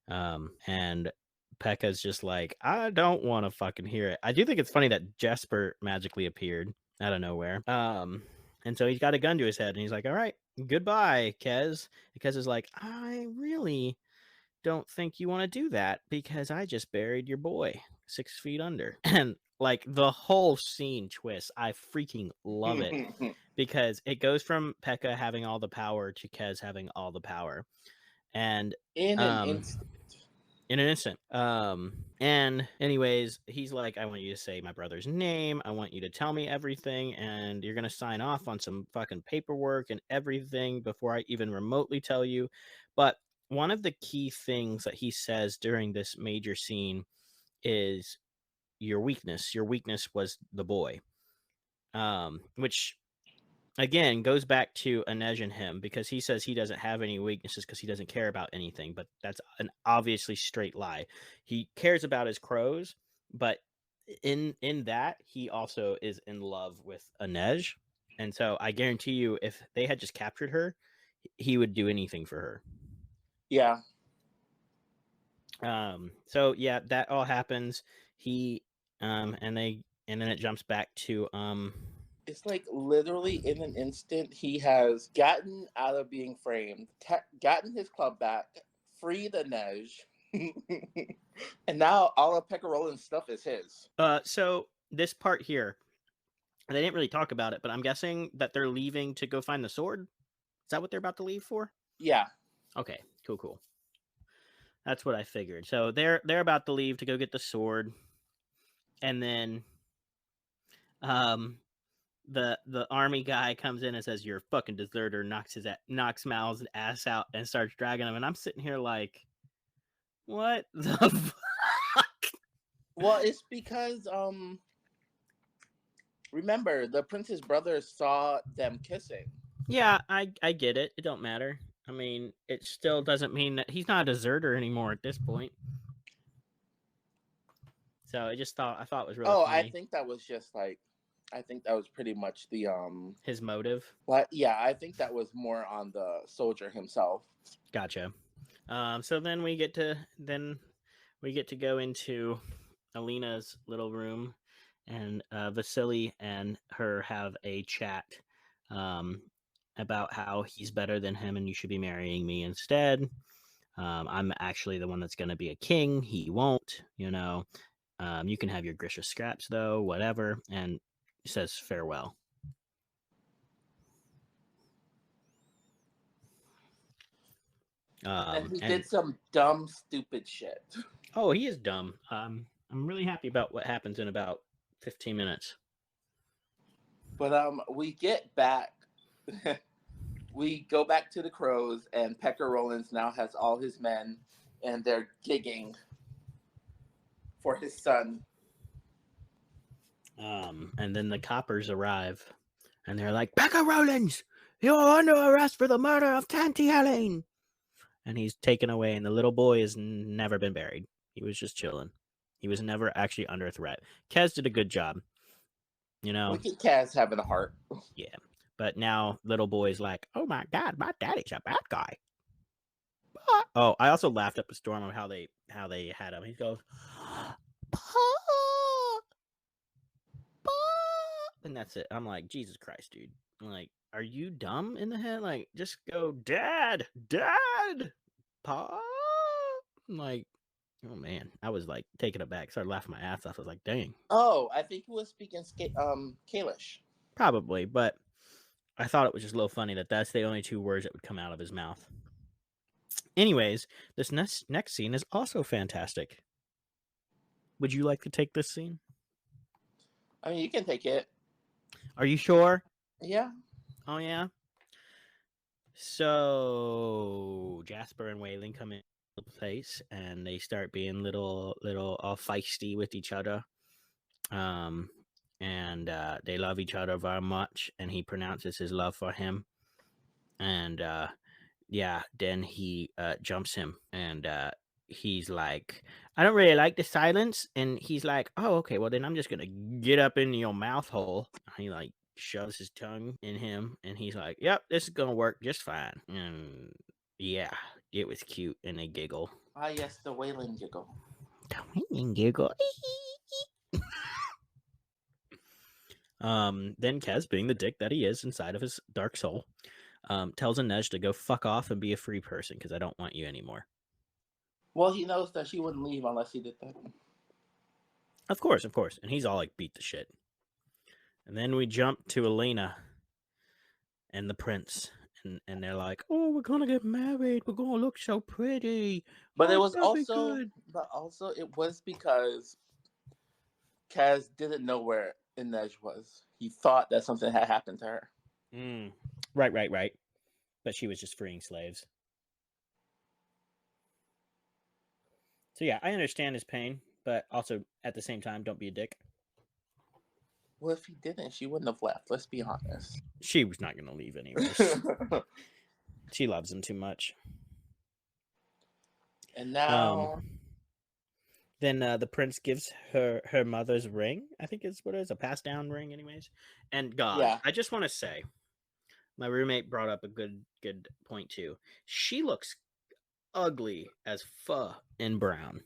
And Pekka's just like, "I don't want to fucking hear it." I do think it's funny that Jesper magically appeared out of nowhere. And so he's got a gun to his head, and he's like, "All right, goodbye, Kez." And Kez is like, "I really don't think you want to do that because I just buried your boy 6 feet under." And Like the whole scene twist, I freaking love it because it goes from Pekka having all the power to Kez having all the power, and in an instant. in an instant. And anyways, he's like, I want you to say my brother's name. I want you to tell me everything, and you're gonna sign off on some fucking paperwork and everything before I even remotely tell you. But one of the key things that he says during this major scene is your weakness. Your weakness was the boy. Which again goes back to Inej and him, because he says he doesn't have any weaknesses because he doesn't care about anything, but that's an obviously straight lie. He cares about his crows, but in that he also is in love with Inej, and so I guarantee you if they had just captured her, he would do anything for her. Yeah. So yeah, that all happens. He and then it jumps back to It's like literally in an instant, he has gotten out of being framed, gotten his club back, freed the Nej, and now all of Pekka Rollins' stuff is his. So this part here, they didn't really talk about it, but I'm guessing that they're leaving to go find the sword. Is that what they're about to leave for? Yeah. Okay, cool. That's what I figured. So they're about to leave to go get the sword, and then the army guy comes in and says, "You're a fucking deserter," knocks Mal's ass out and starts dragging him, and I'm sitting here like, what the fuck? Well, it's because remember, the prince's brother saw them kissing. Yeah, I get it. It don't matter. I mean, it still doesn't mean that he's not a deserter anymore at this point. So I thought it was really funny. I think that was just like, I think that was pretty much the his motive. Well, yeah, I think that was more on the soldier himself. Gotcha. So then we get to go into Alina's little room, and Vasily and her have a chat about how he's better than him and you should be marrying me instead. I'm actually the one that's going to be a king. He won't, you can have your Grisha scraps though, whatever. And he says farewell. And he did some dumb, stupid shit. Oh, he is dumb. I'm really happy about what happens in about 15 minutes. But we get back. We go back to the Crows, and Pekka Rollins now has all his men, and they're gigging for his son. And then the coppers arrive, and they're like, "Pekka Rollins, you're under arrest for the murder of Tanti Helene." And he's taken away, and the little boy has never been buried. He was just chilling. He was never actually under threat. Kez did a good job. Look at Kaz having a heart. Yeah. But now little boy's like, "Oh my God, my daddy's a bad guy." Oh, I also laughed up a storm of how they had him. He goes, and that's it. I'm like, Jesus Christ, dude. I'm like, are you dumb in the head? Like, just go, Dad, Pa. I'm like, oh man, I was like taken aback. Started laughing my ass off. I was like, dang. Oh, I think he was speaking Kalish. Probably, but I thought it was just a little funny that that's the only two words that would come out of his mouth. Anyways, this next scene is also fantastic. Would you like to take this scene? I mean, you can take it. Are you sure? Yeah. Oh, yeah? So, Jasper and Wailing come in the place, and they start being little all feisty with each other. And they love each other very much, and he pronounces his love for him. And, then he jumps him, and he's like, "I don't really like the silence." And he's like, "Oh, okay, well then I'm just gonna get up into your mouth hole." He like shoves his tongue in him, and he's like, "Yep, this is gonna work just fine." And yeah, it was cute, and they giggle. Ah, yes, the Wailing giggle. The Wailing giggle. Then Kez, being the dick that he is inside of his dark soul, tells Inej to go fuck off and be a free person because I don't want you anymore. Well, he knows that she wouldn't leave unless he did that. Of course. And he's all like beat the shit. And then we jump to Elena and the prince. And they're like, oh, we're going to get married. We're going to look so pretty. But oh, it was that'll be also, good. but also it was because Kaz didn't know where Inej was. He thought that something had happened to her. Right. But she was just freeing slaves. So yeah, I understand his pain, but also at the same time, don't be a dick. Well, if he didn't, she wouldn't have left. Let's be honest. She was not going to leave anyways. She loves him too much. And now, then the prince gives her mother's ring. I think is what it is, a passed down ring, anyways. And God, yeah, I just want to say, my roommate brought up a good point too. She looks ugly as fuh in brown,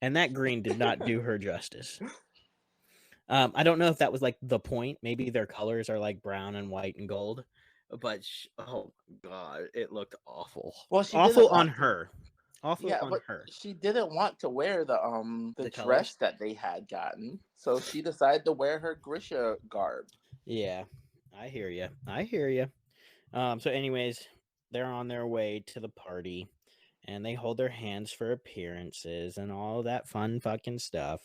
and that green did not do her justice. I don't know if that was like the point. Maybe their colors are like brown and white and gold, but oh my God, it looked awful. well, she awful didn't on want her. Awful yeah, on but her. she didn't want to wear the colors? dress that they had gotten, so she decided to wear her Grisha garb. Yeah, I hear you. So, anyways, they're on their way to the party, and they hold their hands for appearances and all that fun fucking stuff.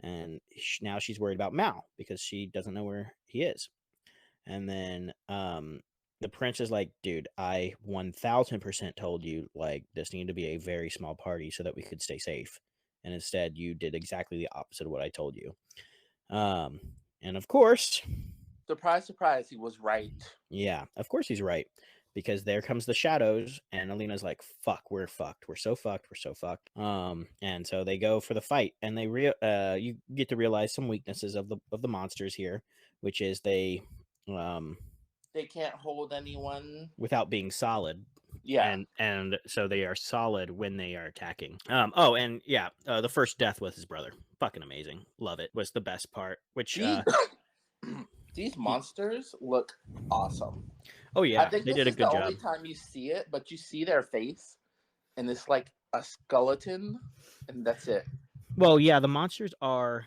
And now she's worried about Mal because she doesn't know where he is. And then the prince is like, dude, I 1000% told you like this needed to be a very small party so that we could stay safe. And instead, you did exactly the opposite of what I told you. And of course, Surprise, he was right. Yeah, of course he's right. Because there comes the shadows, and Alina's like, "Fuck, we're fucked. We're so fucked. And so they go for the fight, and you get to realize some weaknesses of the monsters here, which is they can't hold anyone without being solid. Yeah, and so they are solid when they are attacking. The first death was his brother. Fucking amazing. Love it. Was the best part. Which these monsters look awesome. Oh yeah, I think they this did a is good the job. only time you see it, but you see their face, and it's like a skeleton, and that's it. Well, yeah, the monsters are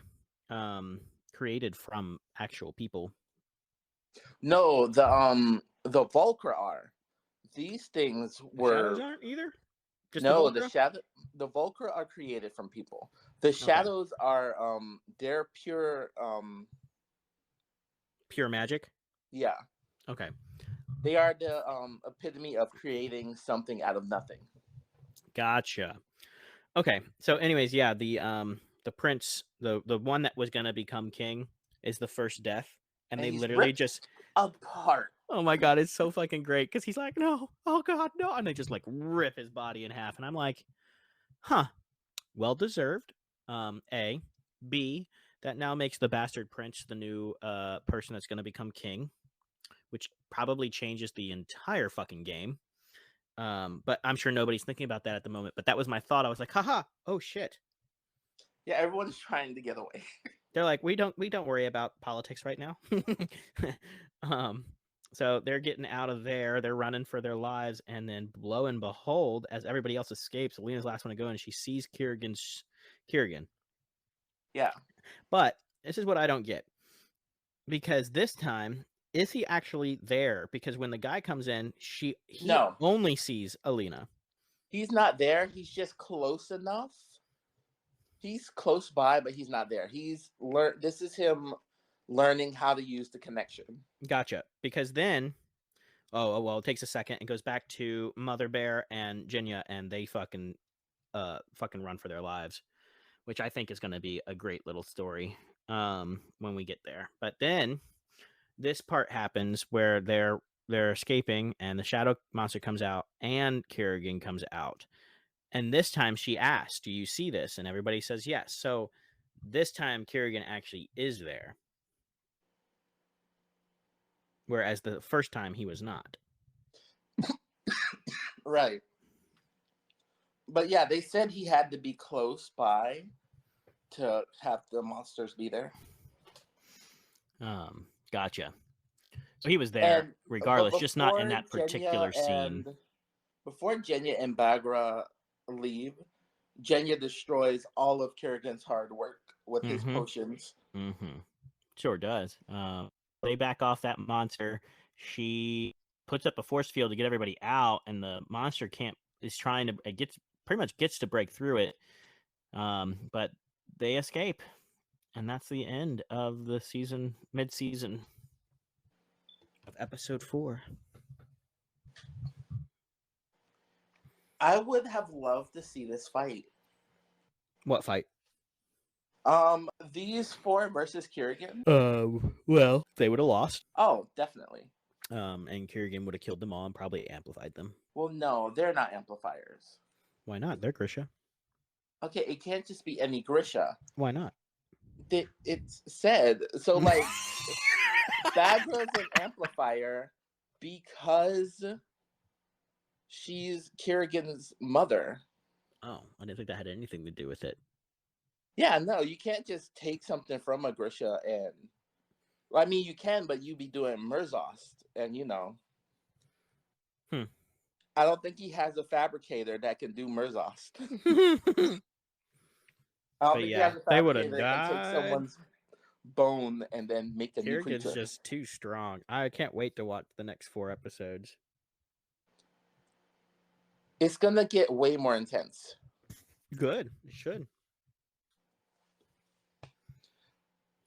created from actual people. No, the Volcra are. These things were. The shadows aren't either. Just the Volcra are created from people. The shadows are they're pure pure magic. Yeah. Okay. They are the epitome of creating something out of nothing. Gotcha. Okay. So anyways, yeah, the prince, the one that was gonna become king is the first death. And they literally just apart. Oh my God, it's so fucking great because he's like, no, oh God, no. And they just like rip his body in half. And I'm like, huh, well deserved. A. B. That now makes the bastard prince the new person that's gonna become king, which probably changes the entire fucking game. But I'm sure nobody's thinking about that at the moment. But that was my thought. I was like, haha, oh shit. Yeah, everyone's trying to get away. They're like, we don't worry about politics right now. So they're getting out of there. They're running for their lives, and then lo and behold, as everybody else escapes, Alina's the last one to go, and she sees Kirigan. Yeah. But this is what I don't get. Because this time, is he actually there? Because when the guy comes in, he only sees Alina. He's not there. He's just close enough. He's close by, but he's not there. This is him learning how to use the connection. Gotcha. Because then, it takes a second. It goes back to Mother Bear and Jinya, and they fucking run for their lives, which I think is going to be a great little story when we get there. But then this part happens where they're escaping, and the shadow monster comes out, and Kerrigan comes out. And this time she asks, do you see this? And everybody says yes. So this time Kerrigan actually is there. Whereas the first time he was not. Right. But yeah, they said he had to be close by to have the monsters be there. Gotcha. So he was there regardless, just not in that particular scene. Before Jenya and Bagra leave, Jenya destroys all of Kerrigan's hard work with his Mhm. potions. Mm-hmm. Sure does. They back off that monster. She puts up a force field to get everybody out, and the monster can't. Is trying to. It gets pretty much gets to break through it. But they escape, and that's the end of the season, mid-season of episode 4. I would have loved to see this fight. What fight? These four versus Kerrigan. Well, they would have lost. Oh, definitely. And Kerrigan would have killed them all and probably amplified them. Well, no, they're not amplifiers. Why not? They're Grisha. Okay, it can't just be any Grisha. Why not? It's said. So, like, Bad Girl's an amplifier because she's Kerrigan's mother. Oh, I didn't think that had anything to do with it. Yeah, no, you can't just take something from a Grisha and... Well, I mean, you can, but you be doing Murzost, and you know... I don't think he has a fabricator that can do Murzost. I don't think he has a they would have fabricator that can take died. someone's bone and then make a new Kerrigan's creature. just too strong. I can't wait to watch the next 4 episodes. It's gonna get way more intense. Good. It should.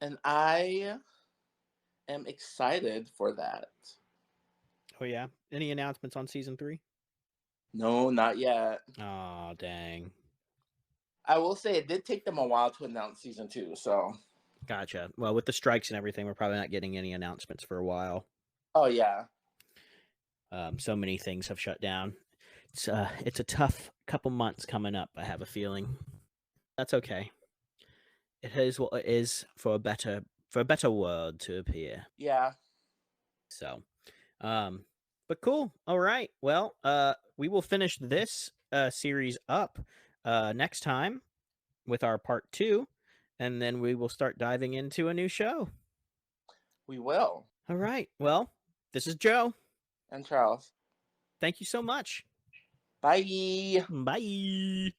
And I am excited for that. Oh, yeah? Any announcements on season 3? No, not yet. Oh, dang. I will say it did take them a while to announce season 2, so... Gotcha. Well, with the strikes and everything, we're probably not getting any announcements for a while. Oh, yeah. So many things have shut down. It's a tough couple months coming up, I have a feeling. That's okay. It is what it is for a better world to appear. Yeah. So, but cool. All right. Well, we will finish this series up next time with our part 2, and then we will start diving into a new show. We will. All right. Well, this is Joe. And Charles. Thank you so much. Bye. Bye.